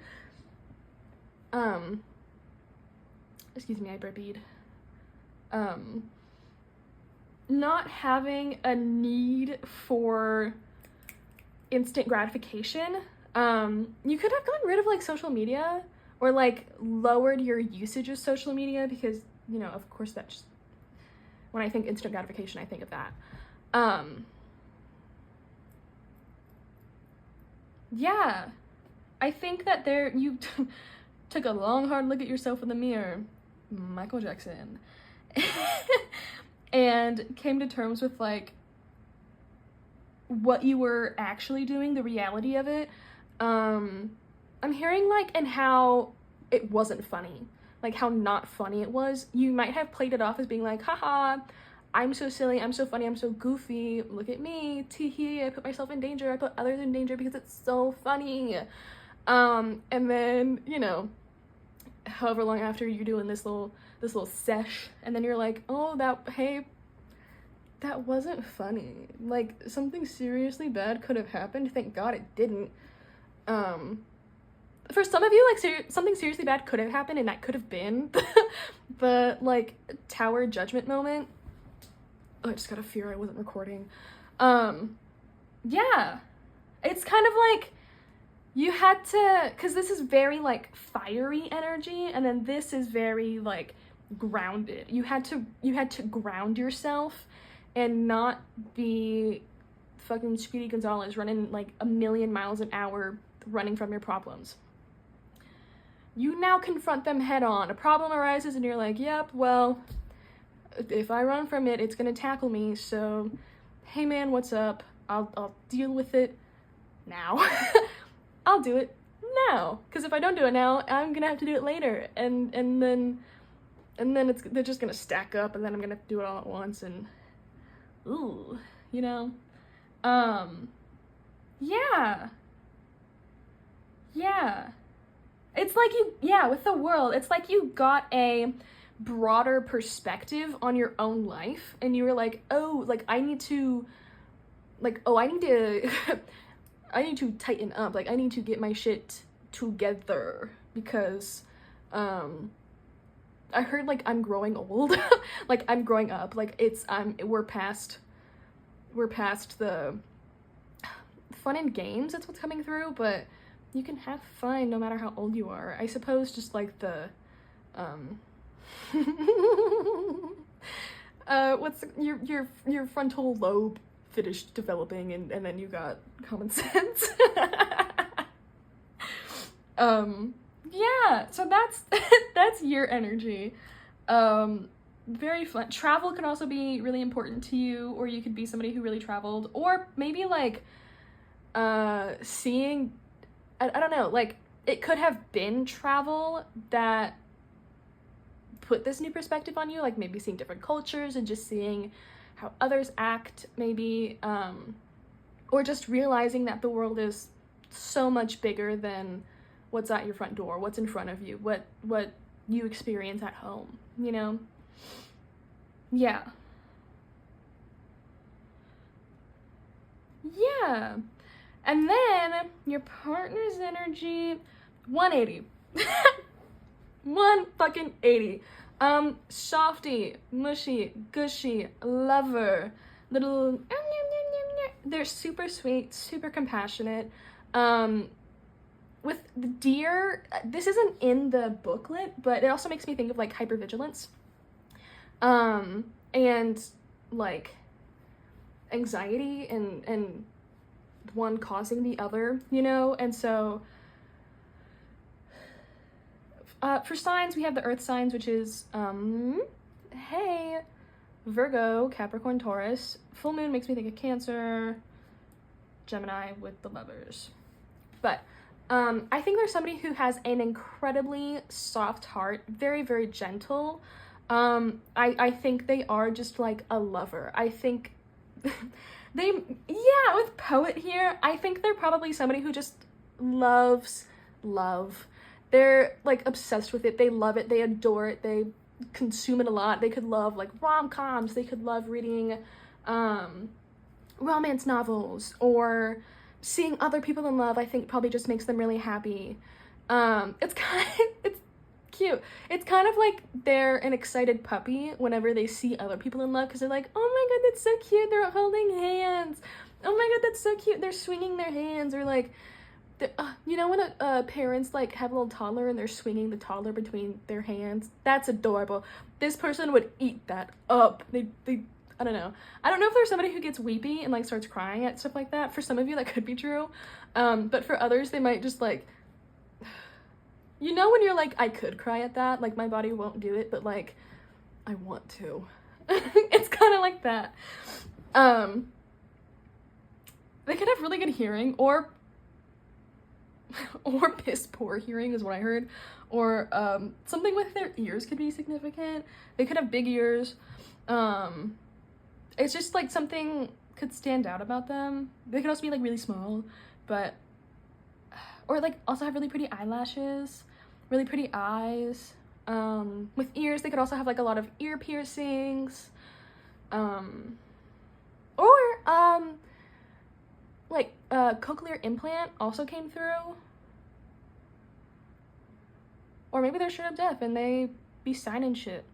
excuse me, I burped. Not having a need for instant gratification. You could have gotten rid of like social media, or like lowered your usage of social media, because, you know, of course, that's just, when I think instant gratification, I think of that. Yeah, I think that you took a long, hard look at yourself in the mirror, Michael Jackson, and came to terms with like what you were actually doing, the reality of it. I'm hearing like, and how it wasn't funny, like how not funny it was. You might have played it off as being like, haha, I'm so silly, I'm so funny, I'm so goofy, look at me, teehee, I put myself in danger, I put others in danger because it's so funny. And then, you know, however long after you're doing this little sesh, and then you're like, oh, that wasn't funny. Like, something seriously bad could have happened. Thank God it didn't. For some of you, like, something seriously bad could have happened, and that could have been the, like, tower judgment moment. Oh, I just got a fear I wasn't recording. Yeah. It's kind of like, you had to, because this is very, like, fiery energy, and then this is very, like, grounded. You had to ground yourself and not be fucking Speedy Gonzalez running like 1,000,000 miles an hour running from your problems. You now confront them head on. A problem arises and you're like, yep, well, if I run from it, it's gonna tackle me, so hey man, what's up? I'll deal with it now. I'll do it now, because if I don't do it now, I'm gonna have to do it later, and then they're just gonna stack up, and then I'm gonna have to do it all at once, and ooh, you know. Yeah, it's like with the world, it's like you got a broader perspective on your own life, and you were like, oh, like I need to I need to tighten up, like I need to get my shit together, because I heard like I'm growing old. Like I'm growing up, like we're past the fun and games, that's what's coming through, but you can have fun no matter how old you are. I suppose just like the what's your frontal lobe finished developing, and then you got common sense. Yeah, so that's your energy. Very fun. Travel can also be really important to you, or you could be somebody who really traveled, or maybe like seeing, I don't know, like it could have been travel that put this new perspective on you, like maybe seeing different cultures and just seeing how others act, maybe, or just realizing that the world is so much bigger than what's at your front door, what's in front of you, what you experience at home, you know? Yeah. And then your partner's energy, 180. 180. Softy, mushy, gushy, lover, little, they're super sweet, super compassionate. With the deer, this isn't in the booklet, but it also makes me think of like hypervigilance, and like anxiety, and one causing the other, you know. And so for signs, we have the earth signs, which is hey, Virgo, Capricorn, Taurus. Full moon makes me think of Cancer, Gemini with the lovers. But I think there's somebody who has an incredibly soft heart, very, very gentle. I think they are just like a lover. I think with poet here, I think they're probably somebody who just loves love. They're like obsessed with it. They love it. They adore it. They consume it a lot. They could love like rom-coms. They could love reading romance novels, or seeing other people in love. I think probably just makes them really happy. It's cute. It's kind of like they're an excited puppy whenever they see other people in love, because they're like, oh my god, that's so cute, they're holding hands. Oh my god, that's so cute, they're swinging their hands. Or like, you know when parents like have a little toddler and they're swinging the toddler between their hands? That's adorable. This person would eat that up. They I don't know. I don't know if there's somebody who gets weepy and like starts crying at stuff like that. For some of you, that could be true. But for others, they might just like, you know, when you're like, I could cry at that, like my body won't do it, but like, I want to. It's kind of like that. They could have really good hearing, or piss poor hearing is what I heard. Or something with their ears could be significant. They could have big ears. It's just like something could stand out about them. They could also be like really small, but, or like also have really pretty eyelashes, really pretty eyes. With ears, they could also have like a lot of ear piercings. Like cochlear implant also came through. Or maybe they're straight up deaf and they be signing shit.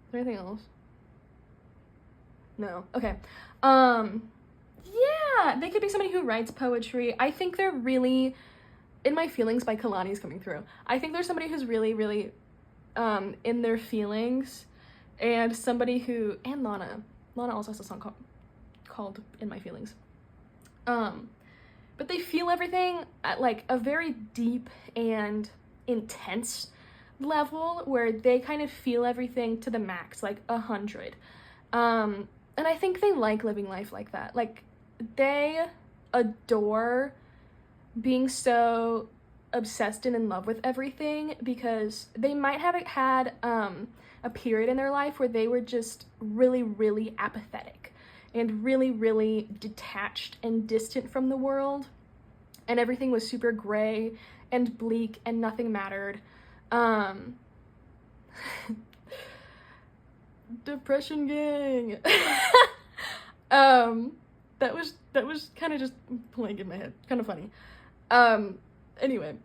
Is there anything else? No. Okay. Yeah, they could be somebody who writes poetry. I think they're really, In My Feelings by Kalani is coming through. I think there's somebody who's really, really in their feelings, and somebody who, and Lana also has a song called In My Feelings. But they feel everything at like a very deep and intense level, where they kind of feel everything to the max, like 100. And I think they like living life like that. Like, they adore being so obsessed and in love with everything, because they might have had a period in their life where they were just really, really apathetic and really, really detached and distant from the world, and everything was super gray and bleak and nothing mattered. Depression gang. That was kind of just playing in my head, kind of funny. Anyway.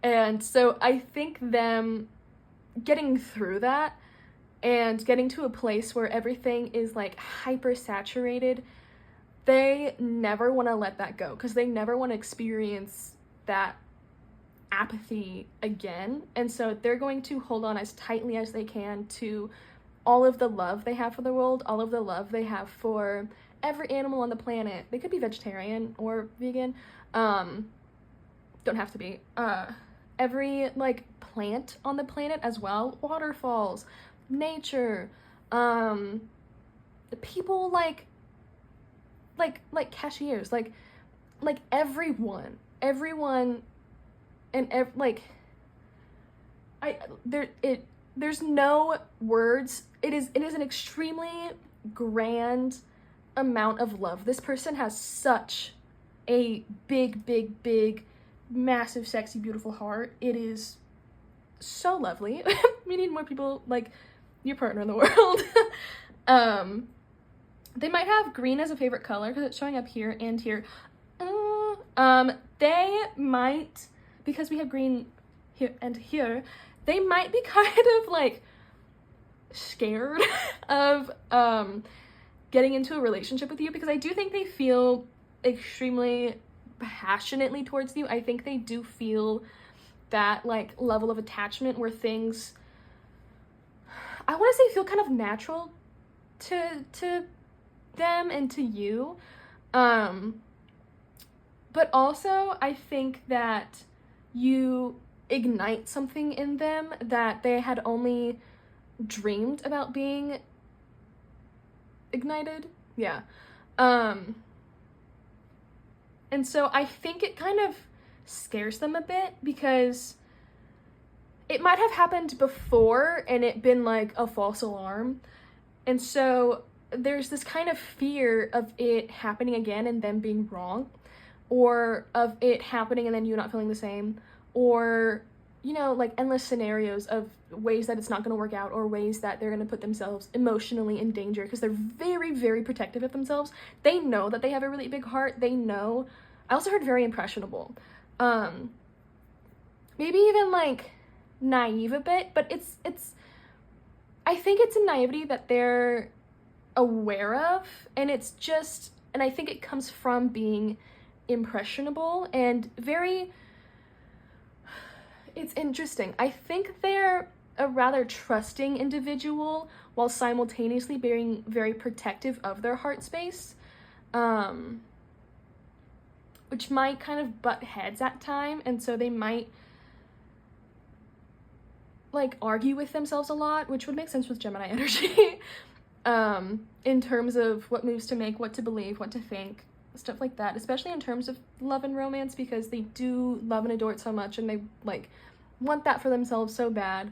And so I think them getting through that and getting to a place where everything is like hyper saturated, they never want to let that go, because they never want to experience that apathy again. And so they're going to hold on as tightly as they can to all of the love they have for the world, all of the love they have for every animal on the planet. They could be vegetarian or vegan. Don't have to be. Every like plant on the planet as well. Waterfalls, nature, people like cashiers, like everyone, and there's no words. It is an extremely grand amount of love. This person has such a big, massive, sexy, beautiful heart. It is so lovely. We need more people like your partner in the world. They might have green as a favorite color because it's showing up here and here. They might, because we have green here and here, they might be kind of like scared of getting into a relationship with you, because I do think they feel extremely passionately towards you. I think they do feel that like level of attachment where things, I want to say, feel kind of natural to them and to you. But also I think that you ignite something in them that they had only dreamed about being ignited. Yeah. And so I think it kind of scares them a bit, because it might have happened before and it been like a false alarm. And so there's this kind of fear of it happening again and them being wrong, or of it happening and then you not feeling the same, or, you know, like endless scenarios of ways that it's not going to work out, or ways that they're going to put themselves emotionally in danger, because they're very, very protective of themselves. They know that they have a really big heart. They know I also heard very impressionable. Maybe even like naive a bit, but it's I think it's a naivety that they're aware of, and it's just, and I think it comes from being impressionable and very, it's interesting. I think they're a rather trusting individual while simultaneously being very protective of their heart space, which might kind of butt heads at time, and so they might like argue with themselves a lot, which would make sense with Gemini energy. In terms of what moves to make, what to believe, what to think, stuff like that, especially in terms of love and romance, because they do love and adore it so much, and they like want that for themselves so bad,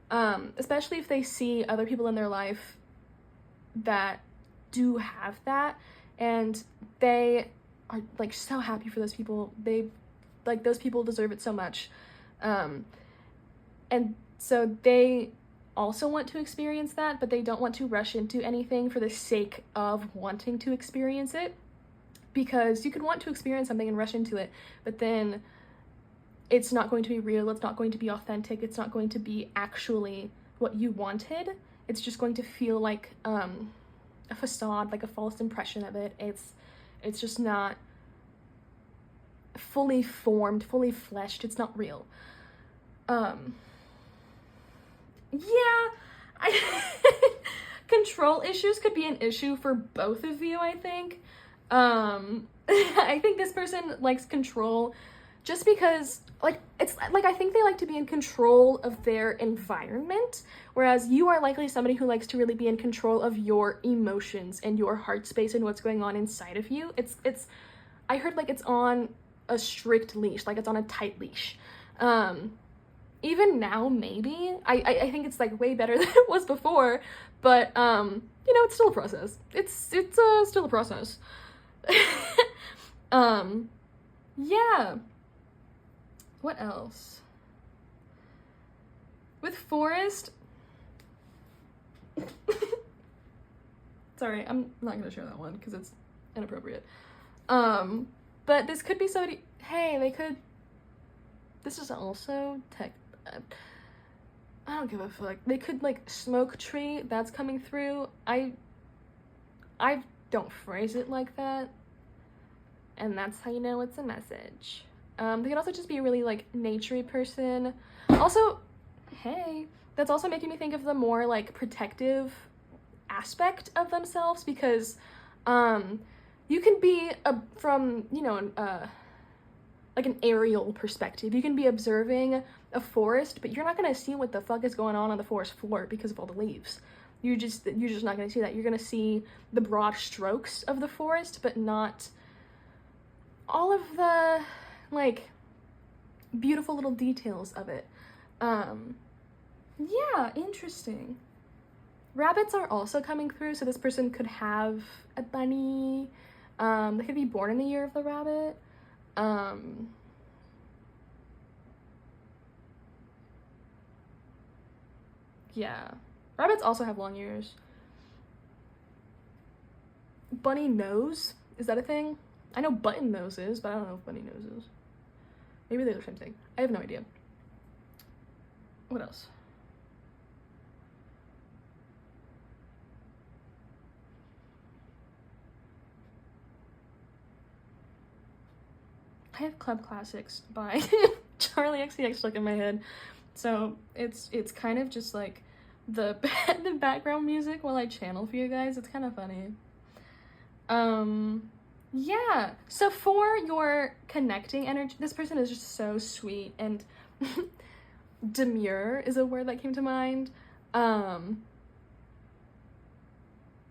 especially if they see other people in their life that do have that, and they are like so happy for those people. They like, those people deserve it so much, and so they also want to experience that, but they don't want to rush into anything for the sake of wanting to experience it, because you could want to experience something and rush into it, but then it's not going to be real, it's not going to be authentic, it's not going to be actually what you wanted. It's just going to feel like a facade, like a false impression of it. It's just not fully formed, fully fleshed. It's not real. Yeah, control issues could be an issue for both of you, I think. I think this person likes control just because, like, it's like, I think they like to be in control of their environment, whereas you are likely somebody who likes to really be in control of your emotions and your heart space and what's going on inside of you. It's I heard like it's on a strict leash, like it's on a tight leash. Even now, maybe I think it's like way better than it was before, but you know, it's still a process. It's still a process. Yeah. What else? With forest, sorry, I'm not gonna share that one because it's inappropriate. But this could be somebody, hey, they could, this is also tech, I don't give a fuck. They could like smoke tree, that's coming through. I don't phrase it like that, and that's how you know it's a message. They could also just be a really like naturey person. Also, hey, that's also making me think of the more like protective aspect of themselves, because you can be from, you know, like an aerial perspective. You can be observing a forest, but you're not gonna see what the fuck is going on the forest floor because of all the leaves. You're just not gonna see that. You're gonna see the broad strokes of the forest, but not all of the like beautiful little details of it. Yeah, interesting. Rabbits are also coming through, so this person could have a bunny. They could be born in the year of the rabbit. Yeah. Rabbits also have long ears. Bunny nose? Is that a thing? I know button nose is, but I don't know if bunny nose is. Maybe they're the same thing. I have no idea. What else? I have Club Classics by Charlie XCX stuck in my head, so it's kind of just like the background music while I channel for you guys. It's kind of funny. Yeah, so for your connecting energy, this person is just so sweet, and demure is a word that came to mind. And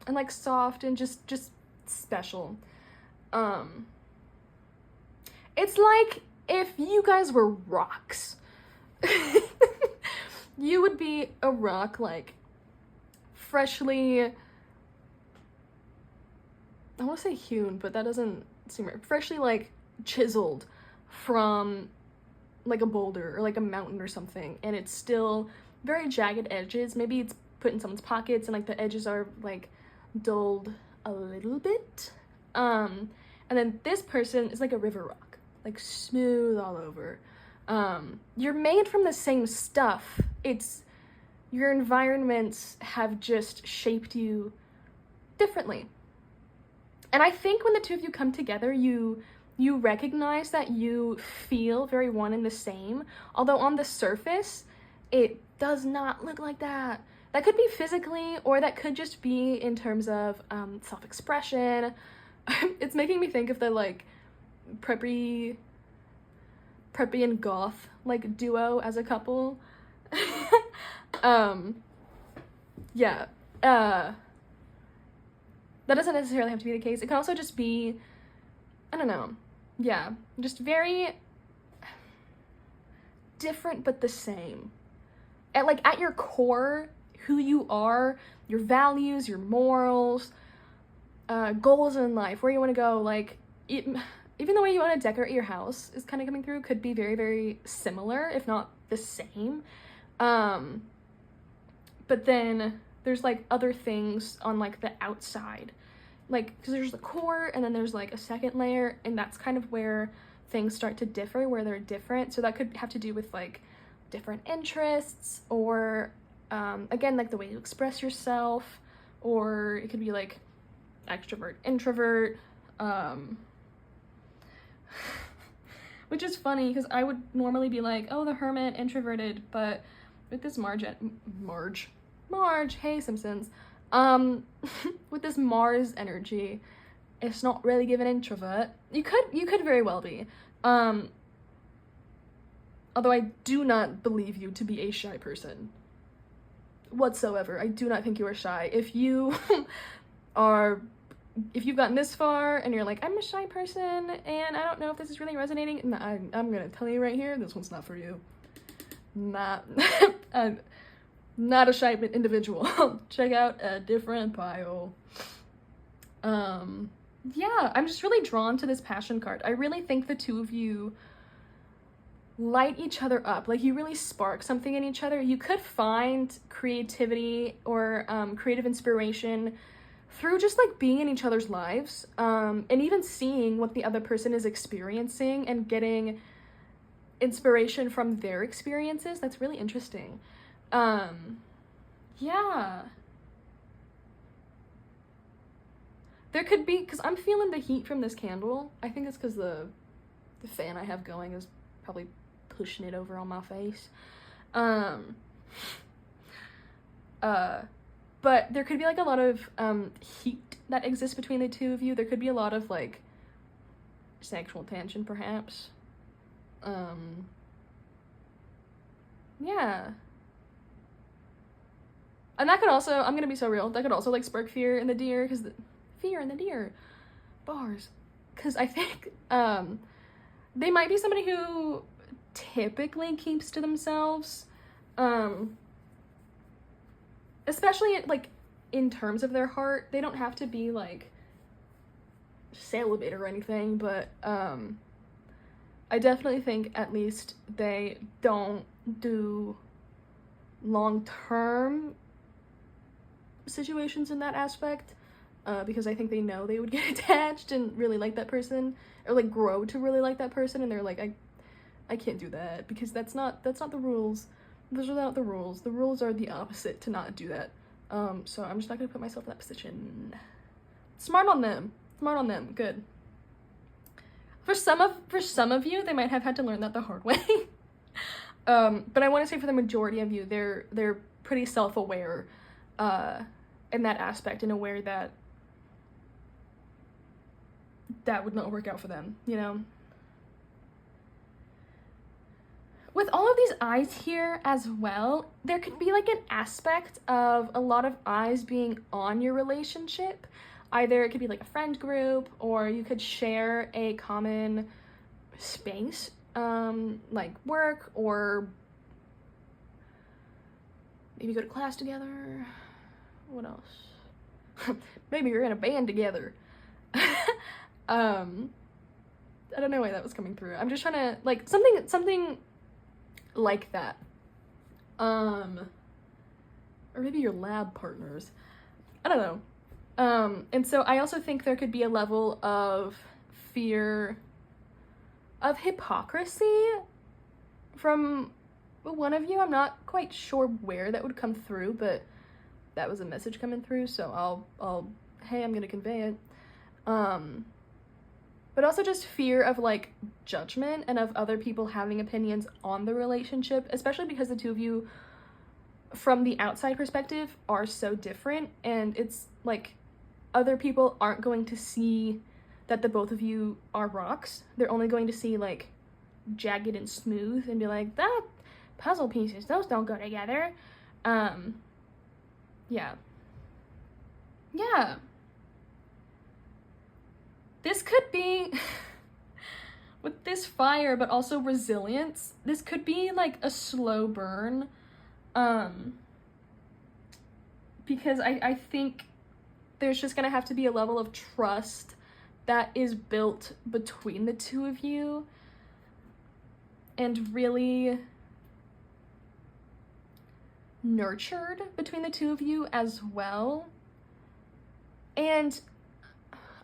like soft and just special. It's like if you guys were rocks. You would be a rock, like freshly, I want to say hewn, but that doesn't seem right. Freshly like chiseled from like a boulder or like a mountain or something, and it's still very jagged edges. Maybe it's put in someone's pockets and like the edges are like dulled a little bit. And And then this person is like a river rock, like smooth all over. You're made from the same stuff. It's your environments have just shaped you differently. And I think when the two of you come together, you recognize that you feel very one and the same, although on the surface, it does not look like that. That could be physically, or that could just be in terms of self-expression. It's making me think of the, like, preppy and goth, like, duo as a couple. Yeah. That doesn't necessarily have to be the case. It can also just be, I don't know, yeah, just very different but the same. At your core, who you are, your values, your morals, goals in life, where you want to go, like, even the way you want to decorate your house is kind of coming through, could be very, very similar, if not the same. But then there's, like, other things on, like, the outside. Like, because there's the core, and then there's, like, a second layer, and that's kind of where things start to differ, where they're different. So that could have to do with, like, different interests, or, again, like, the way you express yourself, or it could be, like, extrovert, introvert, which is funny, because I would normally be like, oh, the hermit, introverted, but with this Marge, hey Simpsons, with this Mars energy, it's not really given introvert. You could very well be, although I do not believe you to be a shy person whatsoever. I do not think you are shy. If you've gotten this far and you're like, I'm a shy person and I don't know if this is really resonating, no, I'm gonna tell you right here, this one's not for you. Not a shy individual. Check out a different pile. Yeah, I'm just really drawn to this passion card. I really think the two of you light each other up. Like, you really spark something in each other. You could find creativity or creative inspiration through just, like, being in each other's lives, and even seeing what the other person is experiencing and getting inspiration from their experiences. That's really interesting. Yeah. There could be, because I'm feeling the heat from this candle. I think it's because the fan I have going is probably pushing it over on my face. But there could be, like, a lot of heat that exists between the two of you. There could be a lot of, like, sexual tension, perhaps. Yeah. And that could also, I'm gonna be so real, that could also, like, spark fear in the deer, because fear in the deer. Bars. Because I think, they might be somebody who typically keeps to themselves, especially, like, in terms of their heart. They don't have to be, like, celibate or anything, but, I definitely think at least they don't do long-term situations in that aspect, because I think they know they would get attached and really like that person, or, like, grow to really like that person, and they're like, I can't do that, because that's not the rules. Those are not the rules. The rules are the opposite, to not do that. So I'm just not gonna put myself in that position. Smart on them. Smart on them. Good. For some of you, they might have had to learn that the hard way. But I want to say for the majority of you, they're pretty self-aware in that aspect, and aware that that would not work out for them, you know? With all of these eyes here as well, there could be, like, an aspect of a lot of eyes being on your relationship. Either it could be, like, a friend group, or you could share a common space, like work, or maybe go to class together. What else? Maybe you're in a band together. I don't know why that was coming through. I'm just trying to, like, something like that. Or maybe your lab partners. I don't know. And so I also think there could be a level of fear of hypocrisy from one of you. I'm not quite sure where that would come through, but that was a message coming through, so I'll hey, I'm gonna convey it. But also just fear of like judgment and of other people having opinions on the relationship, especially because the two of you from the outside perspective are so different, and it's like other people aren't going to see that the both of you are rocks. They're only going to see like jagged and smooth and be like, that puzzle pieces, those don't go together. Yeah. This could be with this fire, but also resilience, this could be like a slow burn, because I think there's just gonna have to be a level of trust that is built between the two of you, and really nurtured between the two of you as well. And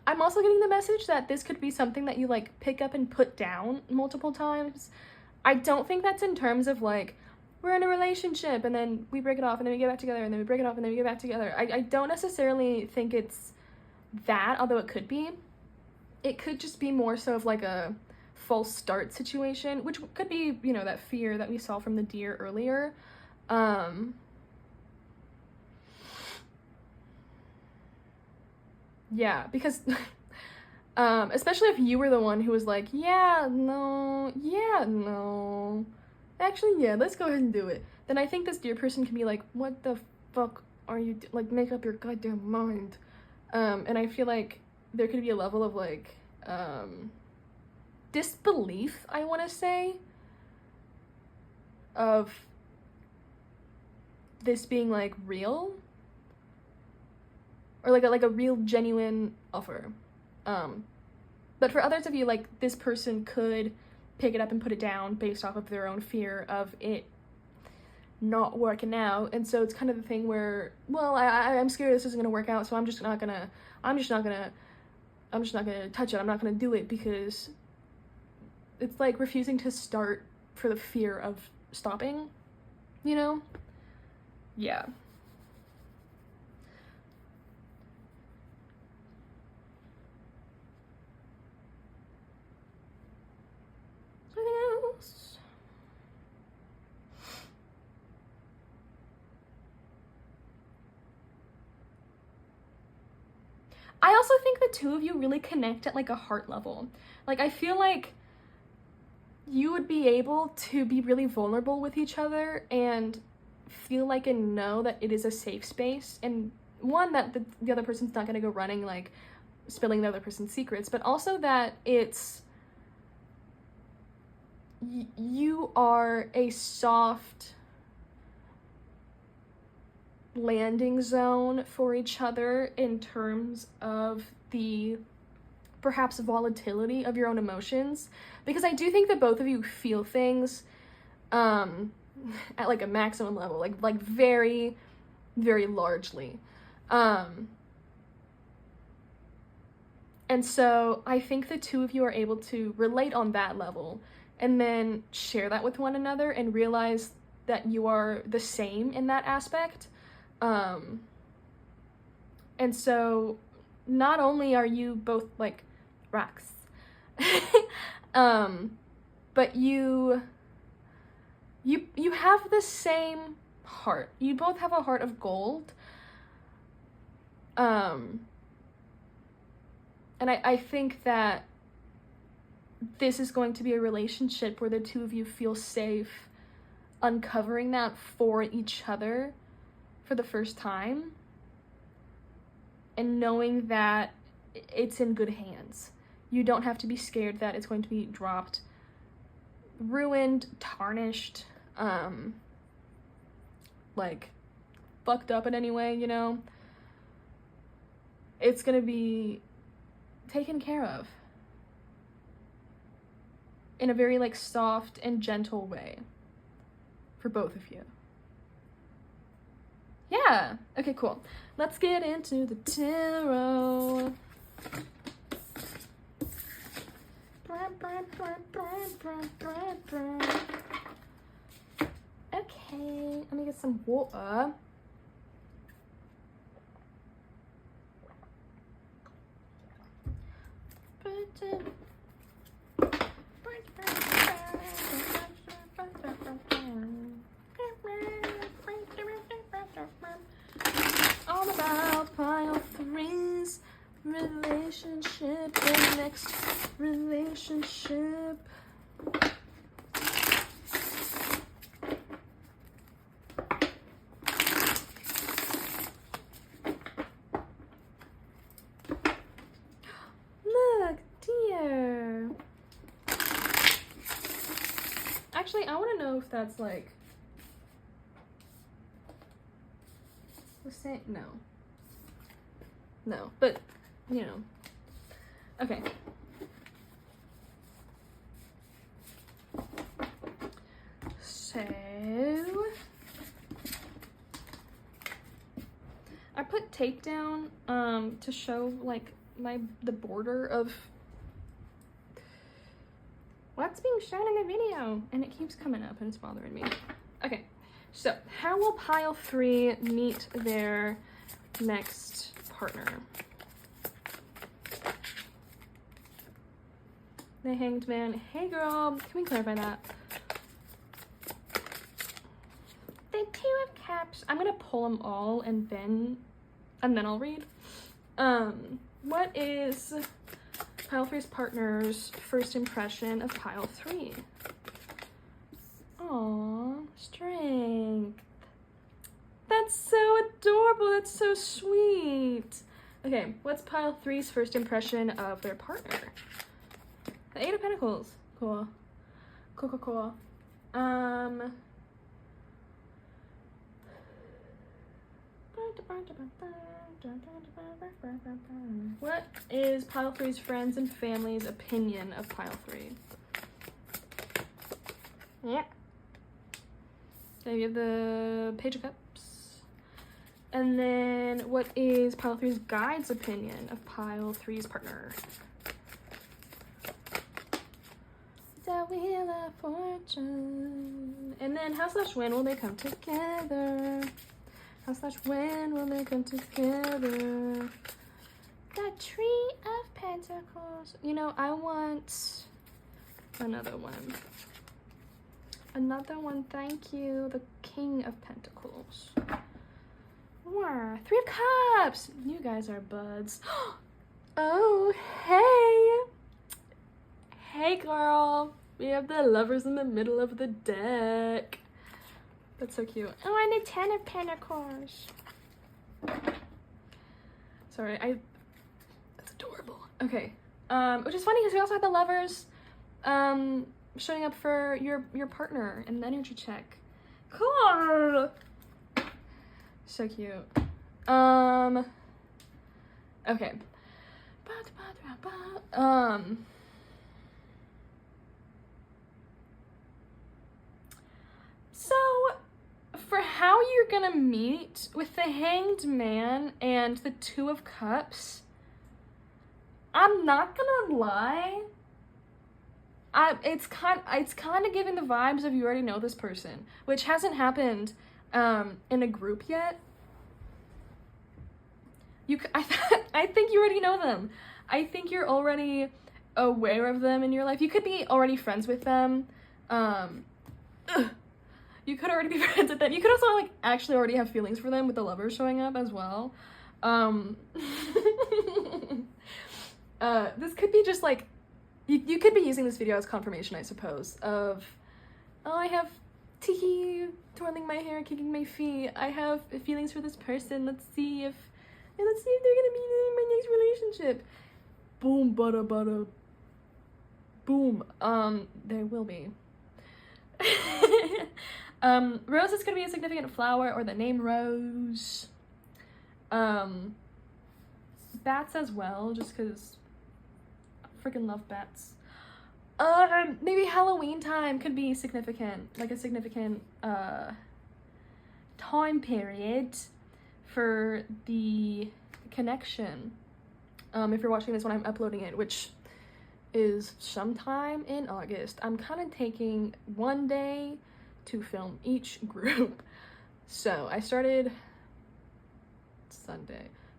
I'm also getting the message that this could be something that you like pick up and put down multiple times. I don't think that's in terms of like, we're in a relationship and then we break it off and then we get back together and then we break it off and then we get back together. I don't necessarily think it's that, although it could be. It could just be more so of like a false start situation, which could be, you know, that fear that we saw from the deer earlier. Yeah, because especially if you were the one who was like, yeah, no, actually, yeah, let's go ahead and do it, then I think this dear person can be like, what the fuck are you like, make up your goddamn mind. And I feel like there could be a level of like disbelief, I want to say, of this being like real, or like a real genuine offer. But for others of you, like, this person could pick it up and put it down based off of their own fear of it not working out. And so it's kind of the thing where, well, I'm scared this isn't gonna work out, so I'm just not gonna touch it. I'm not gonna do it, because it's like refusing to start for the fear of stopping, you know? Yeah. Anything else? I also think the two of you really connect at like a heart level. Like, I feel like you would be able to be really vulnerable with each other and feel like and know that it is a safe space, and one, that the other person's not going to go running like spilling the other person's secrets, but also that it's you are a soft landing zone for each other in terms of the perhaps volatility of your own emotions, because I do think that both of you feel things at like a maximum level, like very, very largely. And so I think the two of you are able to relate on that level and then share that with one another and realize that you are the same in that aspect. And so not only are you both like rocks, but you have the same heart. You both have a heart of gold. And I think that this is going to be a relationship where the two of you feel safe uncovering that for each other for the first time, and knowing that it's in good hands. You don't have to be scared that it's going to be dropped, ruined, tarnished, like fucked up in any way, you know? It's gonna be taken care of in a very like soft and gentle way for both of you. Yeah, okay, cool. Let's get into the tarot. water. All about pile three's relationship, the next relationship. Look, dear. Actually, I want to know if that's like the same. No, but you know. Okay. So I put tape down to show like the border of what's being shown in the video, and it keeps coming up and it's bothering me. Okay, so how will pile 3 meet their next partner? The Hanged Man. Hey girl, can we clarify that? The 2 of Cups. I'm gonna pull them all and then I'll read. What is pile 3's partner's first impression of pile 3? Aww, strength. That's so adorable. That's so sweet. Okay, what's pile 3's first impression of their partner? The 8 of Pentacles. Cool. Cool. What is pile 3's friends and family's opinion of pile 3? Yeah. Then you have the Page of Cups. And then what is pile 3's guide's opinion of pile 3's partner? The Wheel of Fortune. And then how/when will they come together? How/when will they come together? The Tree of Pentacles. You know, I want another one. Another one, thank you. The King of Pentacles. Wow, 3 of Cups. You guys are buds. Oh, hey. Hey, girl. We have the Lovers in the middle of the deck. That's so cute. Oh, and the 10 of Pentacles. Sorry, that's adorable. Okay. Which is funny because we also had the Lovers showing up for your partner in the energy check. Cool. So cute. Okay. So for how you're gonna meet with the Hanged Man and the 2 of Cups, I'm not gonna lie. It's kind of giving the vibes of you already know this person, which hasn't happened in a group yet. I think you already know them. I think you're already aware of them in your life. You could be already friends with them. You could already be friends with them. You could also like actually already have feelings for them with the Lovers showing up as well. This could be just like you could be using this video as confirmation, I suppose, of, oh, I have Tiki twirling my hair, kicking my feet. I have feelings for this person. Let's see if they're gonna be in my next relationship. Boom, bada, boom. There will be. Rose is gonna be a significant flower or the name Rose. Bats as well, just because I freaking love bats. Maybe Halloween time could be significant, like a significant time period for the connection. If you're watching this when I'm uploading it, which is sometime in August, I'm kind of taking one day to film each group. So I started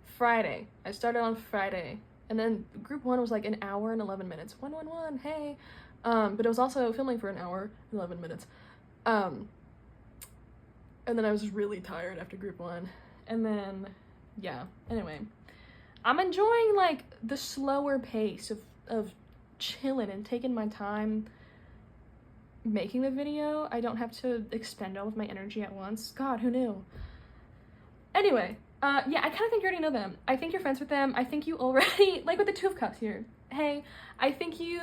Friday. I started on Friday, and then group 1 was like an hour and 11 minutes. 111, hey. But it was also filming for an hour, 11 minutes. And then I was really tired after group 1. And then, yeah, anyway. I'm enjoying, like, the slower pace of chilling and taking my time making the video. I don't have to expend all of my energy at once. God, who knew? Anyway, yeah, I kind of think you already know them. I think you're friends with them. I think you already, like with the Two of Cups here. Hey, I think you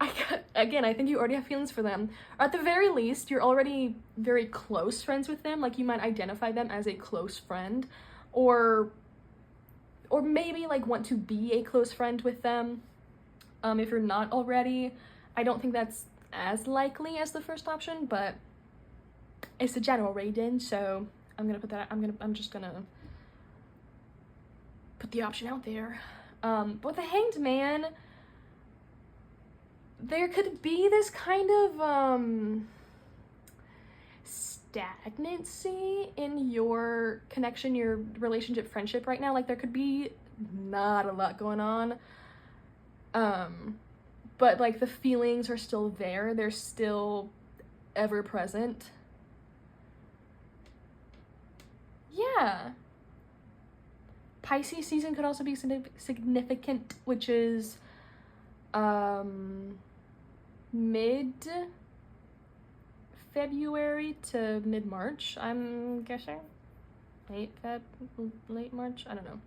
already have feelings for them. Or at the very least, you're already very close friends with them. Like, you might identify them as a close friend, or maybe like want to be a close friend with them. If you're not already, I don't think that's as likely as the first option, but it's a general reading, so I'm just gonna put the option out there. But with the Hanged Man, there could be this kind of stagnancy in your connection, your relationship, friendship right now. Like, there could be not a lot going on, but like the feelings are still there. They're still ever present. Yeah. Pisces season could also be significant, which is mid-February to mid-March, I'm guessing. Late March? I don't know.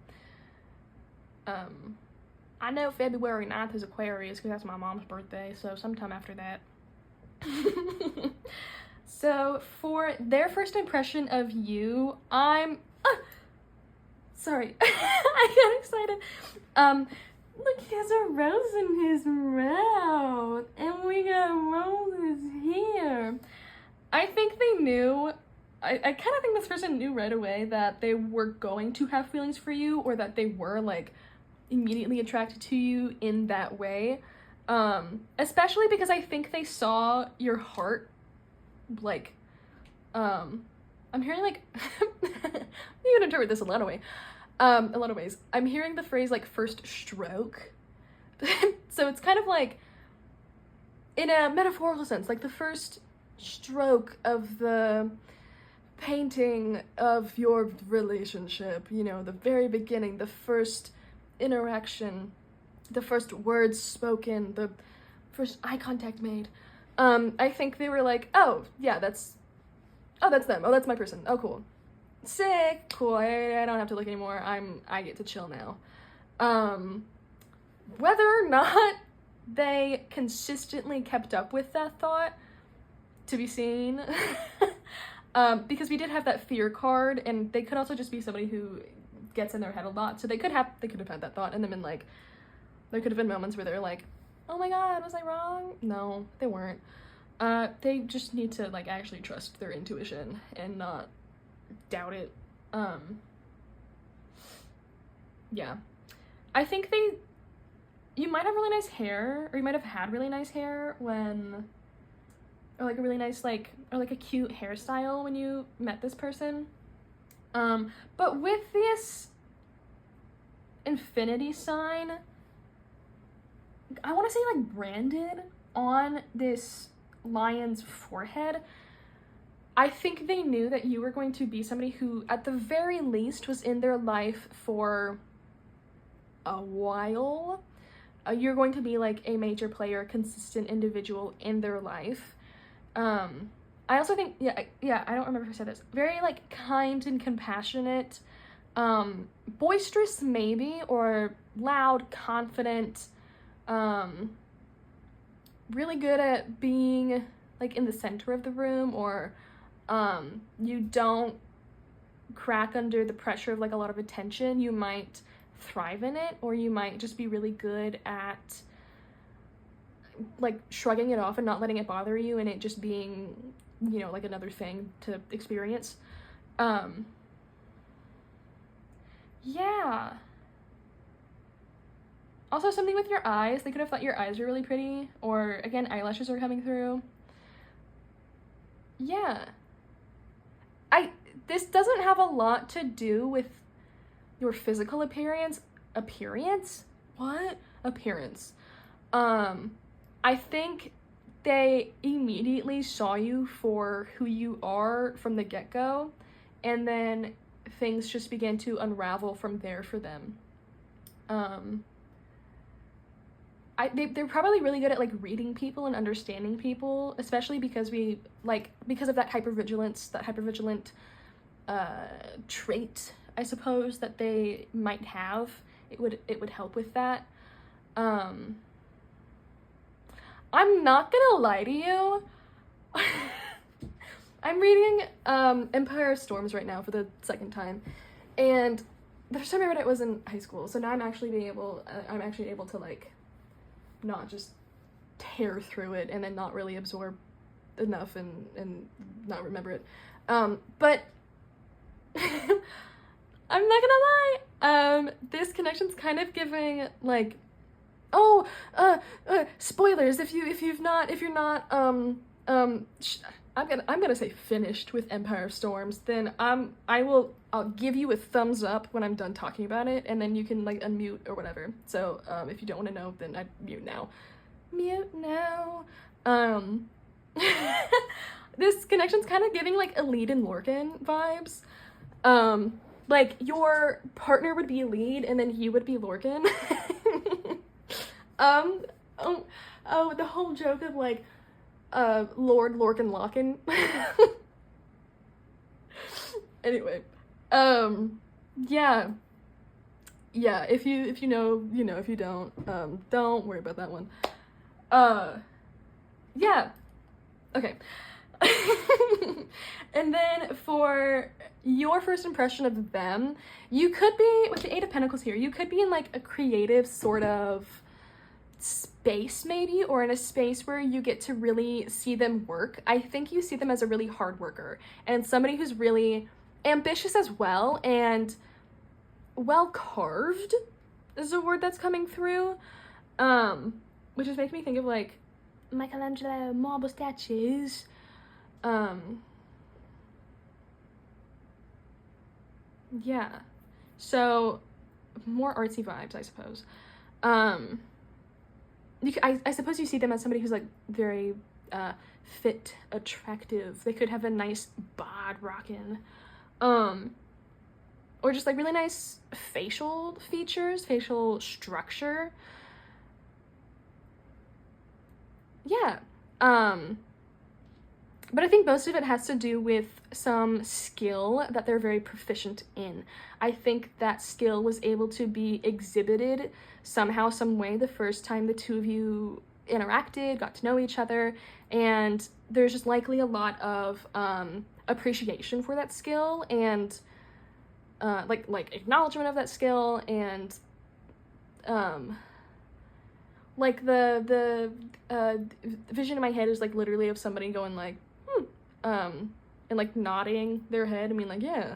I know February 9th is Aquarius because that's my mom's birthday, so sometime after that. So for their first impression of you, sorry, I got excited. Look, he has a rose in his mouth, and we got roses here. I think they knew, I kind of think this person knew right away that they were going to have feelings for you, or that they were, like, immediately attracted to you in that way. Especially because I think they saw your heart, like, I'm hearing, like, you can interpret this a lot of ways. I'm hearing the phrase, like, first stroke. So it's kind of like, in a metaphorical sense, like the first stroke of the painting of your relationship, you know, the very beginning, the first interaction, the first words spoken, the first eye contact made. I think they were like, oh, yeah, that's them. Oh, that's my person. Oh, cool. Sick. Cool. I don't have to look anymore. I get to chill now. Whether or not they consistently kept up with that thought, to be seen. Because we did have that fear card, and they could also just be somebody who gets in their head a lot. So they could have had that thought, and then been like, there could have been moments where they're like, oh my god, was I wrong? No, they weren't. They just need to, like, actually trust their intuition and not doubt it. Yeah. I think you might have really nice hair, or you might have had really nice hair when, or like a really nice, like, or like a cute hairstyle when you met this person. But with this infinity sign, I want to say, like, branded on this lion's forehead, I think they knew that you were going to be somebody who, at the very least, was in their life for a while. You're going to be, like, a major player, consistent individual in their life. I also think, yeah, I don't remember if I said this, very, like, kind and compassionate, boisterous maybe, or loud, confident, really good at being, like, in the center of the room, or you don't crack under the pressure of, like, a lot of attention. You might thrive in it, or you might just be really good at, like, shrugging it off and not letting it bother you, and it just being, you know, like, another thing to experience. Yeah. Also, something with your eyes. They could have thought your eyes were really pretty, or, again, eyelashes are coming through. Yeah. this doesn't have a lot to do with your physical appearance. Appearance. I think they immediately saw you for who you are from the get-go, and then things just began to unravel from there for them. They're probably really good at like reading people and understanding people, especially because because of that hypervigilant trait, I suppose, that they might have. It would help with that. I'm not gonna lie to you. I'm reading Empire of Storms right now for the second time, and the first time I read it was in high school, so now I'm actually able to like not just tear through it and then not really absorb enough and not remember it. But I'm not gonna lie, this connection's kind of giving like, spoilers if you're not I'm gonna say finished with Empire of Storms, then I'll give you a thumbs up when I'm done talking about it, and then you can like unmute or whatever. So if you don't want to know, then I mute now. This connection's kind of giving like Elide and Lorcan vibes. Like your partner would be Elide and then you would be Lorcan. The whole joke of like Lord Lorcan Lockin. Anyway, yeah, if you know, you know, if you don't worry about that one. Yeah, okay. And then for your first impression of them, you could be, with the Eight of Pentacles here, you could be in like a creative sort of space maybe, or in a space where you get to really see them work. I think you see them as a really hard worker and somebody who's really ambitious as well, and well carved is a word that's coming through, which is making me think of like Michelangelo marble statues. Yeah, so more artsy vibes, I suppose. I suppose you see them as somebody who's like very fit, attractive. They could have a nice bod rockin', or just like really nice facial features, facial structure. Yeah. But I think most of it has to do with some skill that they're very proficient in. I think that skill was able to be exhibited somehow, some way, the first time the two of you interacted, got to know each other, and there's just likely a lot of appreciation for that skill, and like acknowledgement of that skill, and like the vision in my head is like literally of somebody going like and like nodding their head. I mean, like, yeah,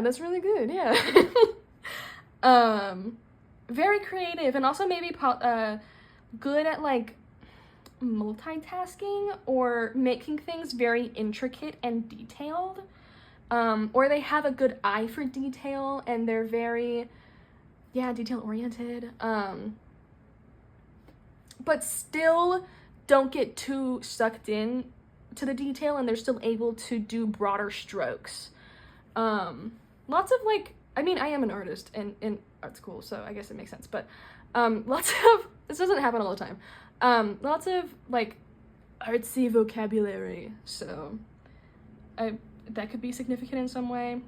that's really good. Yeah. Very creative, and also maybe good at like multitasking or making things very intricate and detailed, or they have a good eye for detail and they're very detail oriented, but still don't get too sucked in to the detail, and they're still able to do broader strokes. Lots of like, I mean, I am an artist and in art school, so I guess it makes sense, but lots of, this doesn't happen all the time, lots of like artsy vocabulary, so that could be significant in some way.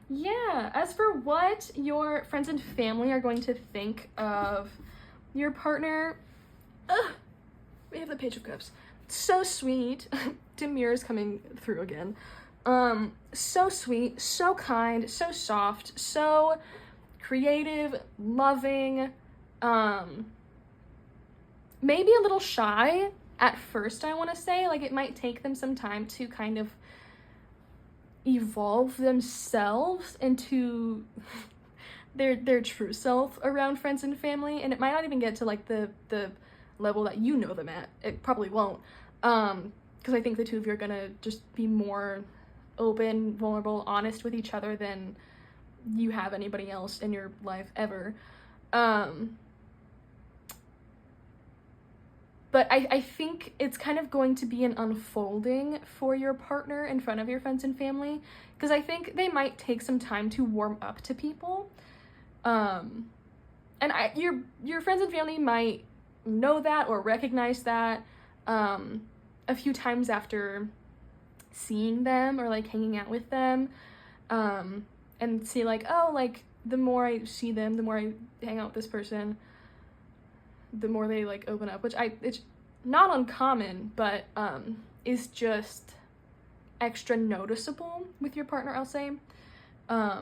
Yeah, as for what your friends and family are going to think of your partner, we have the Page of Cups. So sweet. Demir is coming through again. So sweet, so kind, so soft, so creative, loving, maybe a little shy at first, I want to say. Like, it might take them some time to kind of evolve themselves into their true self around friends and family, and it might not even get to like the level that you know them at. It probably won't, because I think the two of you are gonna just be more open, vulnerable, honest with each other than you have anybody else in your life ever. But I think it's kind of going to be an unfolding for your partner in front of your friends and family, because I think they might take some time to warm up to people. And your friends and family might know that or recognize that a few times after seeing them or like hanging out with them, and see like, oh, like the more I see them, the more I hang out with this person, the more they like open up, which it's not uncommon, but is just extra noticeable with your partner, I'll say. I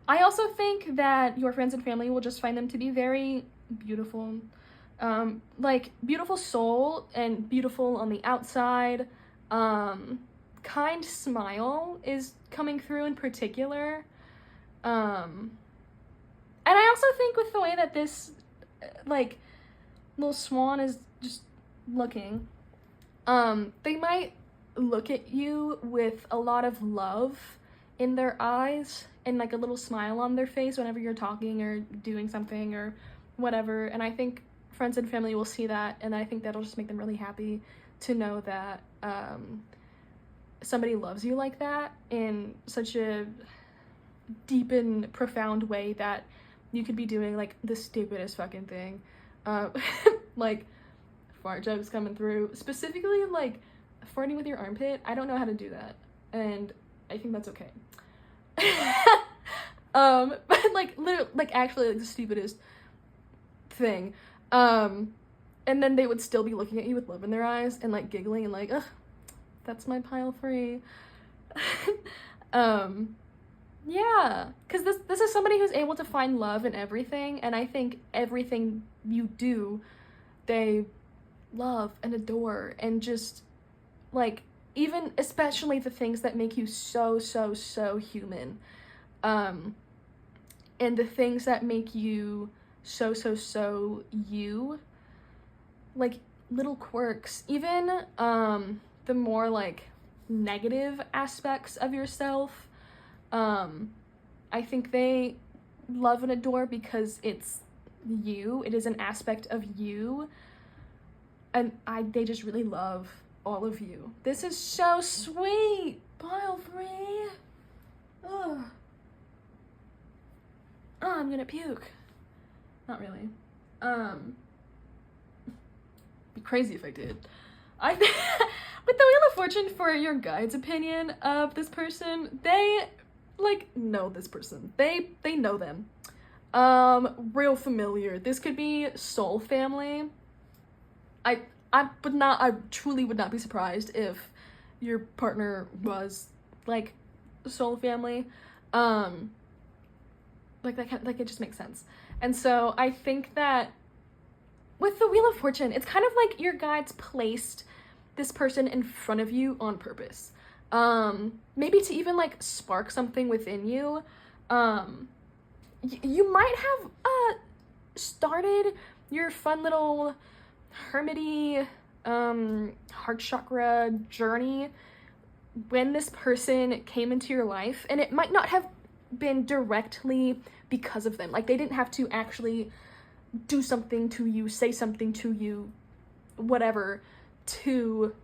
also think that your friends and family will just find them to be very beautiful, like beautiful soul and beautiful on the outside. Kind smile is coming through in particular. And I also think with the way that this, like, little swan is just looking, they might look at you with a lot of love in their eyes and, like, a little smile on their face whenever you're talking or doing something or whatever. And I think friends and family will see that, and I think that'll just make them really happy to know that somebody loves you like that in such a deep and profound way that you could be doing like the stupidest fucking thing, like fart jokes coming through, specifically like farting with your armpit. I don't know how to do that, and I think that's okay. But like literally, like actually like the stupidest thing, and then they would still be looking at you with love in their eyes and like giggling and like, ugh, that's my pile 3. Yeah, because this is somebody who's able to find love in everything, and I think everything you do, they love and adore, and just, like, even especially the things that make you so human, and the things that make you so you, like, little quirks, even, the more, like, negative aspects of yourself, I think they love and adore because it's you. It is an aspect of you, and they just really love all of you. This is so sweet. Pile 3. Ugh. Oh, I'm gonna puke. Not really. Be crazy if I did. I think with the Wheel of Fortune, for your guide's opinion of this person, they like know this person. They know them. Real familiar. This could be soul family. I truly would not be surprised if your partner was like soul family. Like that, like it just makes sense. And so I think that with the Wheel of Fortune, it's kind of like your guides placed this person in front of you on purpose. Maybe to even like spark something within you. You might have started your fun little hermity heart chakra journey when this person came into your life, and it might not have been directly because of them. Like, they didn't have to actually do something to you, say something to you, whatever, to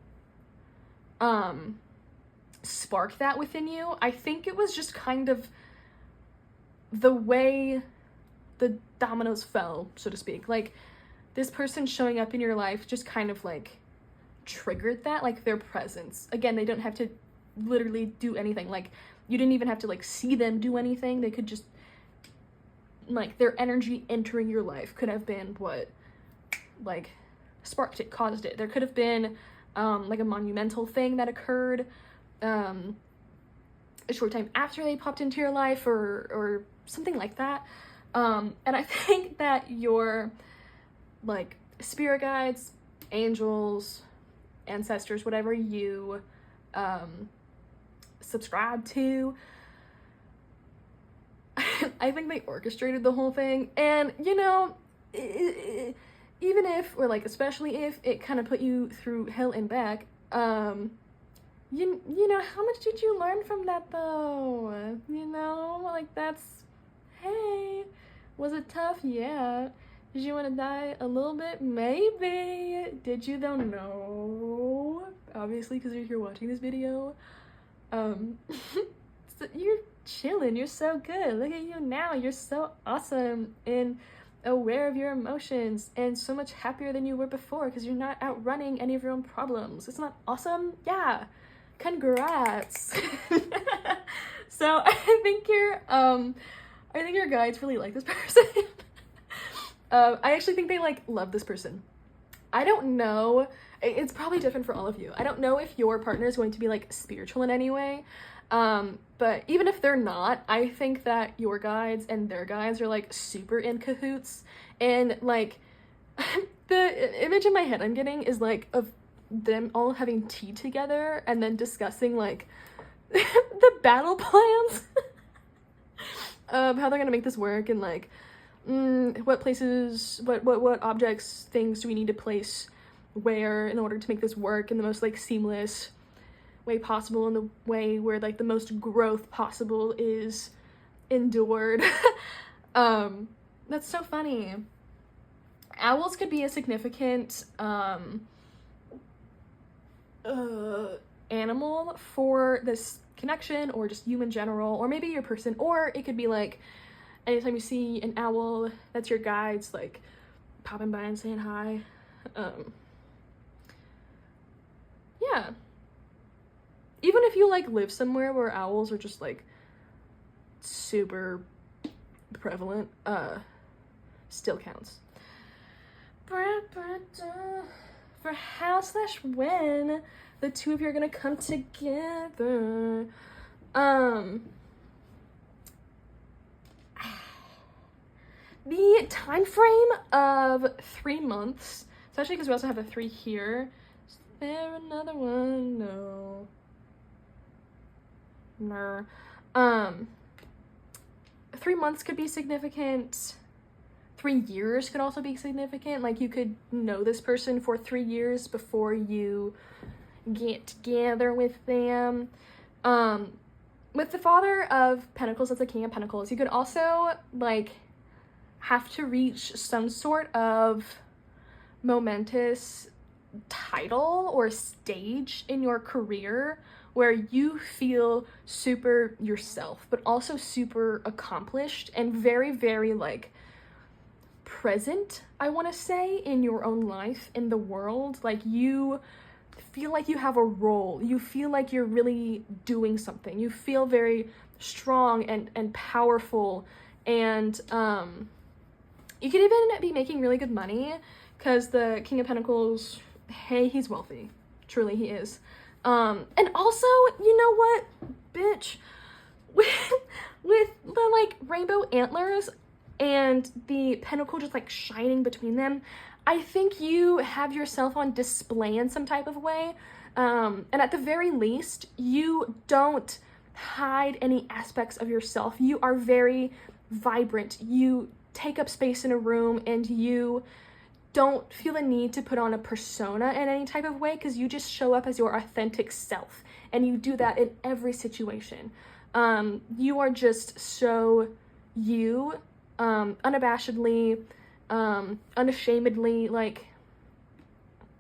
spark that within you. I think it was just kind of the way the dominoes fell, so to speak. Like, this person showing up in your life just kind of like triggered that, like their presence. Again, they don't have to literally do anything. Like, you didn't even have to like see them do anything. They could just, like, their energy entering your life could have been what like sparked it, caused it. There could have been like a monumental thing that occurred a short time after they popped into your life, or something like that. And I think that your like spirit guides, angels, ancestors, whatever you subscribe to, I think they orchestrated the whole thing. And you know, even if, or like especially if it kind of put you through hell and back, you know, how much did you learn from that though? You know, like that's, hey, was it tough? Yeah. Did you want to die a little bit? Maybe. Did you though? No. Obviously, because you're here watching this video. So you're chilling. You're so good. Look at you now. You're so awesome and aware of your emotions and so much happier than you were before because you're not outrunning any of your own problems. It's not awesome? Yeah. Congrats. So I think your guides really like this person. I actually think they like love this person. I don't know, it's probably different for all of you. I don't know if your partner is going to be like spiritual in any way, but even if they're not, I think that your guides and their guides are like super in cahoots, and like the image in my head I'm getting is like of them all having tea together and then discussing like the battle plans of how they're gonna make this work, and like what places, what objects, things do we need to place where in order to make this work in the most like seamless way possible, in the way where like the most growth possible is endured. That's so funny. Owls could be a significant animal for this connection, or just you in general, or maybe your person, or it could be like anytime you see an owl that's your guides like popping by and saying hi. Yeah, even if you like live somewhere where owls are just like super prevalent, still counts. For how/when the two of you are gonna come together. The time frame of 3 months, especially because we also have a 3 here. Is there another one? No. 3 months could be significant. 3 years could also be significant. Like you could know this person for 3 years before you get together with them. With the Father of Pentacles, that's the King of Pentacles, you could also like have to reach some sort of momentous title or stage in your career where you feel super yourself, but also super accomplished and very, very like present, I want to say, in your own life, in the world. Like you feel like you have a role, you feel like you're really doing something, you feel very strong and powerful, and you could even be making really good money because the King of Pentacles, hey, he's wealthy. Truly he is. And also, you know what, bitch, with the like rainbow antlers and the pentacle just like shining between them, I think you have yourself on display in some type of way. And at the very least, you don't hide any aspects of yourself. You are very vibrant. You take up space in a room, and you don't feel the need to put on a persona in any type of way, because you just show up as your authentic self, and you do that in every situation. You are just so you, unabashedly, unashamedly. Like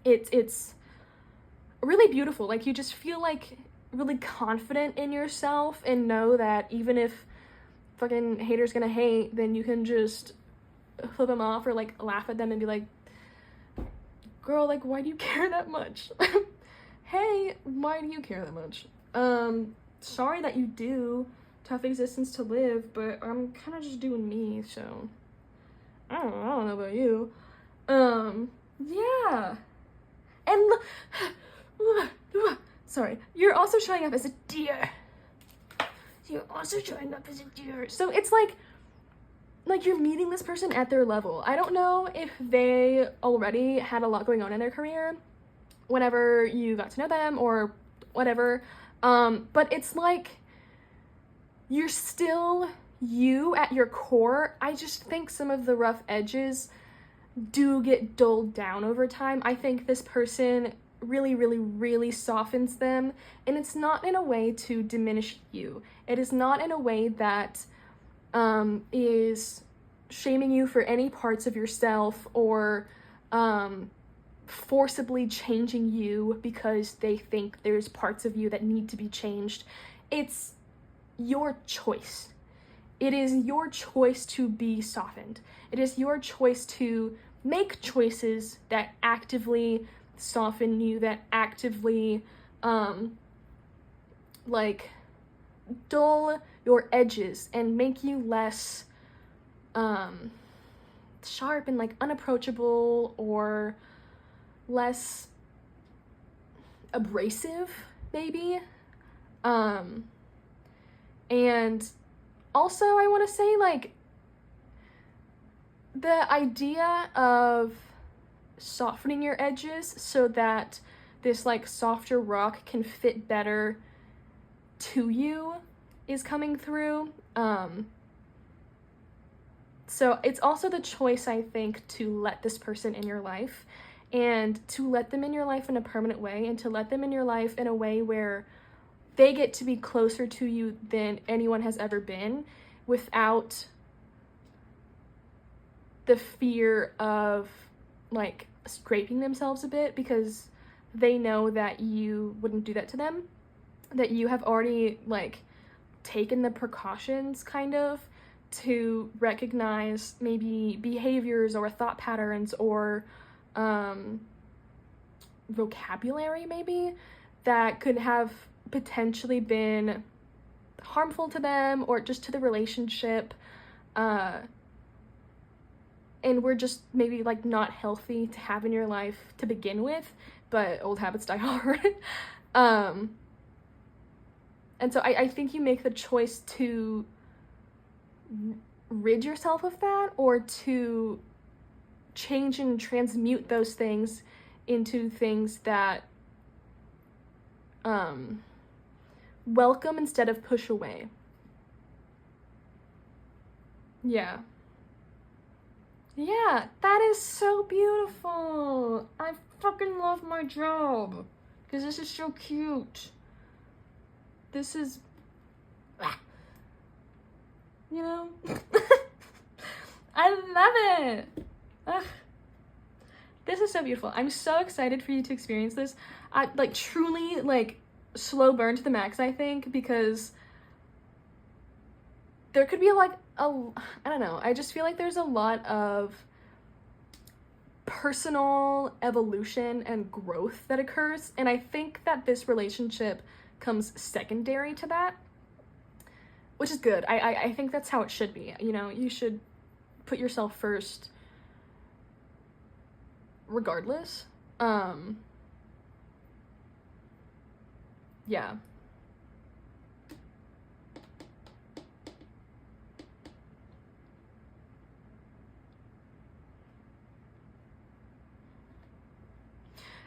it's really beautiful. Like you just feel like really confident in yourself, and know that even if fucking haters gonna hate, then you can just flip them off or like laugh at them and be like, girl, like why do you care that much? Hey, why do you care that much? Sorry that you do, tough existence to live, but I'm kind of just doing me, so I don't know about you. Yeah. And sorry, you're also showing up as a deer. You're also showing up as a deer. So it's like you're meeting this person at their level. I don't know if they already had a lot going on in their career whenever you got to know them or whatever. But it's like you're still you at your core. I just think some of the rough edges do get dulled down over time. I think this person really, really, really softens them, and it's not in a way to diminish you. It is not in a way that is shaming you for any parts of yourself or forcibly changing you because they think there's parts of you that need to be changed. It's your choice. It is your choice to be softened. It is your choice to make choices that actively soften you, that actively like dull your edges and make you less sharp and like unapproachable, or less abrasive maybe. And also I want to say, like, the idea of softening your edges so that this like softer rock can fit better to you is coming through. So it's also the choice, I think, to let this person in your life, and to let them in your life in a permanent way, and to let them in your life in a way where they get to be closer to you than anyone has ever been, without the fear of like scraping themselves a bit, because they know that you wouldn't do that to them, that you have already like taken the precautions kind of to recognize maybe behaviors or thought patterns or vocabulary maybe that could have potentially been harmful to them or just to the relationship, and we're just maybe like not healthy to have in your life to begin with, but old habits die hard. And so I think you make the choice to rid yourself of that, or to change and transmute those things into things that welcome instead of push away. Yeah, that is so beautiful. I fucking love my job because this is so cute. This is, you know, I love it. Ugh. This is so beautiful. I'm so excited for you to experience this. I like truly like slow burn to the max, I think, because there could be like I don't know, I just feel like there's a lot of personal evolution and growth that occurs, and I think that this relationship comes secondary to that, which is good. I think that's how it should be. You know, you should put yourself first regardless. Yeah.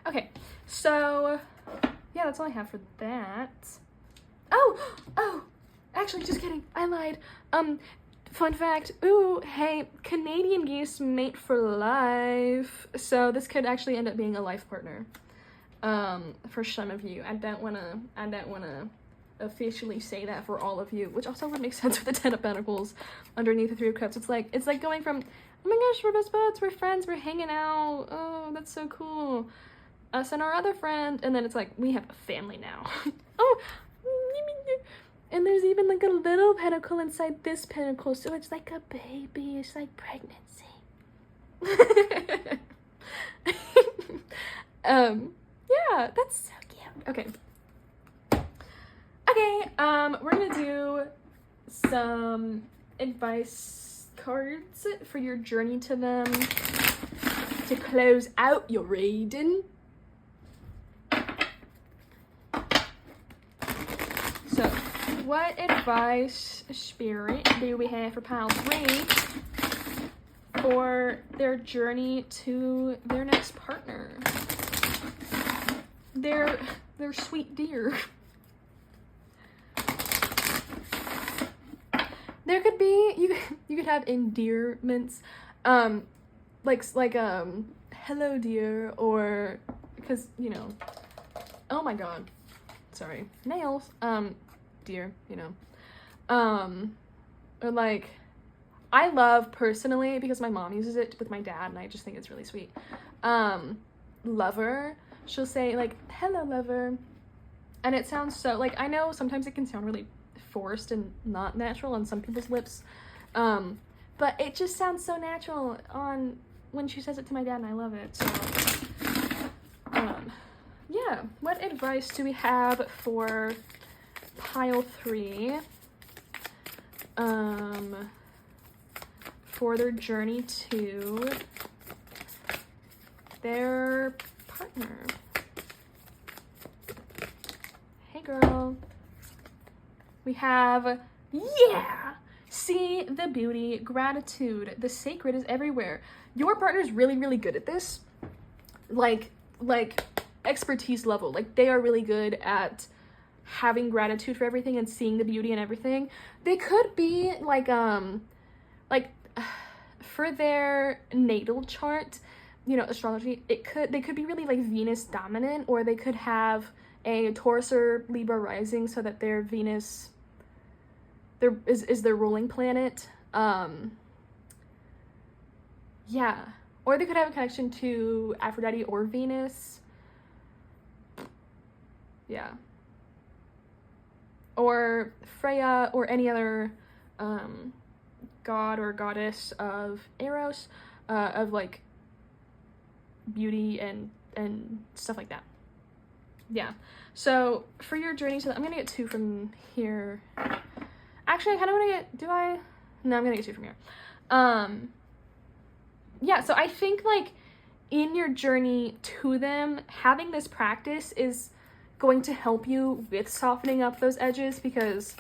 Okay, so yeah, that's all I have for that. Oh, actually, just kidding, I lied. Fun fact, ooh, hey, Canadian geese mate for life. So this could actually end up being a life partner, for some of you. I don't wanna officially say that for all of you, which also would make sense with the 10 of Pentacles underneath the 3 of Cups. It's like going from, oh my gosh, we're best buds, we're friends, we're hanging out, oh, that's so cool, us and our other friend, and then it's like, we have a family now. Oh, and there's even like a little pentacle inside this pentacle, so it's like a baby, it's like pregnancy. Yeah, that's so cute. Okay, we're gonna do some advice cards for your journey to them to close out your reading. So, what advice, Spirit, do we have for pile 3 for their journey to their next partner? Their sweet dear. There could be, you could have endearments. hello dear, or because, you know, oh my god, sorry, nails, dear, you know, or like, I love personally, because my mom uses it with my dad and I just think it's really sweet, lover. She'll say like, hello lover, and it sounds so, like, I know sometimes it can sound really forced and not natural on some people's lips, but it just sounds so natural on when she says it to my dad, and I love it. So yeah, what advice do we have for pile 3 for their journey to their partner? Hey girl. We have, yeah, see the beauty, gratitude, the sacred is everywhere. Your partner's really, really good at this, like expertise level. Like, they are really good at having gratitude for everything and seeing the beauty in everything. They could be like for their natal chart, you know, astrology, they could be really like Venus dominant, or they could have a Taurus or Libra rising, so that their Venus is their ruling planet. Yeah, or they could have a connection to Aphrodite or Venus. Yeah, or Freya, or any other god or goddess of Eros, of like beauty and stuff like that. Yeah, so for your journey to I'm gonna get 2 from here. Actually, I kind of want to get, no, I'm gonna get 2 from here. Yeah, so I think like in your journey to them, having this practice is going to help you with softening up those edges, because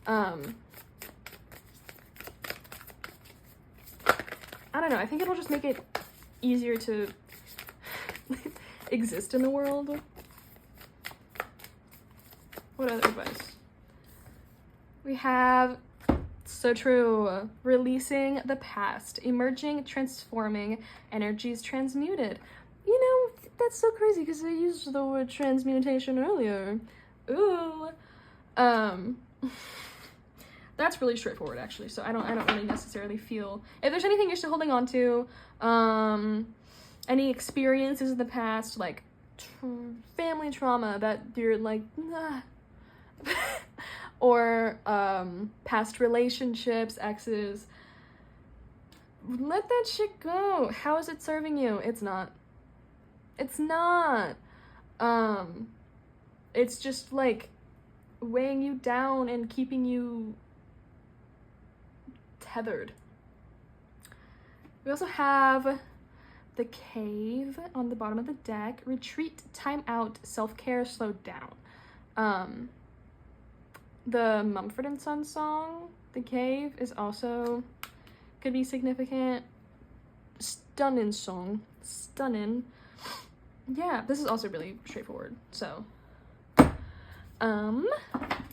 I don't know, I think it'll just make it easier to exist in the world. What other advice? We have, so true, releasing the past, emerging, transforming, energies transmuted. You know, that's so crazy because I used the word transmutation earlier. Ooh. That's really straightforward, actually, so I don't really necessarily feel, if there's anything you're still holding on to, any experiences in the past, like family trauma that you're like, nah. Or past relationships, exes, let that shit go. How is it serving you? It's not. It's just like weighing you down and keeping you tethered. We also have the cave on the bottom of the deck. Retreat, time out, self-care, slow down. The Mumford & Sons song, The Cave, is also, could be significant. Stunning song. Stunning. Yeah, this is also really straightforward, so. And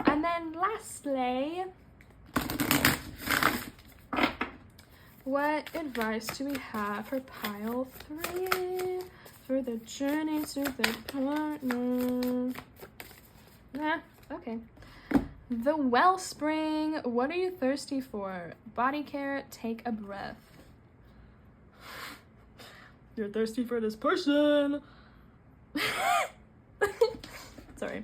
then lastly, what advice do we have for pile 3 for the journey to the partner? Nah, okay. The Wellspring, what are you thirsty for? Body care, take a breath. You're thirsty for this person. Sorry.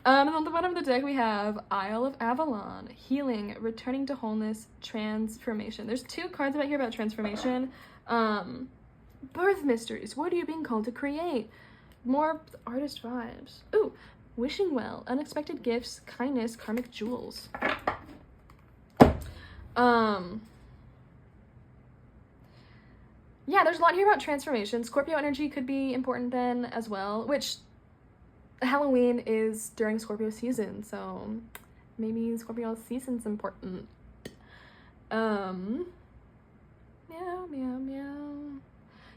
And on the bottom of the deck we have Isle of Avalon, healing, returning to wholeness, transformation. There's 2 cards right here about transformation. Birth mysteries, what are you being called to create? More artist vibes. Ooh, wishing well, unexpected gifts, kindness, karmic jewels. Yeah, there's a lot here about transformation. Scorpio energy could be important then as well, which Halloween is during Scorpio season, so maybe Scorpio season's important. Meow, meow, meow.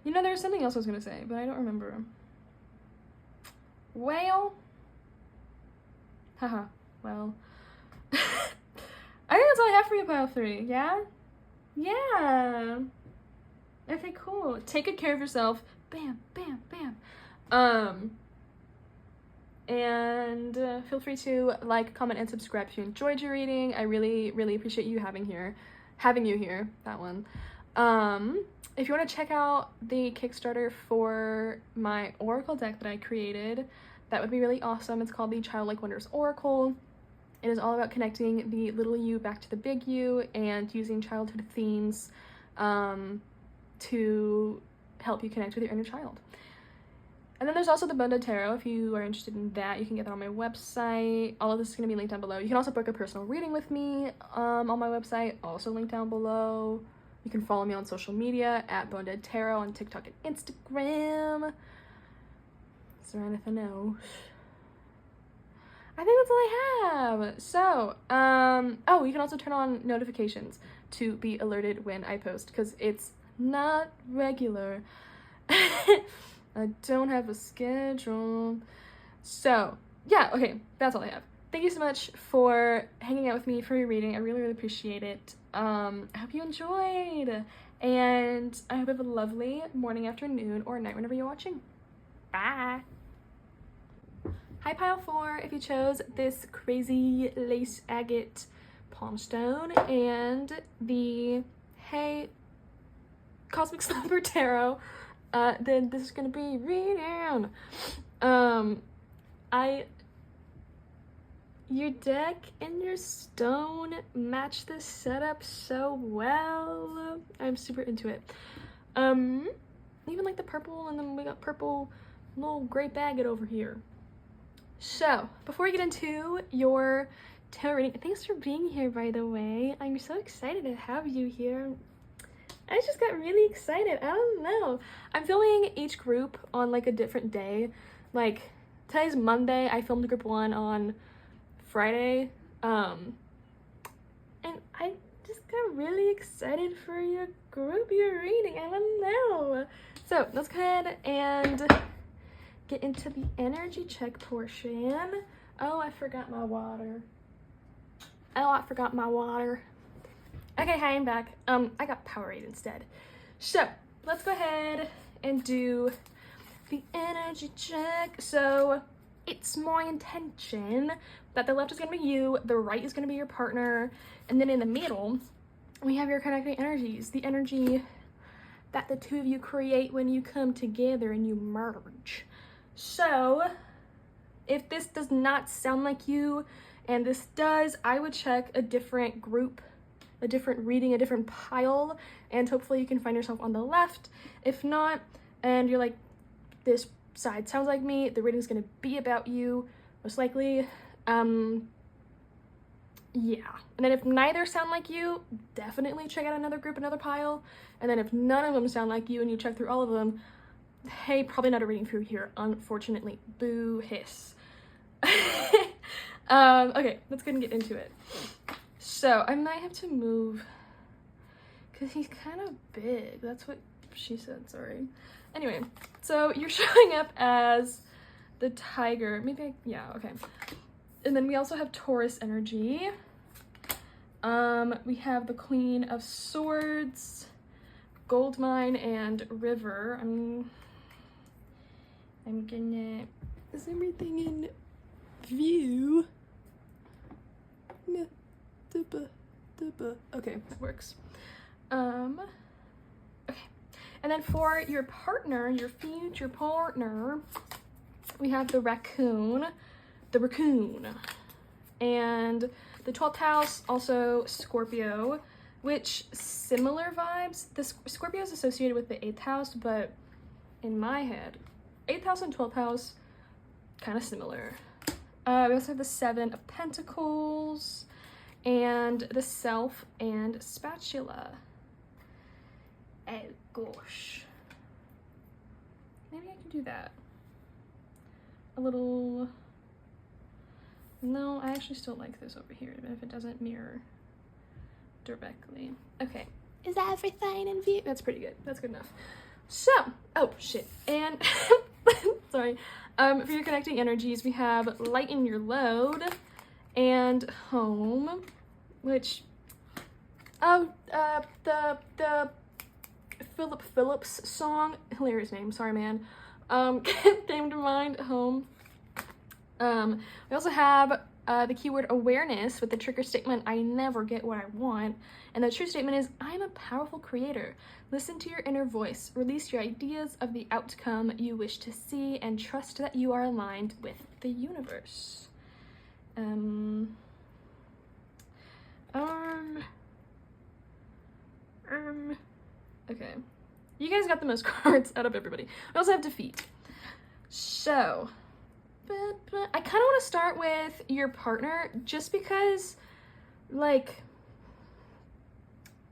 You know, there's something else I was gonna say, but I don't remember. Well, haha, well. I think that's all I have for you, pile 3, yeah? Yeah. I Okay, cool. Take good care of yourself. Bam, bam, bam. And feel free to like, comment, and subscribe if you enjoyed your reading. I really, really appreciate you having you here, that one. If you want to check out the Kickstarter for my Oracle deck that I created, that would be really awesome. It's called the Childlike Wonders Oracle. It is all about connecting the little you back to the big you and using childhood themes to help you connect with your inner child. And then there's also the Bone Dead Tarot. If you are interested in that, you can get that on my website. All of this is going to be linked down below. You can also book a personal reading with me on my website, also linked down below. You can follow me on social media at Bone Dead Tarot on TikTok and Instagram. Is there anything else? I think that's all I have. So, oh, you can also turn on notifications to be alerted when I post, because it's not regular. I don't have a schedule. So, yeah, okay, that's all I have. Thank you so much for hanging out with me for your reading. I really, really appreciate it. I hope you enjoyed. And I hope you have a lovely morning, afternoon, or night whenever you're watching. Bye. Hi, Pile 4. If you chose this crazy lace agate palm stone and the Hey Cosmic Slumber Tarot, then this is gonna be reading. Your deck and your stone match this setup so well. I'm super into it. Even like the purple, and then we got purple little gray agate over here. So before we get into your tarot reading, thanks for being here, by the way. I'm so excited to have you here. I just got really excited. I don't know. I'm filming each group on like a different day. Like today's Monday. I filmed group 1 on Friday. And I just got really excited for your group you're reading. I don't know. So let's go ahead and get into the energy check portion. Oh, I forgot my water. Okay, hi, I'm back. I got Powerade instead. So let's go ahead and do the energy check. So it's my intention that the left is gonna be you, the right is gonna be your partner, and then in the middle, we have your connecting energies, the energy that the two of you create when you come together and you merge. So if this does not sound like you, and this does, I would check a different group, a different reading, a different pile, and hopefully you can find yourself on the left. If not, and you're like, this side sounds like me, the reading's gonna be about you, most likely. Yeah. And then if neither sound like you, definitely check out another group, another pile. And then if none of them sound like you and you check through all of them, hey, probably not a reading through here, unfortunately. Boo hiss. Okay, let's go and get into it. So I might have to move because he's kind of big. That's what she said, sorry. Anyway, so you're showing up as the tiger. Yeah, okay. And then we also have Taurus energy. We have the Queen of Swords, Goldmine, and River. I'm gonna, is everything in view? Okay, that works. Okay. And then for your partner, your future partner, we have the raccoon. And the 12th house, also Scorpio, which similar vibes. The Scorpio is associated with the 8th house, but in my head, 8th house and 12th house, kind of similar. We also have the 7 of Pentacles, and the Self, and Spatula. Oh gosh. Maybe I can do that. A little... No, I actually still like this over here, even if it doesn't mirror directly. Okay. Is that everything in view? That's pretty good. That's good enough. So, oh shit. And sorry. For your connecting energies, we have lighten your load and home, which the Philip Phillips song, hilarious name, sorry man, came to mind, home. We also have the keyword awareness with the trigger statement, I never get what I want. And the true statement is, I'm a powerful creator. Listen to your inner voice, release your ideas of the outcome you wish to see, and trust that you are aligned with the universe. Okay. You guys got the most cards out of everybody. We also have defeat. So, I kind of want to start with your partner just because, like,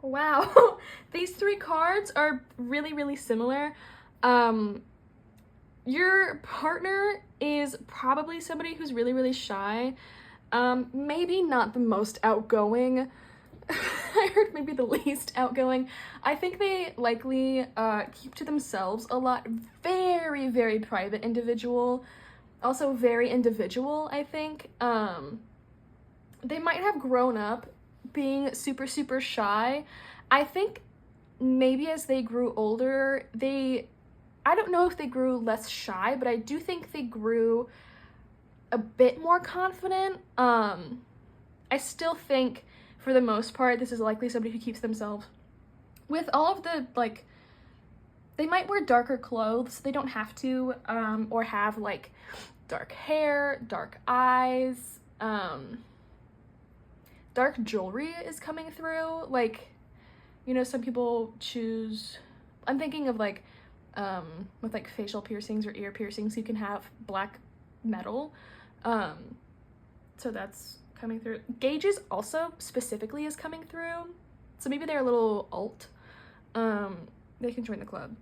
wow, these 3 cards are really, really similar. Your partner is probably somebody who's really, really shy. Maybe not the most outgoing. I heard maybe the least outgoing. I think they likely keep to themselves a lot. Very, very private individual. Also very individual, I think. They might have grown up being super, super shy. I think maybe as they grew older, I don't know if they grew less shy, but I do think they grew a bit more confident. I still think, for the most part, this is likely somebody who keeps themselves with all of the, like, they might wear darker clothes, they don't have to, or have, like, dark hair, dark eyes, dark jewelry is coming through. Like, you know, some people choose, I'm thinking of, like, with, like, facial piercings or ear piercings, you can have black metal, so that's coming through. Gauges also specifically is coming through, so maybe they're a little alt. They can join the club.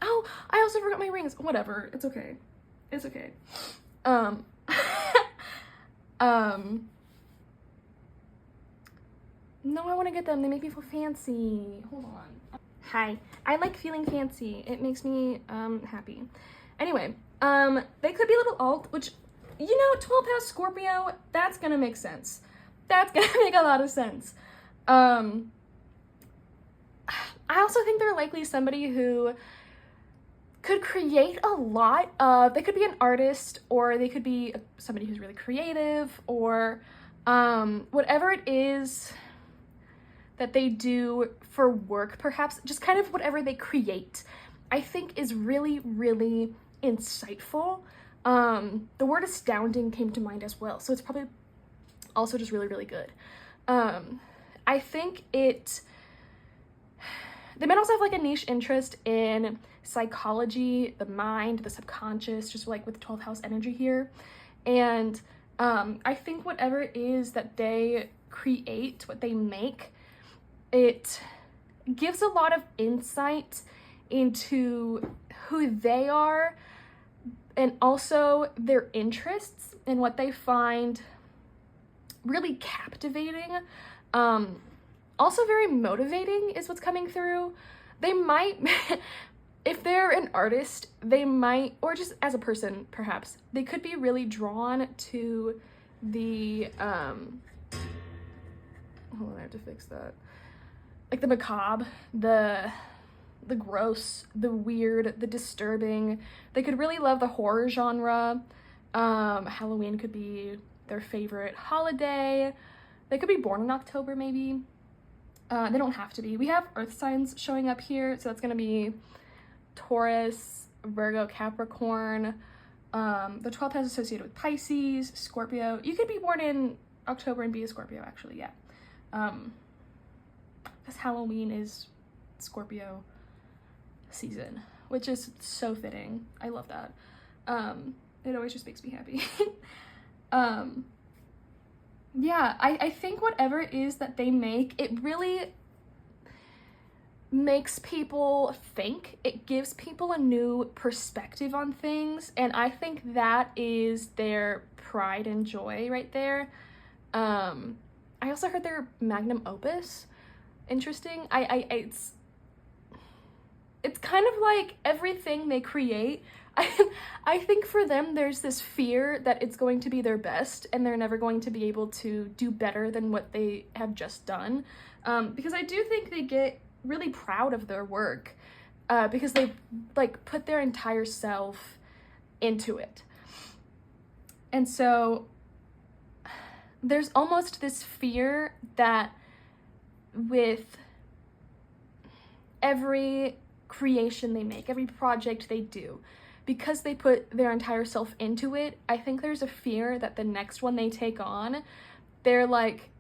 Oh, I also forgot my rings. Whatever, it's okay. It's okay. No, I want to get them. They make me feel fancy. Hold on. Hi. I like feeling fancy. It makes me happy. Anyway, they could be a little alt, which, you know, 12th house Scorpio, that's gonna make sense. That's gonna make a lot of sense. I also think they're likely somebody who could create a lot of, they could be an artist, or they could be somebody who's really creative, or whatever it is that they do for work, perhaps, just kind of whatever they create, I think is really, really insightful. The word astounding came to mind as well, so it's probably also just really, really good. I think they might also have like a niche interest in psychology, the mind, the subconscious, just like with 12th house energy here. And I think whatever it is that they create, what they make, it gives a lot of insight into who they are and also their interests and what they find really captivating. Also very motivating is what's coming through. They might, if they're an artist, they might, or just as a person perhaps, they could be really drawn to the, hold on, I have to fix that. Like the macabre, the gross, the weird, the disturbing. They could really love the horror genre. Halloween could be their favorite holiday. They could be born in October maybe. They don't have to be. We have earth signs showing up here, so that's gonna be Taurus, Virgo, Capricorn. The 12th house associated with Pisces, Scorpio. You could be born in October and be a Scorpio, actually, yeah. Because Halloween is Scorpio season, which is so fitting. I love that. It always just makes me happy. Yeah, I think whatever it is that they make, it really makes people think. It gives people a new perspective on things, and I think that is their pride and joy right there. I also heard their magnum opus. Interesting. It's kind of like everything they create. I think for them there's this fear that it's going to be their best and they're never going to be able to do better than what they have just done. Because I do think they get really proud of their work because they like put their entire self into it. And so there's almost this fear that with every creation they make, every project they do, because they put their entire self into it, I think there's a fear that the next one they take on, they're like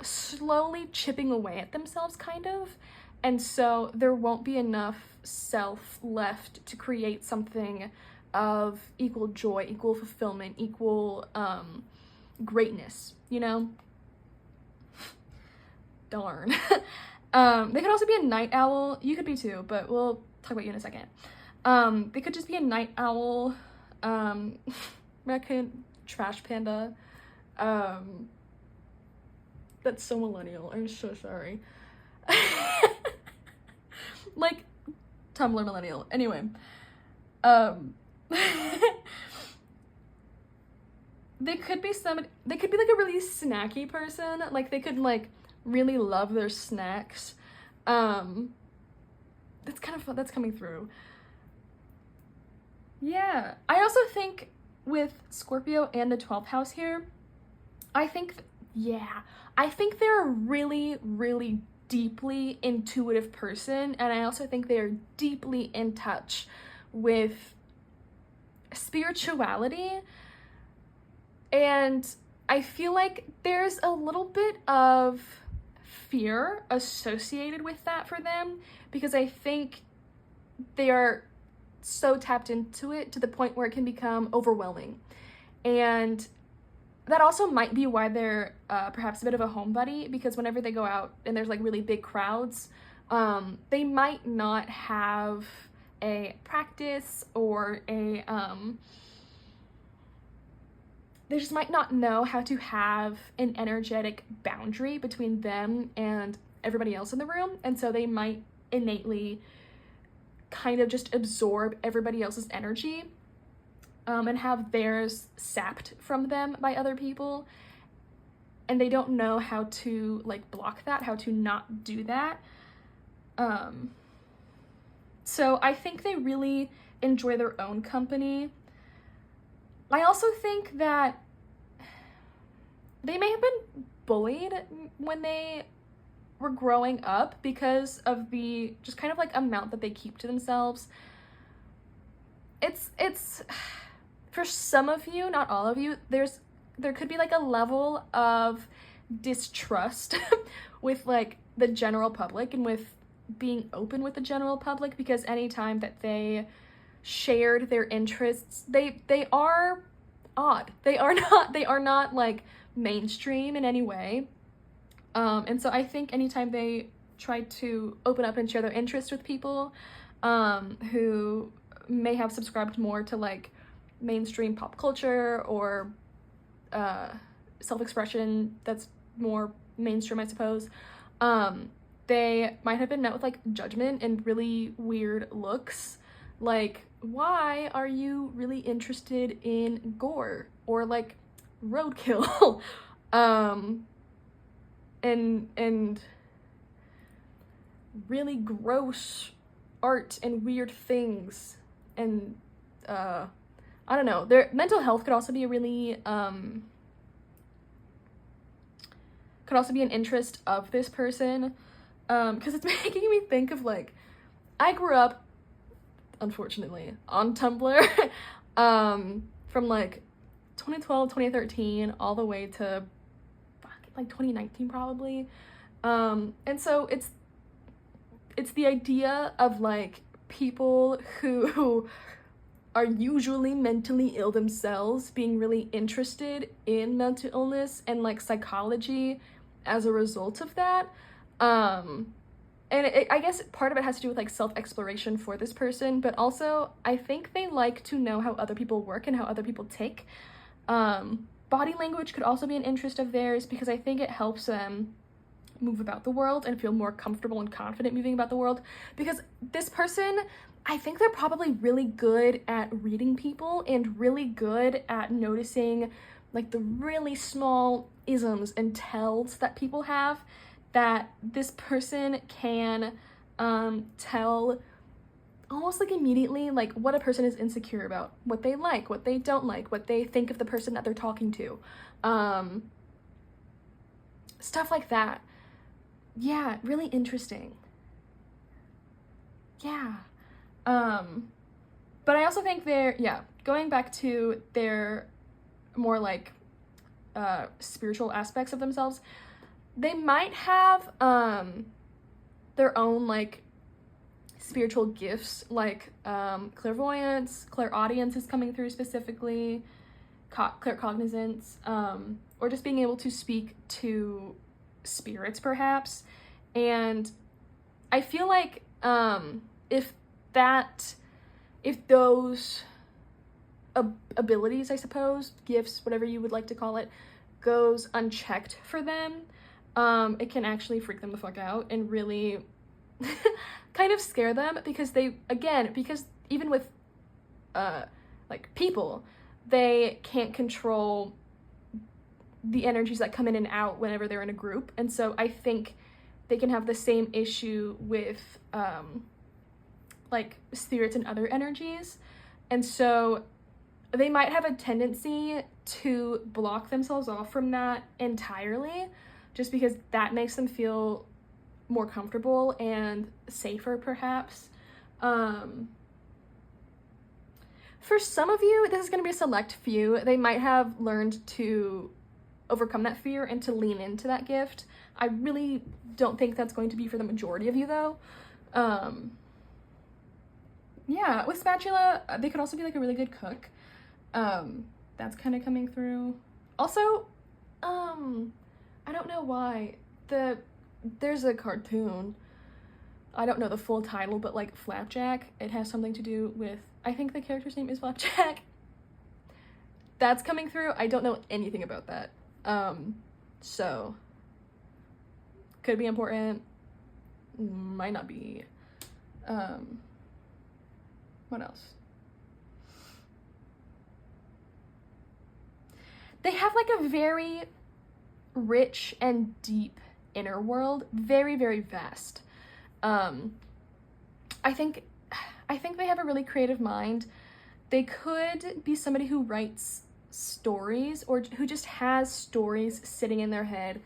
slowly chipping away at themselves, kind of. And so there won't be enough self left to create something of equal joy, equal fulfillment, equal greatness, you know? Darn. They could also be a night owl. You could be too, but we'll talk about you in a second. They could just be a night owl, American trash panda. That's so millennial. I'm so sorry. Like, Tumblr millennial. Anyway. They could be somebody, they could be like a really snacky person. Like, they could like really love their snacks. That's kind of fun. That's coming through. Yeah. I also think with Scorpio and the 12th house here, I think they're a really, really deeply intuitive person. And I also think they are deeply in touch with spirituality. And I feel like there's a little bit of fear associated with that for them, because I think they are so tapped into it to the point where it can become overwhelming. And that also might be why they're perhaps a bit of a homebody, because whenever they go out and there's like really big crowds, they might not have a practice or a they just might not know how to have an energetic boundary between them and everybody else in the room. And so they might innately kind of just absorb everybody else's energy and have theirs sapped from them by other people. And they don't know how to like block that, how to not do that. So I think they really enjoy their own company. I also think that they may have been bullied when they were growing up because of the just kind of like amount that they keep to themselves. It's for some of you, not all of you, there could be like a level of distrust with like the general public and with being open with the general public, because anytime that they shared their interests, they are odd. They are not like mainstream in any way. And so I think anytime they try to open up and share their interests with people who may have subscribed more to like mainstream pop culture or self-expression that's more mainstream, I suppose, they might have been met with like judgment and really weird looks. Like, why are you really interested in gore or like roadkill? And really gross art and weird things. And I don't know, their mental health could also be a really could also be an interest of this person, because it's making me think of like, I grew up unfortunately on Tumblr from like 2012, 2013 all the way to like 2019 probably. And so it's the idea of like people who are usually mentally ill themselves being really interested in mental illness and like psychology as a result of that. And I guess part of it has to do with like self-exploration for this person, but also I think they like to know how other people work and how other people tick. Body language could also be an interest of theirs, because I think it helps them move about the world and feel more comfortable and confident moving about the world. Because this person, I think they're probably really good at reading people and really good at noticing like the really small isms and tells that people have. that this person can tell almost like immediately like what a person is insecure about, what they like, what they don't like, what they think of the person that they're talking to, stuff like that. Yeah, really interesting. Yeah. But I also think they're, yeah, going back to their more like spiritual aspects of themselves, they might have their own like spiritual gifts, like clairvoyance, clairaudience is coming through specifically, claircognizance, or just being able to speak to spirits perhaps. And I feel like if those abilities, I suppose, gifts, whatever you would like to call it, goes unchecked for them, it can actually freak them the fuck out and really kind of scare them, because because even with like people, they can't control the energies that come in and out whenever they're in a group. And so I think they can have the same issue with like spirits and other energies. And so they might have a tendency to block themselves off from that entirely, just because that makes them feel more comfortable and safer perhaps. For some of you, this is going to be a select few. They might have learned to overcome that fear and to lean into that gift. I really don't think that's going to be for the majority of you though. Yeah, with spatula, they could also be like a really good cook. That's kind of coming through. Also, I don't know why, there's a cartoon, I don't know the full title, but like Flapjack, it has something to do with, I think the character's name is Flapjack. That's coming through. I don't know anything about that. So could be important, might not be. What else? They have like a very rich and deep inner world, very, very vast. I think they have a really creative mind. They could be somebody who writes stories, or who just has stories sitting in their head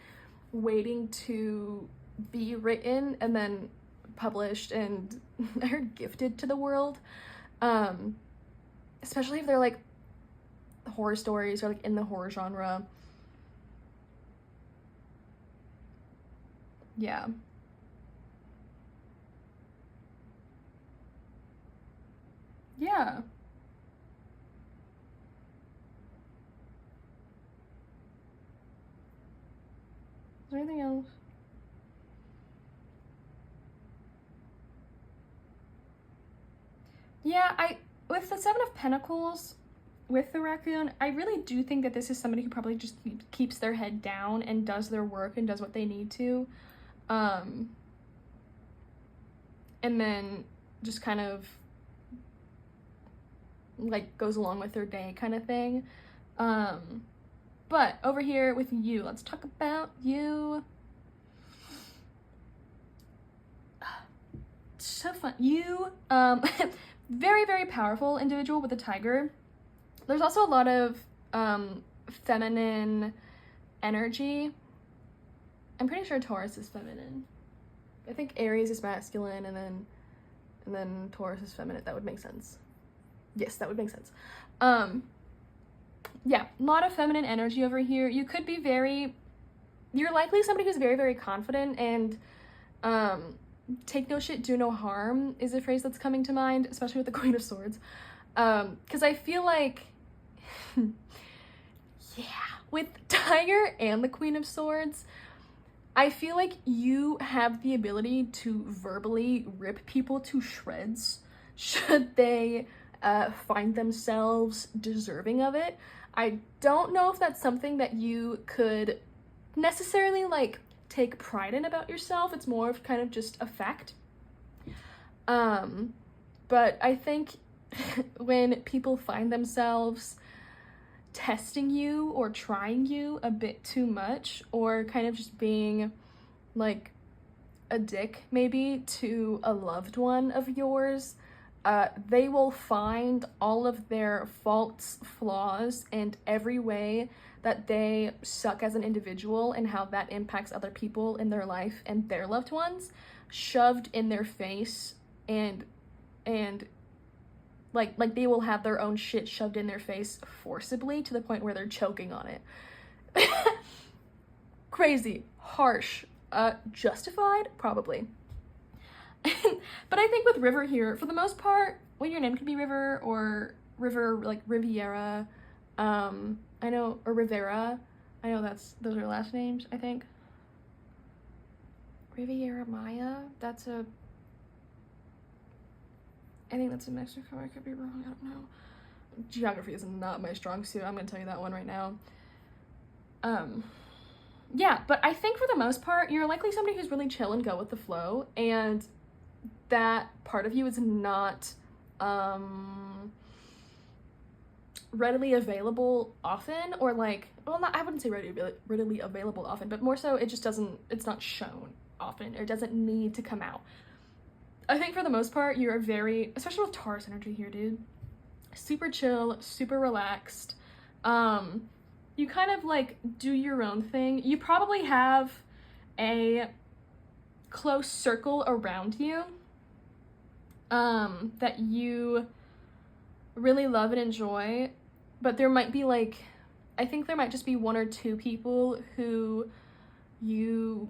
waiting to be written and then published and are gifted to the world. Especially if they're like horror stories or like in the horror genre. Yeah. Yeah. Is there anything else? Yeah, with the Seven of Pentacles, with the raccoon, I really do think that this is somebody who probably just keeps their head down and does their work and does what they need to. And then just kind of like goes along with their day kind of thing. But over here with you, let's talk about you. So fun. You, very, very powerful individual with a tiger. There's also a lot of feminine energy. I'm pretty sure Taurus is feminine. I think Aries is masculine, and then Taurus is feminine. That would make sense. Yes, that would make sense. Yeah, a lot of feminine energy over here. You could be you're likely somebody who's very, very confident, and take no shit, do no harm is a phrase that's coming to mind, especially with the Queen of Swords. Because I feel like, yeah, with Tiger and the Queen of Swords, I feel like you have the ability to verbally rip people to shreds should they find themselves deserving of it. I don't know if that's something that you could necessarily like take pride in about yourself. It's more of kind of just a fact. But I think when people find themselves testing you or trying you a bit too much, or kind of just being like a dick maybe to a loved one of yours, they will find all of their faults, flaws, and every way that they suck as an individual and how that impacts other people in their life and their loved ones shoved in their face, and like they will have their own shit shoved in their face forcibly to the point where they're choking on it. Crazy, harsh, justified, probably. But I think with River here, for the most part, well, your name could be River, or River, like Riviera, I know, or Rivera, I know those are last names, I think. Riviera Maya, I think that's in Mexico, I could be wrong, I don't know. Geography is not my strong suit, I'm gonna tell you that one right now. Yeah, but I think for the most part, you're likely somebody who's really chill and go with the flow, and that part of you is not readily available often, or like, well, I wouldn't say readily available often, but more so it's not shown often, or it doesn't need to come out. I think for the most part, you're very, especially with Taurus energy here, dude, super chill, super relaxed. You kind of like do your own thing. You probably have a close circle around you that you really love and enjoy, but there might be like, I think there might just be one or two people who you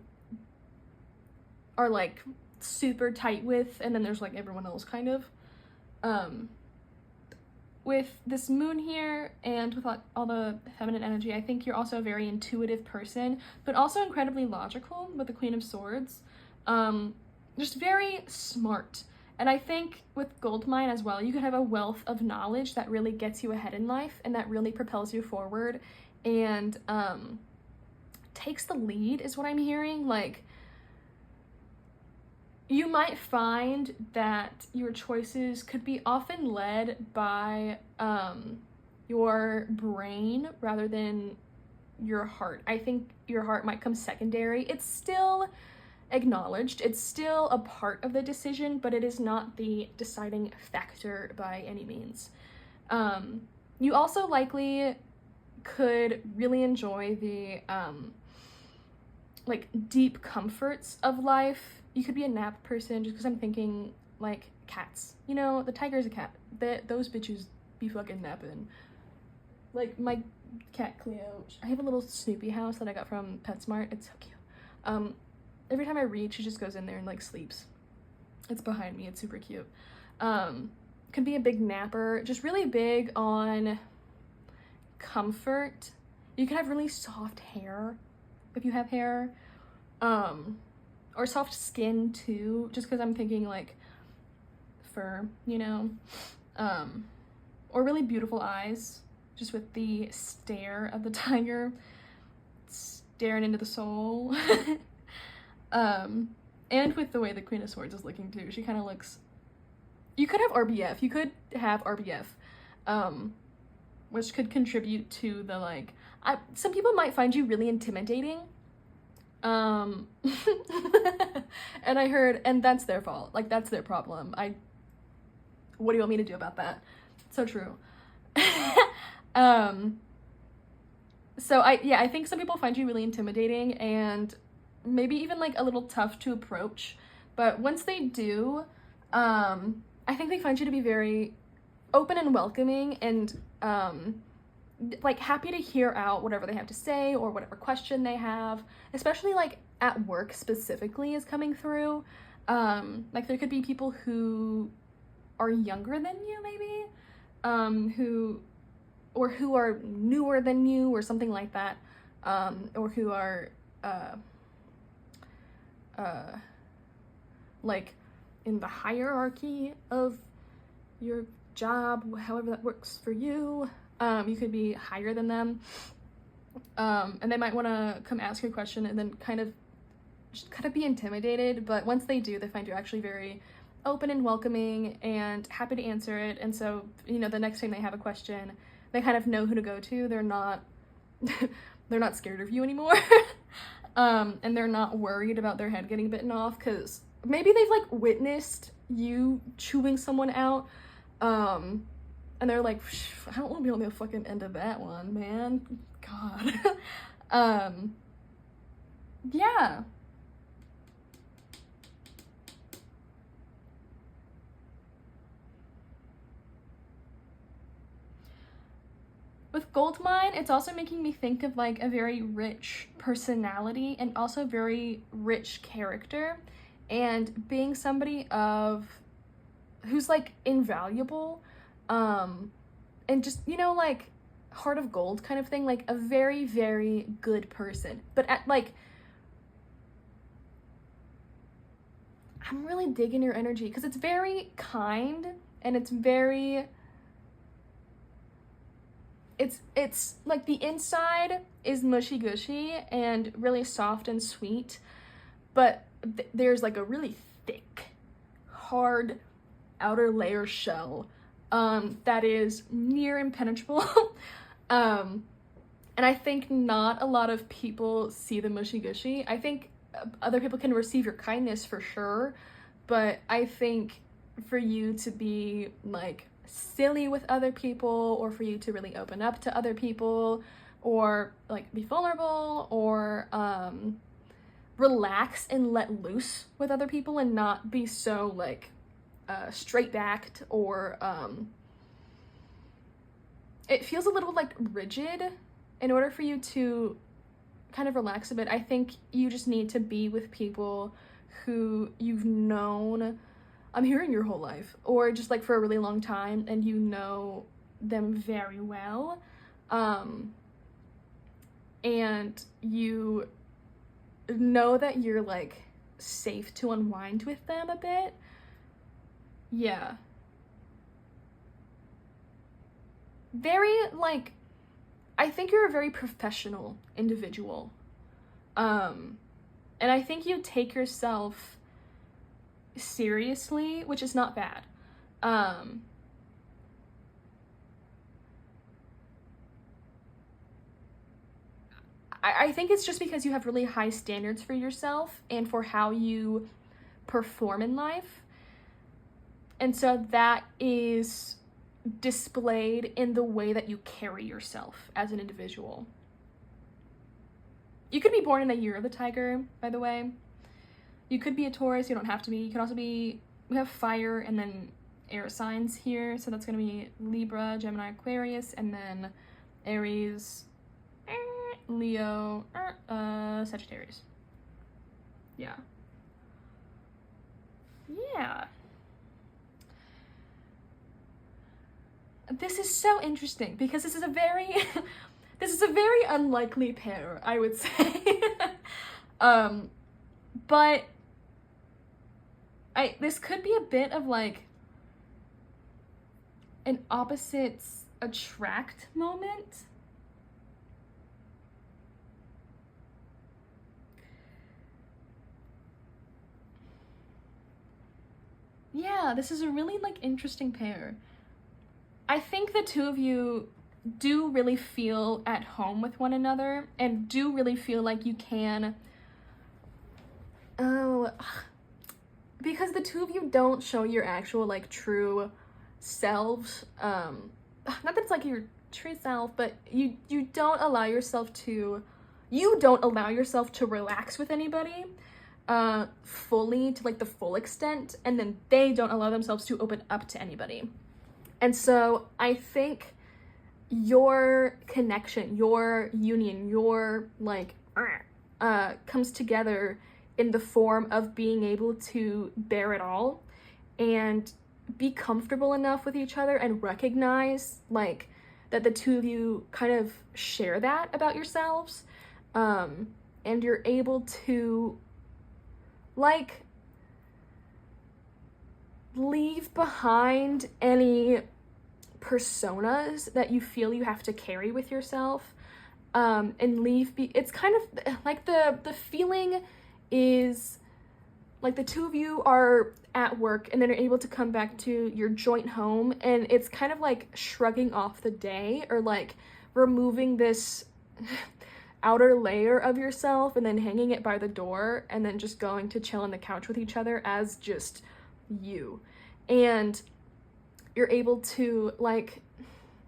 are like super tight with, and then there's like everyone else kind of. With this moon here and with all the feminine energy, I think you're also a very intuitive person, but also incredibly logical with the Queen of Swords. Just very smart. And I think with Goldmine as well, you could have a wealth of knowledge that really gets you ahead in life and that really propels you forward and takes the lead, is what I'm hearing. Like, you might find that your choices could be often led by your brain rather than your heart. I think your heart might come secondary. It's still acknowledged, it's still a part of the decision, but it is not the deciding factor by any means. You also likely could really enjoy the like deep comforts of life. You could be a nap person, just because I'm thinking like cats. You know, the tiger's a cat. Those bitches be fucking napping. Like my cat Cleo, I have a little Snoopy house that I got from PetSmart. It's so cute. Every time I read, she just goes in there and like sleeps. It's behind me. It's super cute. Could be a big napper, just really big on comfort. You can have really soft hair if you have hair. Or soft skin too, just because I'm thinking like fur, you know, or really beautiful eyes, just with the stare of the tiger staring into the soul. And with the way the Queen of Swords is looking too, she kind of looks, you could have RBF, which could contribute to the like, some people might find you really intimidating. And I heard, and that's their fault, like that's their problem. What do you want me to do about that? So true. So I think some people find you really intimidating and maybe even like a little tough to approach, but once they do, I think they find you to be very open and welcoming and like happy to hear out whatever they have to say or whatever question they have, especially like at work specifically is coming through. Like there could be people who are younger than you maybe, who are newer than you or something like that, or who are like in the hierarchy of your job, however that works for you. You could be higher than them, and they might want to come ask you a question and then kind of be intimidated, but once they do, they find you actually very open and welcoming and happy to answer it. And so, you know, the next time they have a question, they kind of know who to go to. They're not they're not scared of you anymore. and they're not worried about their head getting bitten off, because maybe they've like witnessed you chewing someone out, and they're like, I don't want to be on the fucking end of that one, man. God. Yeah. With Goldmine, it's also making me think of like a very rich personality and also very rich character, and being somebody of who's like invaluable, and just, you know, like heart of gold kind of thing, like a very, very good person. But at like, I'm really digging your energy because it's very kind and it's very, it's like the inside is mushy gushy and really soft and sweet, but there's like a really thick, hard outer layer shell that is near impenetrable. And I think not a lot of people see the mushy gushy. I think other people can receive your kindness for sure, but I think for you to be like silly with other people, or for you to really open up to other people, or like be vulnerable, or relax and let loose with other people and not be so like straight-backed, or it feels a little like rigid. In order for you to kind of relax a bit, I think you just need to be with people who you've known, I'm hearing your whole life, or just like for a really long time, and you know them very well, and you know that you're like safe to unwind with them a bit. Yeah. Very like, I think you're a very professional individual, and I think you take yourself seriously, which is not bad. I think it's just because you have really high standards for yourself and for how you perform in life, and so that is displayed in the way that you carry yourself as an individual. You could be born in a year of the tiger, by the way. You could be a Taurus, you don't have to be. You could also be, we have fire and then air signs here, so that's gonna be Libra, Gemini, Aquarius, and then Aries, Leo, Sagittarius. Yeah. Yeah. This is so interesting because this is a very this is a very unlikely pair, I would say. But this could be a bit of like an opposites attract moment. Yeah, this is a really like interesting pair. I think the two of you do really feel at home with one another and do really feel like you can, because the two of you don't show your actual like true selves, not that it's like your true self, but you don't allow yourself to relax with anybody fully, to like the full extent, and then they don't allow themselves to open up to anybody. And so I think your connection, your union, your like comes together in the form of being able to bear it all and be comfortable enough with each other and recognize like that the two of you kind of share that about yourselves, and you're able to like leave behind any personas that you feel you have to carry with yourself, and it's kind of like the feeling is like the two of you are at work and then are able to come back to your joint home, and it's kind of like shrugging off the day, or like removing this outer layer of yourself and then hanging it by the door and then just going to chill on the couch with each other as just you. And you're able to like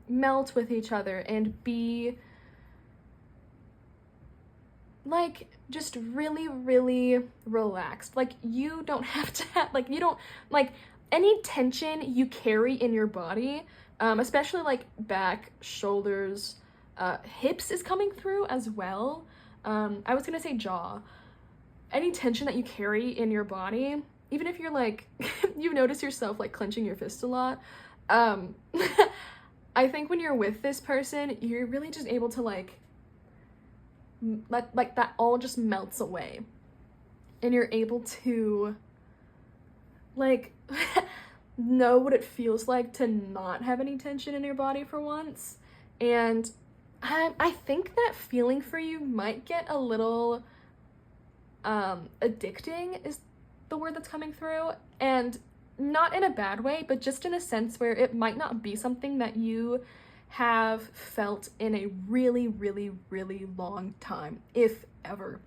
melt with each other and be like just really, really relaxed. Like you don't have to have, like you don't, like any tension you carry in your body, especially like back, shoulders, hips is coming through as well. I was gonna say jaw. Any tension that you carry in your body, even if you're like, you notice yourself like clenching your fist a lot, I think when you're with this person, you're really just able to like that all just melts away. And you're able to like know what it feels like to not have any tension in your body for once. And I think that feeling for you might get a little addicting is the word that's coming through, and not in a bad way, but just in a sense where it might not be something that you have felt in a really, really, really long time, if ever.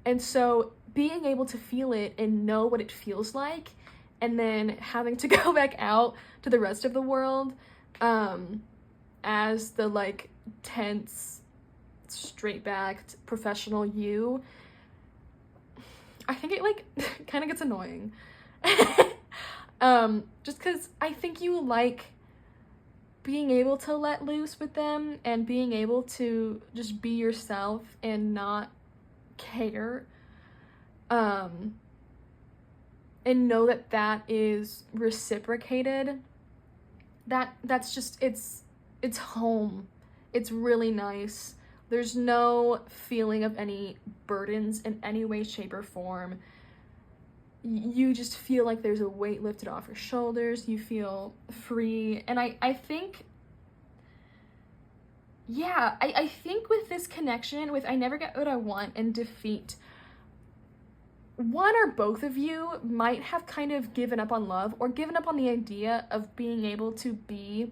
And so being able to feel it and know what it feels like, and then having to go back out to the rest of the world as the like tense, straight-backed professional you, I think it like kind of gets annoying. Just because I think you like being able to let loose with them and being able to just be yourself and not care, and know that that is reciprocated. That's just, it's home. It's really nice. There's no feeling of any burdens in any way, shape, or form. You just feel like there's a weight lifted off your shoulders. You feel free. And I think, yeah, I think with this connection, with I never get what I want and defeat, one or both of you might have kind of given up on love or given up on the idea of being able to be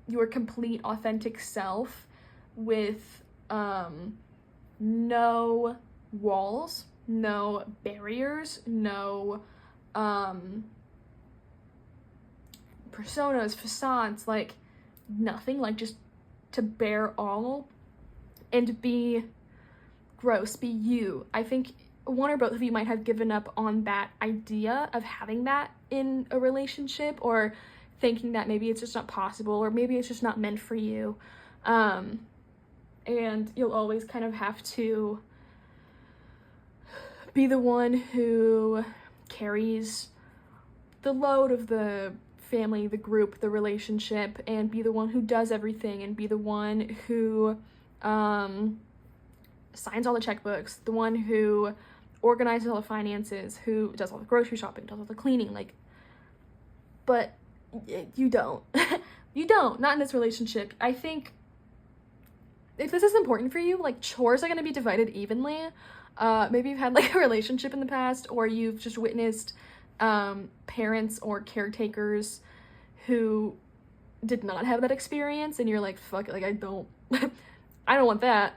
your complete authentic self with no walls, no barriers, no personas, facades, like nothing, like just to bear all and be gross, be you. I think one or both of you might have given up on that idea of having that in a relationship, or thinking that maybe it's just not possible, or maybe it's just not meant for you. And you'll always kind of have to be the one who carries the load of the family, the group, the relationship, and be the one who does everything, and be the one who signs all the checkbooks, the one who organizes all the finances, who does all the grocery shopping, does all the cleaning, like, but you don't. You don't, not in this relationship. I think if this is important for you, like, chores are going to be divided evenly. Maybe you've had like a relationship in the past, or you've just witnessed parents or caretakers who did not have that experience, and you're like, fuck it, like, I don't want that.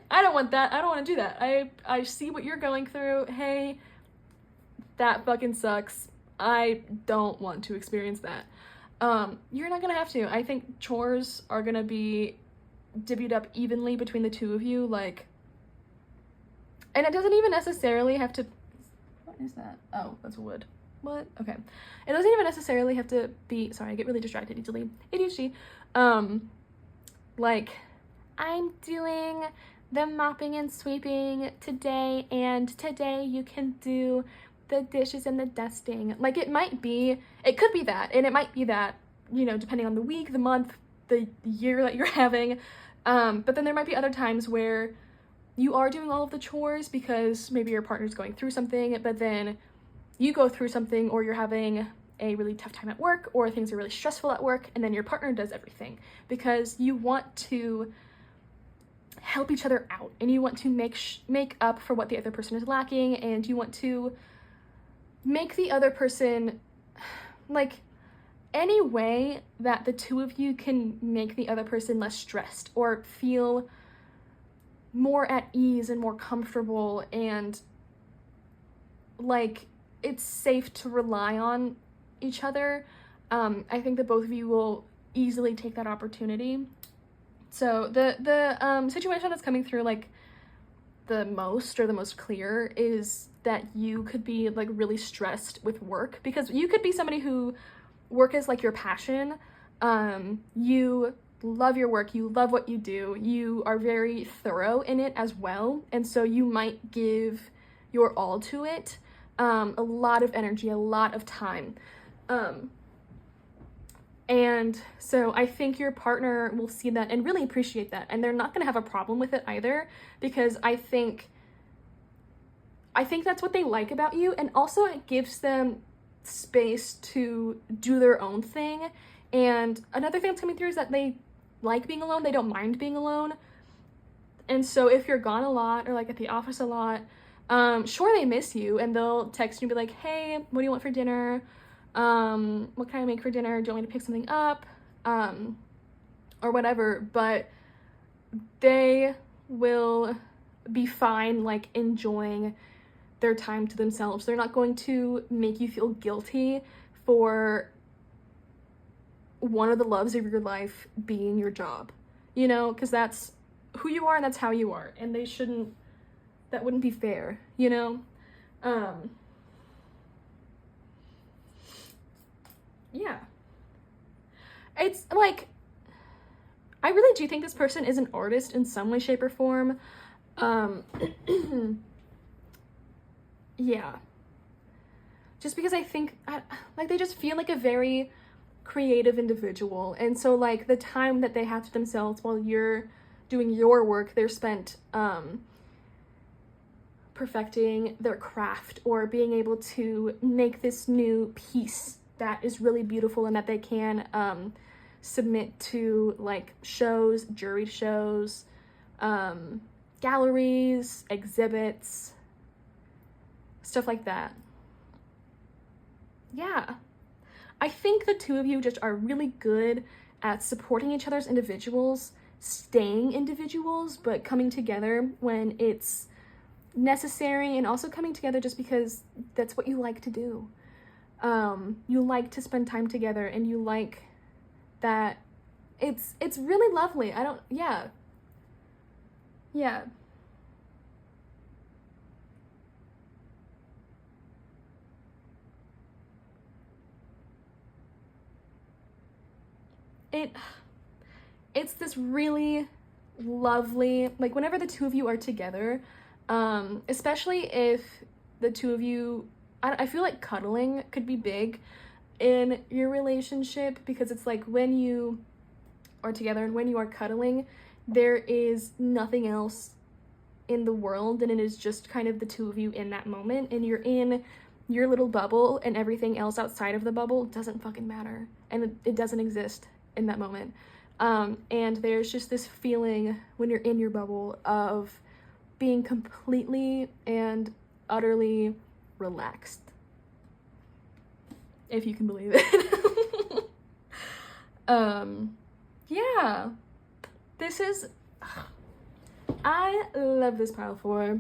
I don't want that. I don't want to do that. I see what you're going through. Hey, that fucking sucks. I don't want to experience that. You're not gonna have to. I think chores are gonna be divvied up evenly between the two of you, like, and it doesn't even necessarily have to, what is that? Oh, that's wood. What? Okay. It doesn't even necessarily have to be, sorry, I get really distracted easily. ADHD. Like, I'm doing the mopping and sweeping today, and today you can do the dishes and the dusting. Like, it could be that, and it might be that, you know, depending on the week, the month, the year that you're having. But then there might be other times where you are doing all of the chores because maybe your partner's going through something, but then you go through something, or you're having a really tough time at work, or things are really stressful at work, and then your partner does everything because you want to help each other out, and you want to make up for what the other person is lacking, and you want to make the other person, like, any way that the two of you can make the other person less stressed or feel more at ease and more comfortable, and like it's safe to rely on each other. I think that both of you will easily take that opportunity. So the situation that's coming through like the most clear is that you could be like really stressed with work, because you could be somebody who work is like your passion. You love your work, you love what you do, you are very thorough in it as well, and so you might give your all to it, a lot of energy, a lot of time. And so I think your partner will see that and really appreciate that, and they're not going to have a problem with it either, because I think that's what they like about you, and also it gives them space to do their own thing. And another thing that's coming through is that they like being alone, they don't mind being alone. And so if you're gone a lot or like at the office a lot, sure, they miss you and they'll text you and be like, hey, what do you want for dinner? What can I make for dinner? Do you want me to pick something up? Or whatever, but they will be fine like enjoying their time to themselves. They're not going to make you feel guilty for one of the loves of your life being your job, you know, because that's who you are and that's how you are, and that wouldn't be fair, you know. Yeah, it's like, I really do think this person is an artist in some way, shape, or form. Yeah, just because I think like they just feel like a very creative individual, and so like the time that they have to themselves while you're doing your work, they're spent perfecting their craft or being able to make this new piece that is really beautiful and that they can submit to like shows, jury shows, galleries, exhibits, stuff like that. Yeah, I think the two of you just are really good at supporting each other's individuals, staying individuals, but coming together when it's necessary, and also coming together just because that's what you like to do. You like to spend time together, and you like that. It's really lovely. Yeah. It's this really lovely, like whenever the two of you are together, especially if the two of you, I feel like cuddling could be big in your relationship, because it's like when you are together and when you are cuddling, there is nothing else in the world, and it is just kind of the two of you in that moment, and you're in your little bubble, and everything else outside of the bubble doesn't fucking matter, and it doesn't exist in that moment. And there's just this feeling when you're in your bubble of being completely and utterly relaxed, if you can believe it. Yeah, this is, I love this pile 4.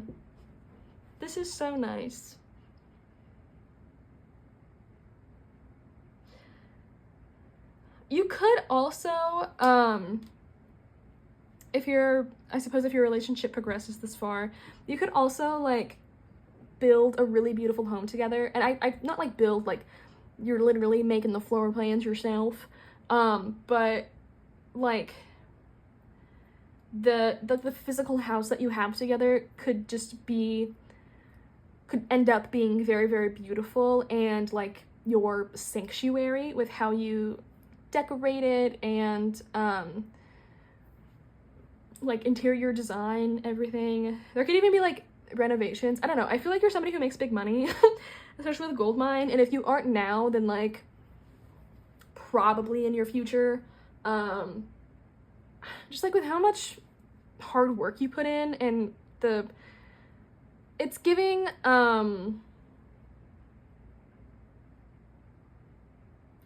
This is so nice. You could also, if your relationship progresses this far, you could also like build a really beautiful home together. And I not like build like you're literally making the floor plans yourself, but like the physical house that you have together could end up being very, very beautiful, and like your sanctuary with how you decorate it, and like interior design, everything. There could even be like renovations. I don't know, I feel like you're somebody who makes big money, especially with a gold mine, and if you aren't now, then like probably in your future. Just like with how much hard work you put in, and it's giving I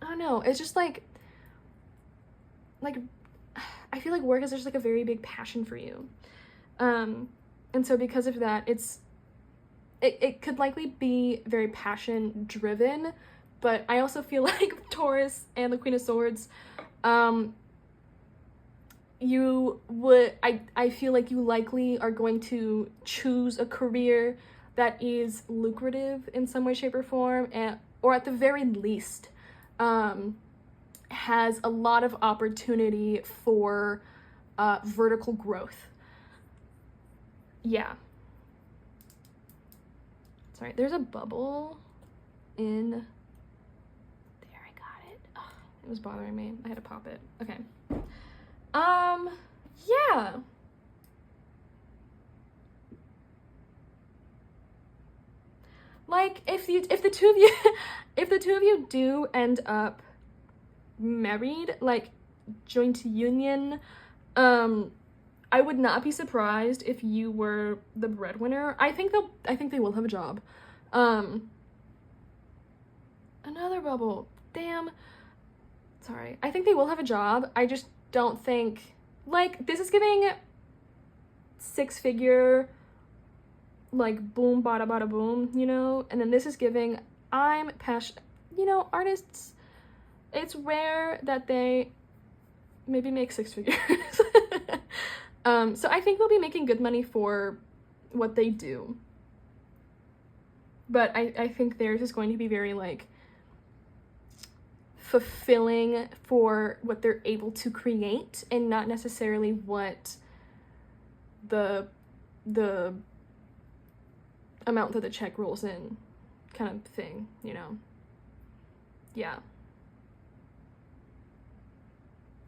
don't know, it's just like I feel like work is just like a very big passion for you. And so because of that, it could likely be very passion driven, but I also feel like Taurus and the Queen of Swords, I feel like you likely are going to choose a career that is lucrative in some way, shape, or form, or at the very least, has a lot of opportunity for vertical growth. Yeah. Sorry, there's a bubble in there. I got it. Ugh, it was bothering me. I had to pop it. Okay. Yeah. Like, if the two of you do end up married, like joint union, I would not be surprised if you were the breadwinner. I think they will have a job. Another bubble. Damn. Sorry. I think they will have a job. I just don't think, like, this is giving 6-figure, like, boom, bada, bada, boom, you know? And then this is giving, I'm passionate. You know, artists, it's rare that they maybe make 6 figures. So I think they'll be making good money for what they do. But I think theirs is going to be very, like, fulfilling for what they're able to create and not necessarily what the amount that the check rolls in kind of thing, you know? Yeah.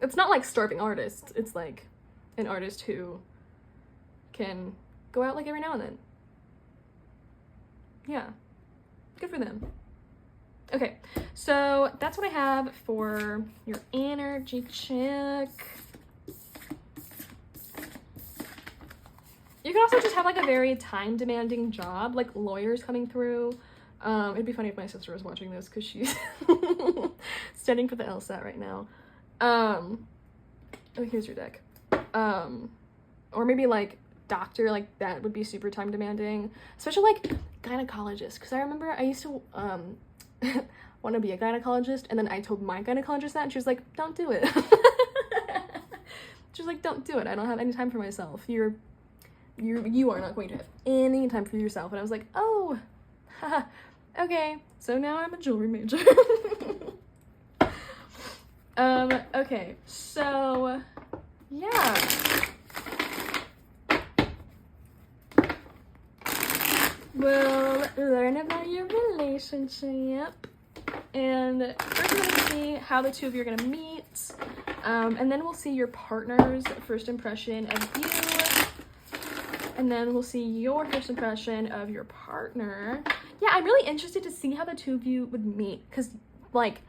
It's not like starving artists. It's like an artist who can go out like every now and then. Yeah. Good for them. Okay, so that's what I have for your energy check. You can also just have like a very time-demanding job, like lawyers coming through. It'd be funny if my sister was watching this because she's studying for the LSAT right now. Oh, here's your deck. Or maybe like doctor, like that would be super time-demanding, especially like gynecologist, because I remember I used to want to be a gynecologist, and then I told my gynecologist that, and she was like, don't do it. She was like, don't do it. I don't have any time for myself. You are not going to have any time for yourself. And I was like, oh, haha, okay. So now I'm a jewelry major. Okay, so yeah. We'll learn about your relationship, and first we're gonna see how the two of you are gonna meet, and then we'll see your partner's first impression of you, and then we'll see your first impression of your partner. Yeah, I'm really interested to see how the two of you would meet, because like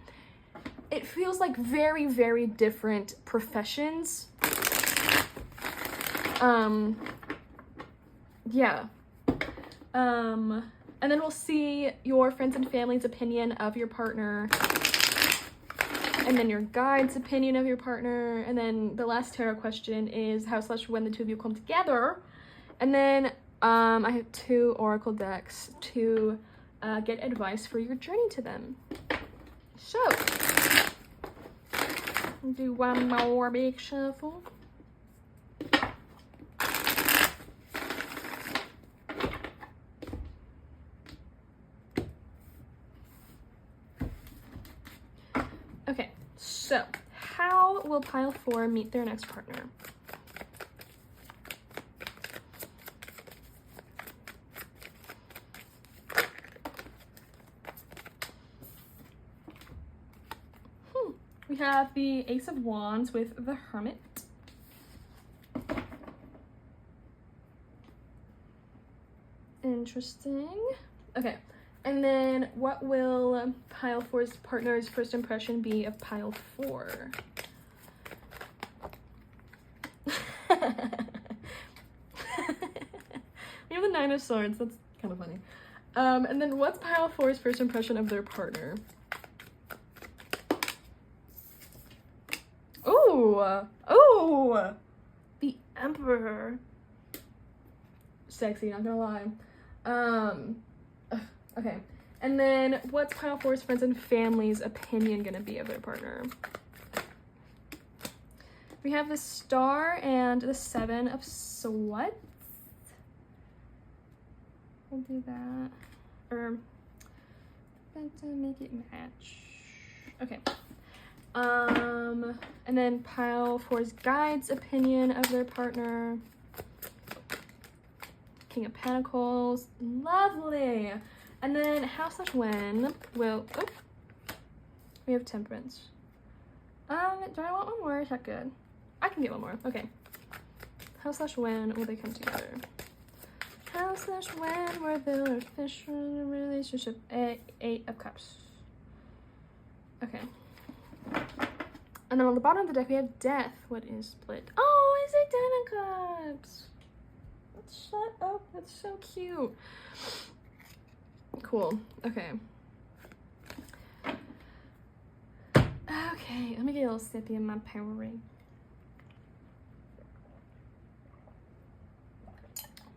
it feels like very, very different professions. Yeah. And then we'll see your friends and family's opinion of your partner, and then your guide's opinion of your partner, and then the last tarot question is how/when the two of you come together. And then I have 2 oracle decks to get advice for your journey to them. So do one more big shuffle. Okay, so how will pile 4 meet their next partner? We have the Ace of Wands with the Hermit. Interesting. Okay, and then what will pile 4's partner's first impression be of pile 4? We have the 9 of Swords. That's kind of funny. And then what's pile 4's first impression of their partner? Oh, the Emperor. sexy, not gonna lie. Okay. And then what's pile four's friends and family's opinion gonna be of their partner? We have the Star and the Seven of Swords. We'll do that. Or to make it match. Okay. And then pile four's guide's opinion of their partner. King of Pentacles. Lovely. And then how/when will, oh, we have Temperance. Do I want one more? Is that good? I can get one more. Okay. How/when will they come together? How/when will their official relationship? Eight of Cups. Okay. And then on the bottom of the deck we have Death. What is split? Oh, it's a Ten of Cups. Shut up. That's so cute. Cool. Okay. Okay, let me get a little sippy in my Powerade.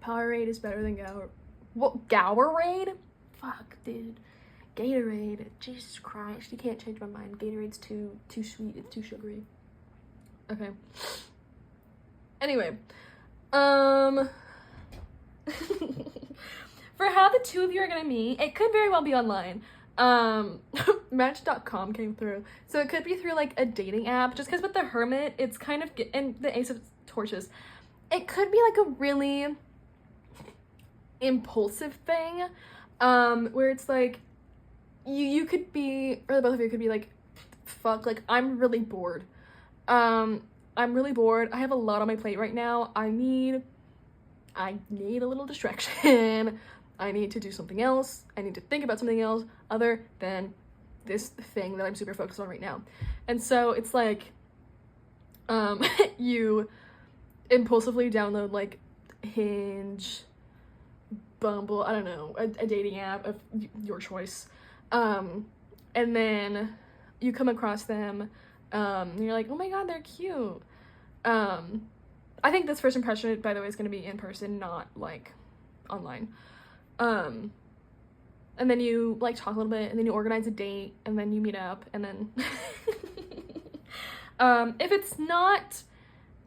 Powerade is better than Gatorade? Fuck, dude. Gatorade. Jesus Christ. You can't change my mind. Gatorade's too sweet. It's too sugary. Okay. Anyway. For how the two of you are gonna meet, it could very well be online. Match.com came through. So it could be through like a dating app, just because with the Hermit, it's kind of, and the Ace of Torches, it could be like a really impulsive thing, where it's like, you could be, or both of you could be like, fuck, like, I'm really bored. I have a lot on my plate right now. I need a little distraction. I need to do something else. I need to think about something else other than this thing that I'm super focused on right now. And so it's like, you impulsively download like Hinge, Bumble, I don't know, a dating app of your choice. And then you come across them, and you're like, oh my god, they're cute. I think this first impression, by the way, is going to be in person, not like online. And then you like talk a little bit, and then you organize a date, and then you meet up, and then if it's not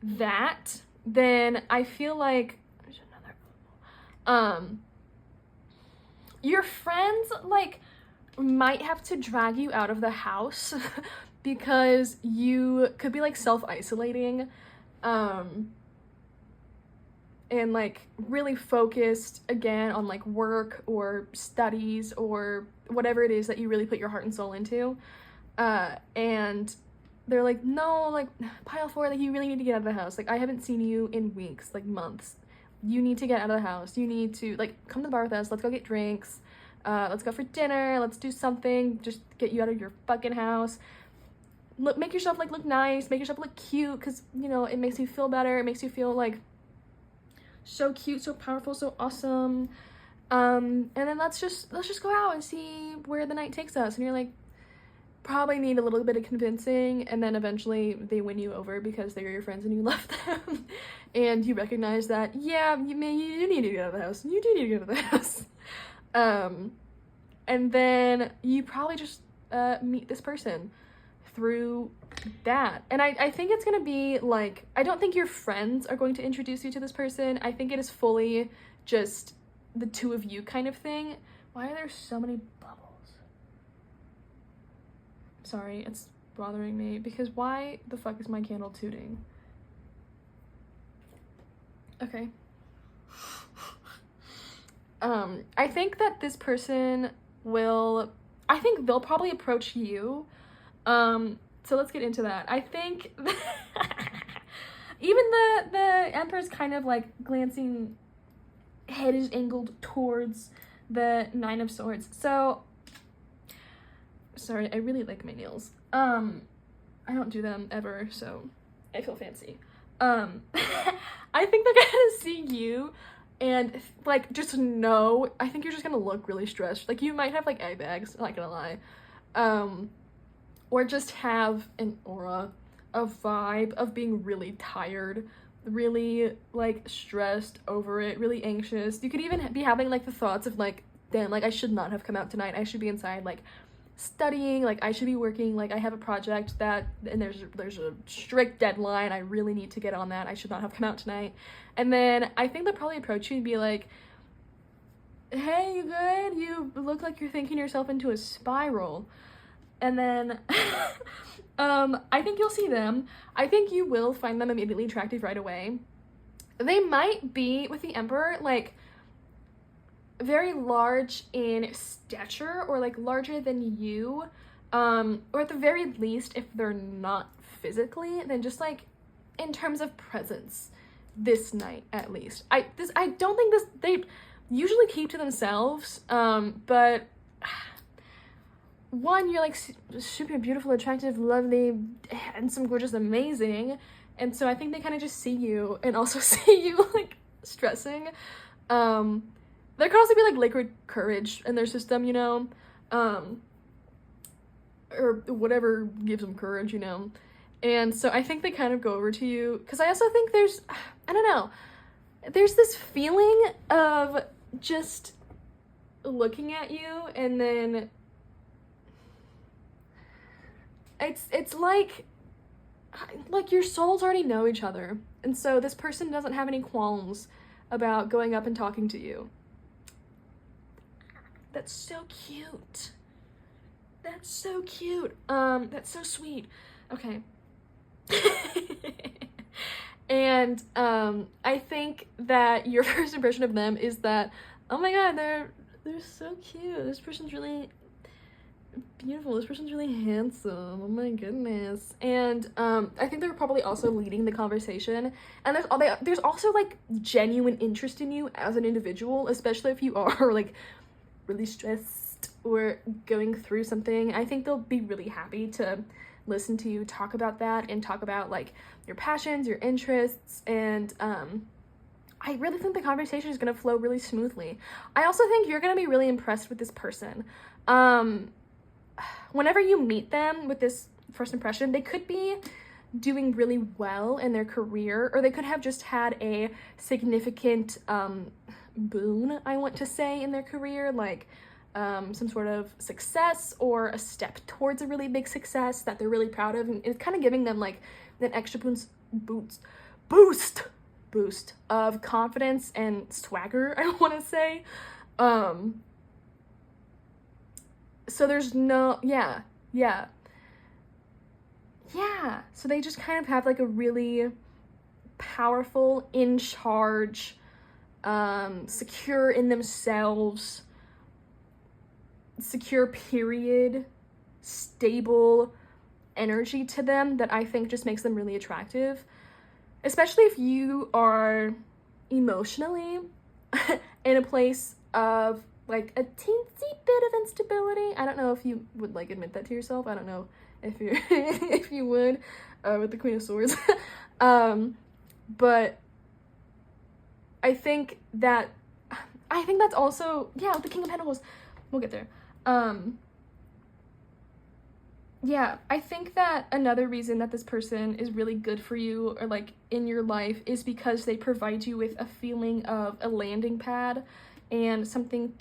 that, then I feel like there's another, your friends like might have to drag you out of the house because you could be like self-isolating, and like really focused again on like work or studies or whatever it is that you really put your heart and soul into, and they're like, no, like, pile four, like, you really need to get out of the house. Like, I haven't seen you in weeks, like months. You need to get out of the house. You need to, like, come to the bar with us. Let's go get drinks. Let's go for dinner. Let's do something. Just get you out of your fucking house. Look, make yourself, like, look nice. Make yourself look cute, because, you know, it makes you feel better. It makes you feel, like, so cute, so powerful, so awesome. And then let's just go out and see where the night takes us. And you're like, probably need a little bit of convincing, and then eventually they win you over because they're your friends and you love them. And you recognize that, yeah, you need to get out of the house. You do need to get out of the house. And then you probably just meet this person through that. And I think it's gonna be like, I don't think your friends are going to introduce you to this person. I think it is fully just the two of you kind of thing. Why are there so many bubbles? Sorry, it's bothering me because why the fuck is my candle tooting? Okay. I think that this person will, I think they'll probably approach you. So let's get into that. I think even the Emperor's kind of like glancing, head is angled towards the Nine of Swords. So sorry, I really like my nails. I don't do them ever, so I feel fancy. I think they're gonna see you and like just know, I think you're just gonna look really stressed. Like you might have like eye bags, not gonna lie. Or just have an aura, a vibe of being really tired really like stressed over it, really anxious. You could even be having like the thoughts of like, damn, like I should not have come out tonight. I should be inside like studying, like I should be working, like I have a project that, and there's a strict deadline. I really need to get on that. I should not have come out tonight. And then I think they'll probably approach you and be like, hey, you good? You look like you're thinking yourself into a spiral. And then I think you'll see them. I think you will find them immediately attractive right away. They might be, with the Emperor, like very large in stature, or like larger than you, or at the very least, if they're not physically, then just like in terms of presence this night at least. I don't think they usually keep to themselves, but one, you're like super beautiful, attractive, lovely, handsome, gorgeous, amazing, and so I think they kind of just see you and also see you like stressing. There could also be like liquid courage in their system, you know, or whatever gives them courage, you know. And so I think they kind of go over to you, because I also think there's, I don't know, there's this feeling of just looking at you, and then it's like your souls already know each other, and so this person doesn't have any qualms about going up and talking to you. That's so cute. That's so cute. That's so sweet. Okay. And I think that your first impression of them is that, oh my god, they're so cute. This person's really beautiful. This person's really handsome. Oh my goodness. And I think they're probably also leading the conversation. And there's also like genuine interest in you as an individual, especially if you are like really stressed or going through something. I think they'll be really happy to listen to you talk about that and talk about like your passions, your interests, and I really think the conversation is going to flow really smoothly. I also think you're going to be really impressed with this person. Whenever you meet them with this first impression, they could be doing really well in their career, or they could have just had a significant boon, I want to say, in their career, like some sort of success or a step towards a really big success that they're really proud of, and it's kind of giving them like an extra boost of confidence and swagger, I want to say. So there's no, yeah, so they just kind of have like a really powerful, in charge, secure in themselves, secure period, stable energy to them that I think just makes them really attractive, especially if you are emotionally in a place of like a teensy bit of instability. I don't know if you would like admit that to yourself. I don't know if you if you would, with the Queen of Swords. But I think that's also, yeah, with the King of Pentacles. We'll get there. Yeah, I think that another reason that this person is really good for you, or like in your life, is because they provide you with a feeling of a landing pad and something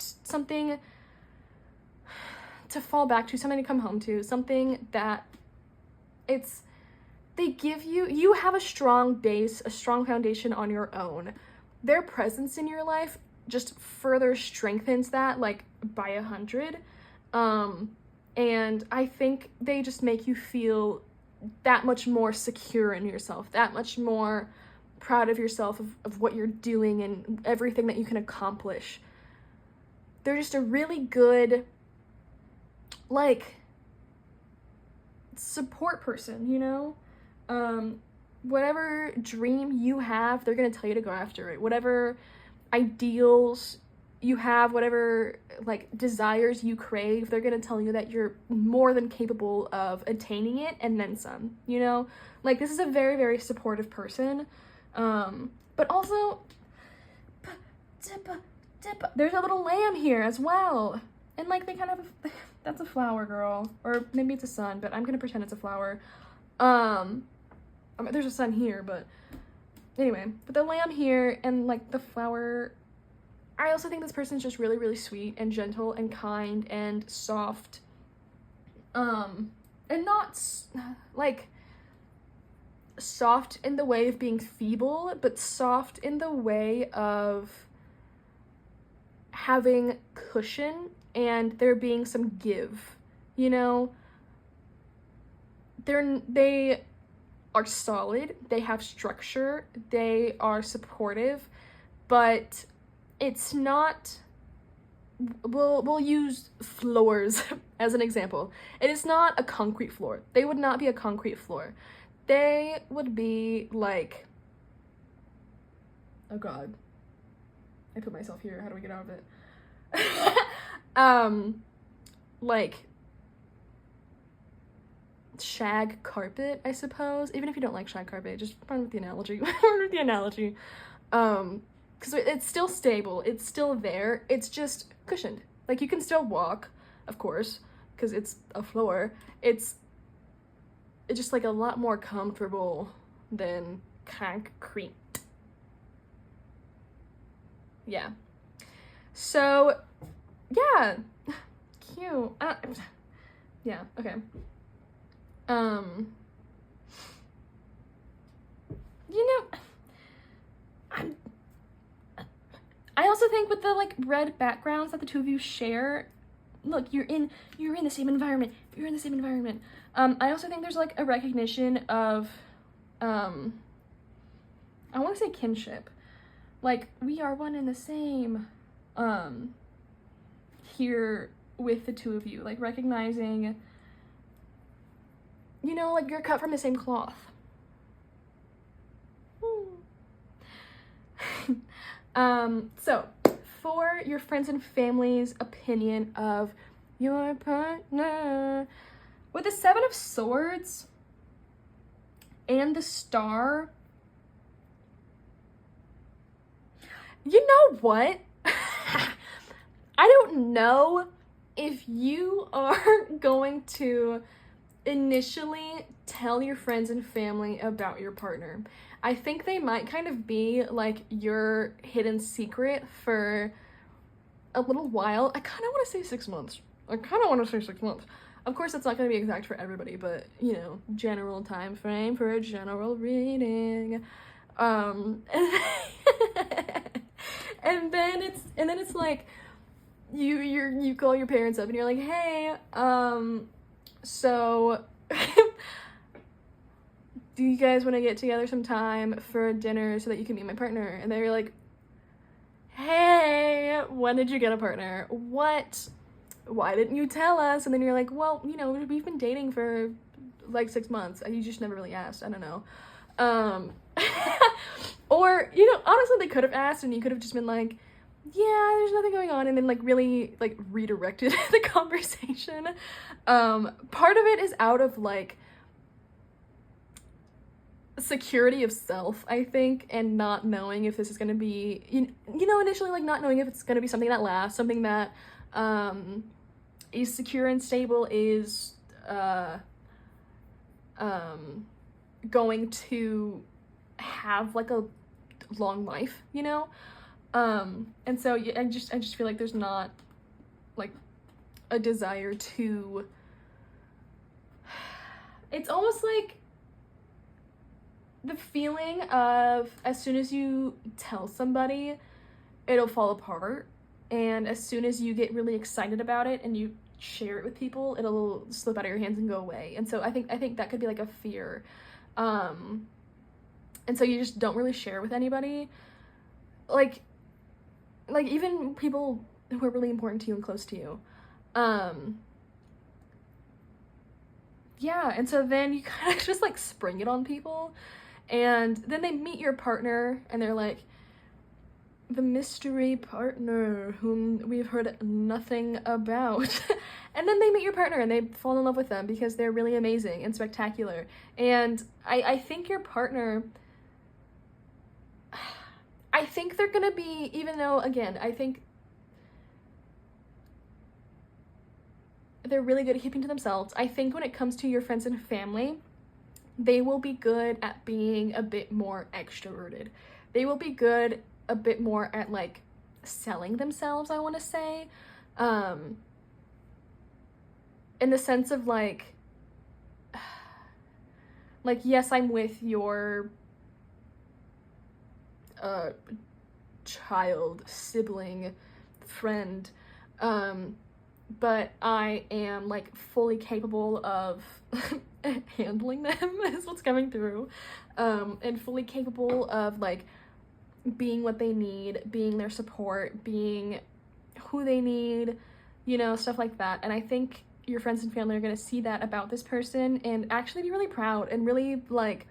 to fall back to, something to come home to, something that they give you. You have a strong base, a strong foundation on your own. Their presence in your life just further strengthens that, like, by 100. And I think they just make you feel that much more secure in yourself, that much more proud of yourself, of what you're doing and everything that you can accomplish. They're just a really good, like, support person, you know? Whatever dream you have, they're gonna tell you to go after it. Whatever ideals you have, whatever like desires you crave, they're gonna tell you that you're more than capable of attaining it and then some, you know? Like, this is a very, very supportive person. But also, there's a little lamb here as well. And like, they kind of, that's a flower, girl. Or maybe it's a sun, but I'm gonna pretend it's a flower. There's a sun here, but Anyway, but the lamb here and like the flower, I also think this person's just really, really sweet and gentle and kind and soft. And not like soft in the way of being feeble, but soft in the way of having cushion and there being some give, you know? They are solid, they have structure, they are supportive, but it's not, we'll use floors as an example. It is not a concrete floor. They would not be a concrete floor. They would be like, oh god, I put myself here, how do we get out of it? Like shag carpet, I suppose. Even if you don't like shag carpet, just run with the analogy. Run with the analogy. Because it's still stable, it's still there, it's just cushioned. Like, you can still walk, of course, because it's a floor. It's just like a lot more comfortable than concrete. Yeah. So, yeah. Cute. Yeah, okay. You know, I also think with the like red backgrounds that the two of you share, look, you're in the same environment. You're in the same environment. I also think there's like a recognition of, I want to say kinship. Like, we are one and the same, here with the two of you, like recognizing, you know, like you're cut from the same cloth. So for your friends and family's opinion of your partner, with the 7 of Swords and the Star, you know what? I don't know if you are going to initially tell your friends and family about your partner. I think they might kind of be like your hidden secret for a little while. I kind of want to say 6 months. Of course, it's not going to be exact for everybody, but, you know, general time frame for a general reading. And then it's like you call your parents up and you're like, hey, so do you guys want to get together sometime for dinner so that you can meet my partner? And they're like, hey, when did you get a partner? What? Why didn't you tell us? And then you're like, well, you know, we've been dating for like 6 months. You just never really asked. I don't know. Or, you know, honestly, they could have asked and you could have just been like, yeah, there's nothing going on, and then like really like redirected the conversation. Part of it is out of like security of self, I think, and not knowing if this is going to be, you know, initially like not knowing if it's going to be something that lasts, something that is secure and stable, is going to have like a long life, you know. And so I just feel like there's not like a desire to, it's almost like the feeling of as soon as you tell somebody, it'll fall apart, and as soon as you get really excited about it and you share it with people, it'll slip out of your hands and go away. And so I think that could be like a fear, and so you just don't really share with anybody, like even people who are really important to you and close to you. Yeah, and so then you kind of just like spring it on people, and then they meet your partner and they're like, the mystery partner whom we've heard nothing about. And then they meet your partner and they fall in love with them because they're really amazing and spectacular. And I think your partner, I think they're gonna be, even though, again, I think they're really good at keeping to themselves, I think when it comes to your friends and family, they will be good at being a bit more extroverted. They will be good a bit more at like selling themselves, I want to say, in the sense of like yes, I'm with your child, sibling, friend, but I am like fully capable of handling them is what's coming through, and fully capable of like being what they need, being their support, being who they need, you know, stuff like that. And I think your friends and family are going to see that about this person and actually be really proud and really like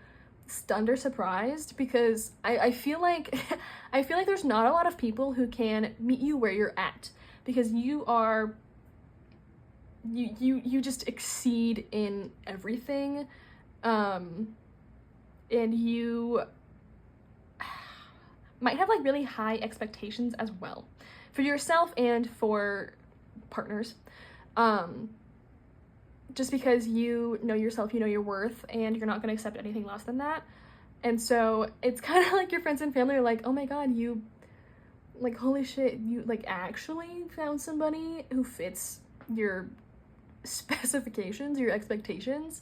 stunned or surprised, because I feel like I feel like there's not a lot of people who can meet you where you're at, because you are you just exceed in everything, and you might have like really high expectations as well for yourself and for partners, just because you know yourself, you know your worth, and you're not going to accept anything less than that. And so it's kind of like your friends and family are like, oh my god, you like, holy shit, you like actually found somebody who fits your specifications, your expectations.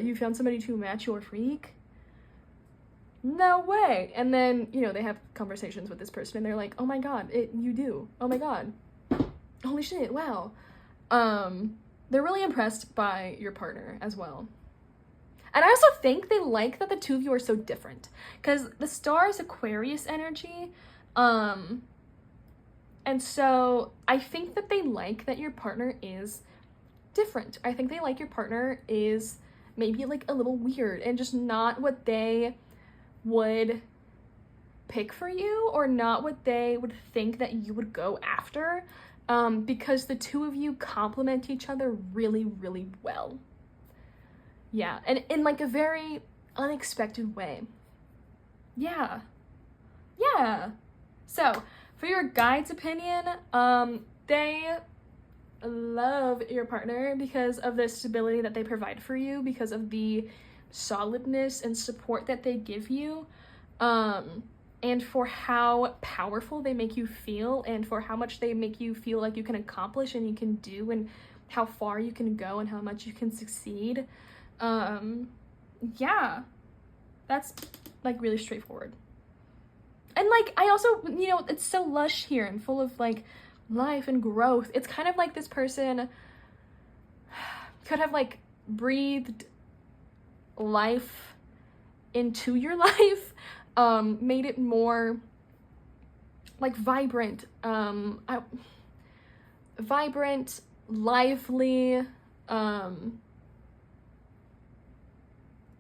You found somebody to match your freak. No way. And then, you know, they have conversations with this person and they're like, oh my god, you do. Oh my god. Holy shit, wow. They're really impressed by your partner as well. And I also think they like that the two of you are so different, because the star is Aquarius energy. And so I think that they like that your partner is different. I think they like your partner is maybe like a little weird and just not what they would pick for you, or not what they would think that you would go after, because the two of you complement each other really, really well. Yeah, and in like a very unexpected way. Yeah. Yeah. So, for your guide's opinion, they love your partner because of the stability that they provide for you, because of the solidness and support that they give you, and for how powerful they make you feel, and for how much they make you feel like you can accomplish and you can do, and how far you can go and how much you can succeed. Yeah, that's like really straightforward. And like, I also, you know, it's so lush here and full of like life and growth. It's kind of like this person could have like breathed life into your life, made it more like vibrant, vibrant, lively,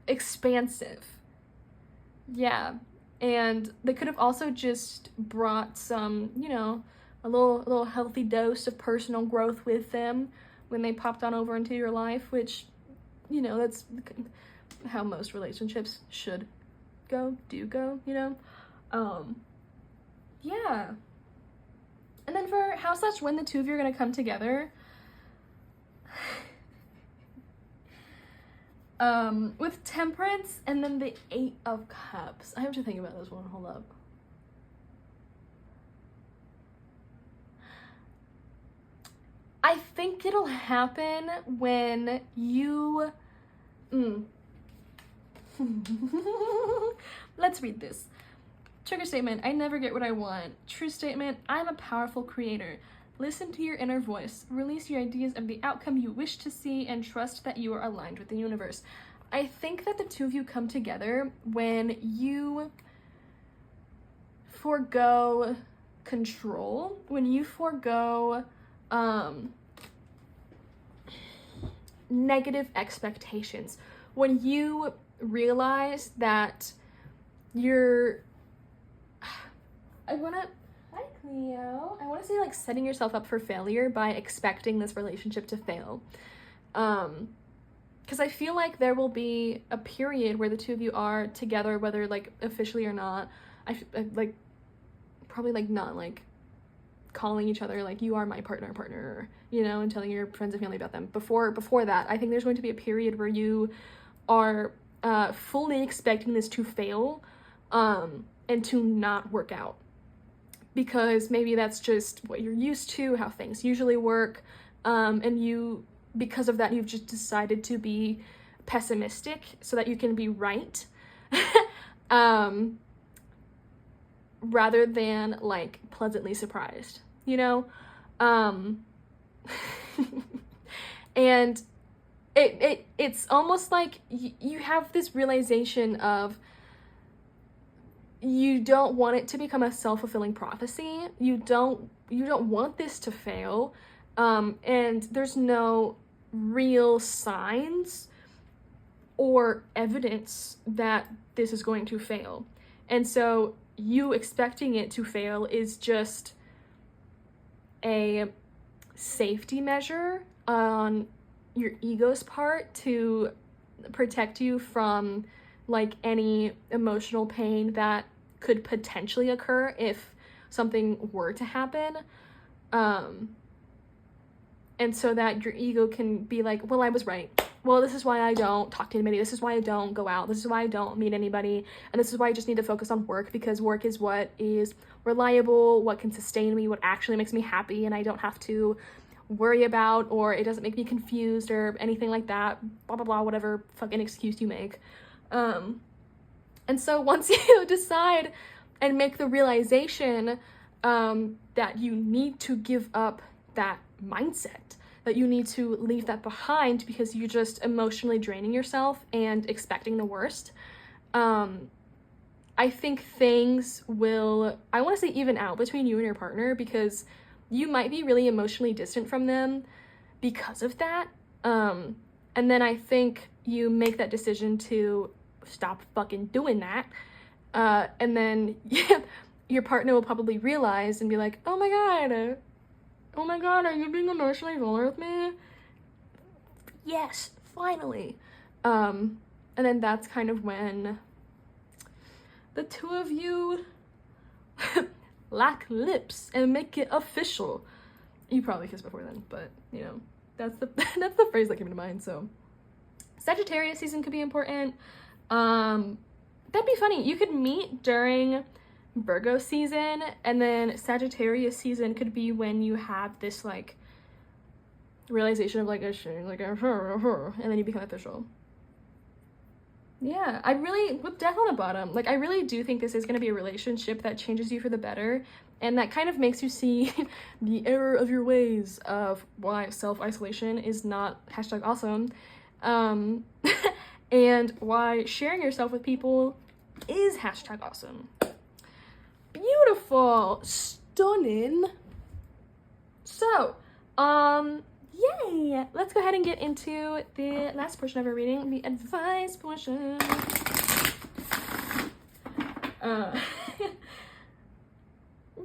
expansive. Yeah. And they could have also just brought some, you know, a little healthy dose of personal growth with them when they popped on over into your life, which, you know, that's how most relationships should go, you know? Yeah. And then for how/when the two of you are gonna come together, with Temperance and then the 8 of Cups. I have to think about this one, hold up. I think it'll happen when you, let's read this. Trigger statement, I never get what I want. True statement, I'm a powerful creator. Listen to your inner voice. Release your ideas of the outcome you wish to see and trust that you are aligned with the universe. I think that the two of you come together when you forego control, when you forego negative expectations, when you realize that you're, Hi Cleo. I want to say like setting yourself up for failure by expecting this relationship to fail. Because I feel like there will be a period where the two of you are together, whether like officially or not. I like probably like not like calling each other like you are my partner, you know, and telling your friends and family about them. Before that, I think there's going to be a period where you are fully expecting this to fail, and to not work out. Because maybe that's just what you're used to, how things usually work, and you, because of that, you've just decided to be pessimistic so that you can be right, rather than like pleasantly surprised, you know? And it's almost like you have this realization of you don't want it to become a self-fulfilling prophecy. You don't want this to fail, and there's no real signs or evidence that this is going to fail. And so you expecting it to fail is just a safety measure on your ego's part to protect you from like any emotional pain that could potentially occur if something were to happen. And so that your ego can be like, well, I was right. Well, this is why I don't talk to anybody. This is why I don't go out. This is why I don't meet anybody. And this is why I just need to focus on work, because work is what is reliable, what can sustain me, what actually makes me happy, and I don't have to worry about, or it doesn't make me confused or anything like that, blah, blah, blah, whatever fucking excuse you make. And so once you decide and make the realization that you need to give up that mindset, that you need to leave that behind because you're just emotionally draining yourself and expecting the worst, I think things will, I want to say, even out between you and your partner, because you might be really emotionally distant from them because of that. And then I think you make that decision to stop fucking doing that. And then your partner will probably realize and be like, oh my god, are you being emotionally vulnerable with me? Yes, finally. And then that's kind of when the two of you lock lips and make it official. You probably kissed before then, but you know, that's the that's the phrase that came to mind. So Sagittarius season could be important. That'd be funny. You could meet during Virgo season, and then Sagittarius season could be when you have this like realization of like a shit, like a and then you become official. Yeah, I really, with Death on the Bottom, like I really do think this is going to be a relationship that changes you for the better, and that kind of makes you see the error of your ways of why self-isolation is not #awesome, and why sharing yourself with people is #awesome. Beautiful, stunning. So, yay! Let's go ahead and get into the last portion of our reading, the advice portion.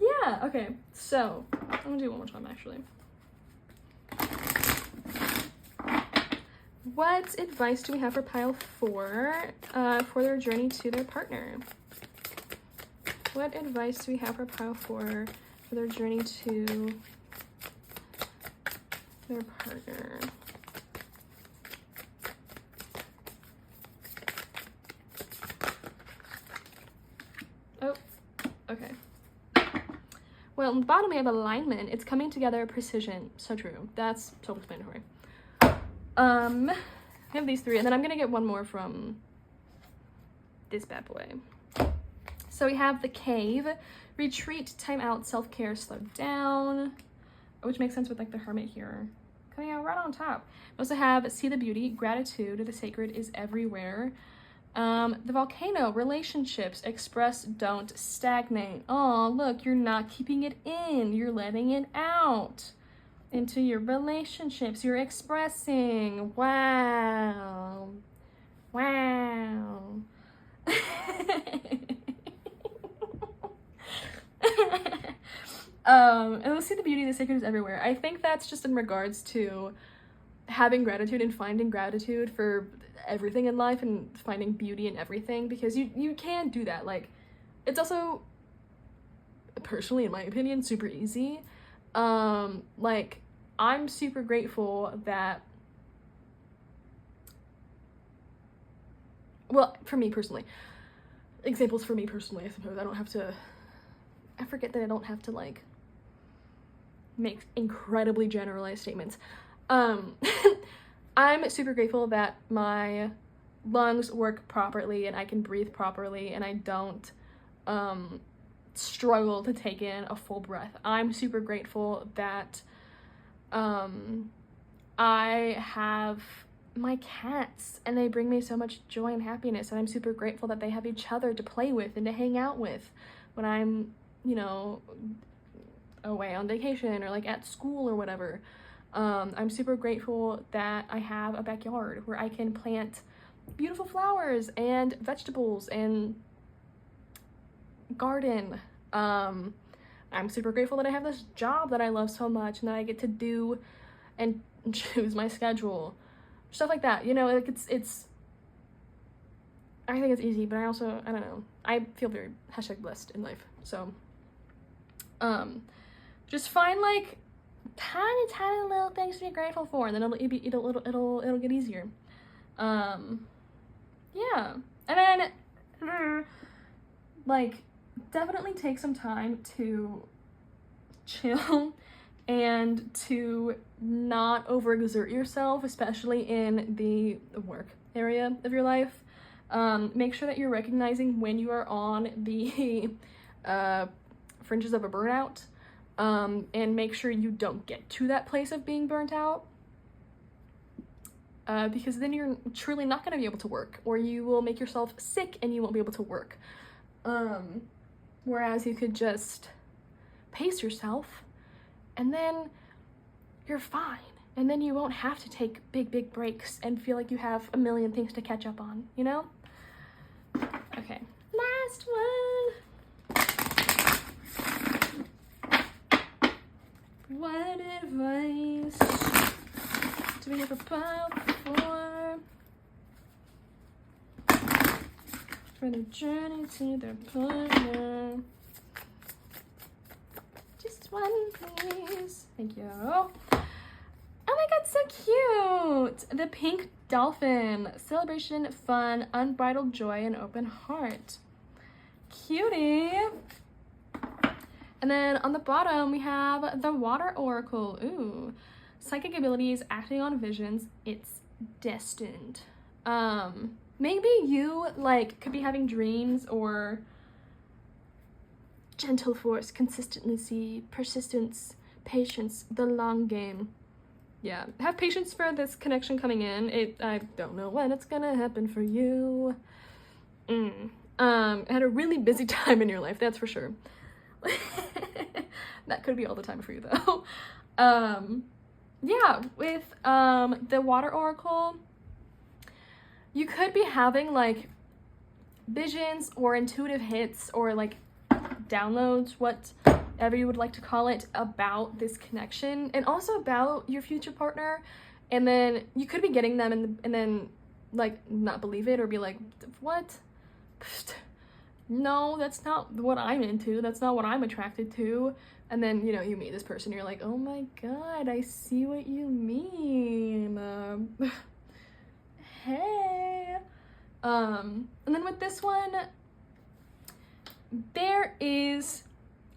Yeah, okay. So, I'm gonna do it one more time, actually. What advice do we have for pile 4 for their journey to their partner? What advice do we have for pile 4 for their journey to their partner? Oh, okay. Well, on the bottom we have alignment. It's coming together, precision. So true. That's self-explanatory. I have these 3, and then I'm gonna get one more from this bad boy. So we have the Cave, retreat, time out, self-care, slow down, which makes sense with like the Hermit here coming out right on top. We also have see the beauty, gratitude, the sacred is everywhere. The Volcano, relationships, express, don't stagnate. Oh, look, you're not keeping it in, you're letting it out into your relationships, you're expressing. Wow. Wow. And we'll see the beauty, the sacred is everywhere. I think that's just in regards to having gratitude and finding gratitude for everything in life and finding beauty in everything, because you can do that. Like, it's also, personally, in my opinion, super easy. Like, I'm super grateful that well, for me personally. Examples for me personally, I suppose. I forget that I don't have to, like, make incredibly generalized statements. I'm super grateful that my lungs work properly and I can breathe properly and I don't struggle to take in a full breath. I'm super grateful that I have my cats and they bring me so much joy and happiness, and I'm super grateful that they have each other to play with and to hang out with when I'm, you know, away on vacation or like at school or whatever. I'm super grateful that I have a backyard where I can plant beautiful flowers and vegetables and garden. I'm super grateful that I have this job that I love so much and that I get to do and choose my schedule. Stuff like that, you know, like it's I think it's easy, but I don't know. I feel very #blessed in life. So just find like tiny little things to be grateful for, and then it'll get easier. Yeah. And then like definitely take some time to chill and to not overexert yourself, especially in the work area of your life. Make sure that you're recognizing when you are on the fringes of a burnout, and make sure you don't get to that place of being burnt out, because then you're truly not going to be able to work, or you will make yourself sick and you won't be able to work. Whereas you could just pace yourself and then you're fine. And then you won't have to take big breaks and feel like you have a million things to catch up on, you know? Okay, last one. What advice do we have about for the journey to their partner? Just one, please. Thank you. Oh my god, so cute! The pink dolphin. Celebration, fun, unbridled joy, and open heart. Cutie! And then on the bottom, we have the water oracle. Ooh. Psychic abilities, acting on visions, it's destined. Maybe you, like, could be having dreams or gentle force, consistency, persistence, patience, the long game. Yeah, have patience for this connection coming in. I don't know when it's gonna happen for you. Had a really busy time in your life, that's for sure. That could be all the time for you though. Yeah, with the water oracle, you could be having like visions or intuitive hits or like downloads, whatever you would like to call it, about this connection and also about your future partner. And then you could be getting them and then like not believe it or be like, what? No, that's not what I'm into. That's not what I'm attracted to. And then, you know, you meet this person, you're like, oh my god, I see what you mean. Hey. And then with this one, there is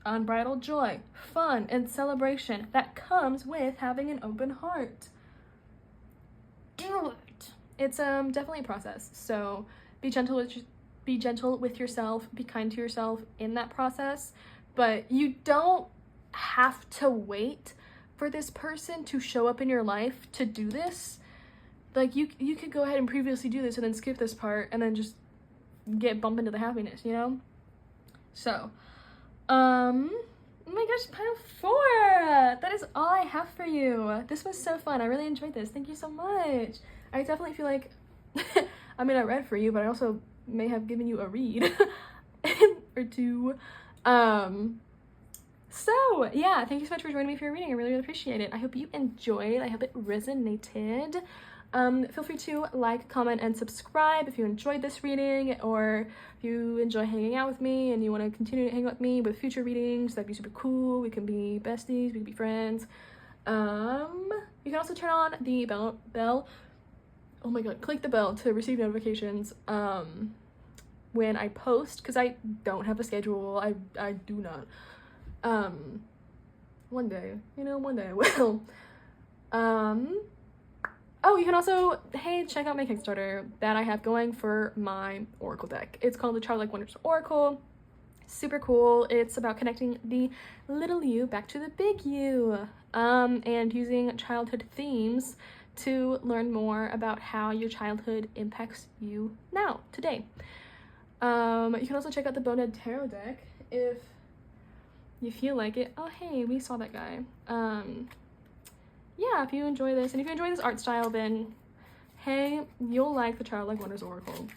unbridled joy, fun, and celebration that comes with having an open heart. Do it. It's definitely a process. So be gentle with yourself, be kind to yourself in that process, but you don't have to wait for this person to show up in your life to do this. Like you could go ahead and previously do this and then skip this part and then just get bump into the happiness, you know? So, oh my gosh, pile 4! That is all I have for you. This was so fun. I really enjoyed this. Thank you so much. I definitely feel like, I mean, I read for you, but I also may have given you a read or two. So yeah, thank you so much for joining me for your reading. I really appreciate it. I hope you enjoyed. I hope it resonated. Feel free to like, comment, and subscribe if you enjoyed this reading, or if you enjoy hanging out with me and you want to continue to hang out with me with future readings. That'd be super cool. We can be besties, we can be friends. You can also turn on the bell. oh my god, click the bell to receive notifications when I post, because I don't have a schedule. I do not. One day, you know, one day I will. Oh, you can also, hey, check out my Kickstarter that I have going for my Oracle deck. It's called the Childlike Wonders Oracle. Super cool. It's about connecting the little you back to the big you, and using childhood themes to learn more about how your childhood impacts you now, today. You can also check out the Bonehead Tarot deck if you feel like it. Oh, hey, we saw that guy. Yeah, if you enjoy this, and if you enjoy this art style, then hey, you'll like the Childlike Wonders Oracle.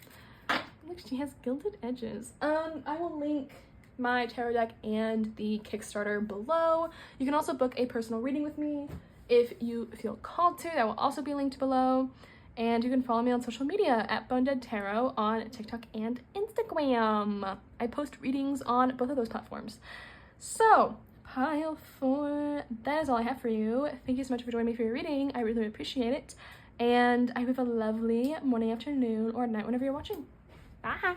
Look, she has gilded edges. I will link my tarot deck and the Kickstarter below. You can also book a personal reading with me if you feel called to. That will also be linked below. And you can follow me on social media at Bonehead Tarot on TikTok and Instagram. I post readings on both of those platforms. So, pile 4, that is all I have for you. Thank you so much for joining me for your reading. I really appreciate it. And I hope you have a lovely morning, afternoon, or night whenever you're watching. Bye!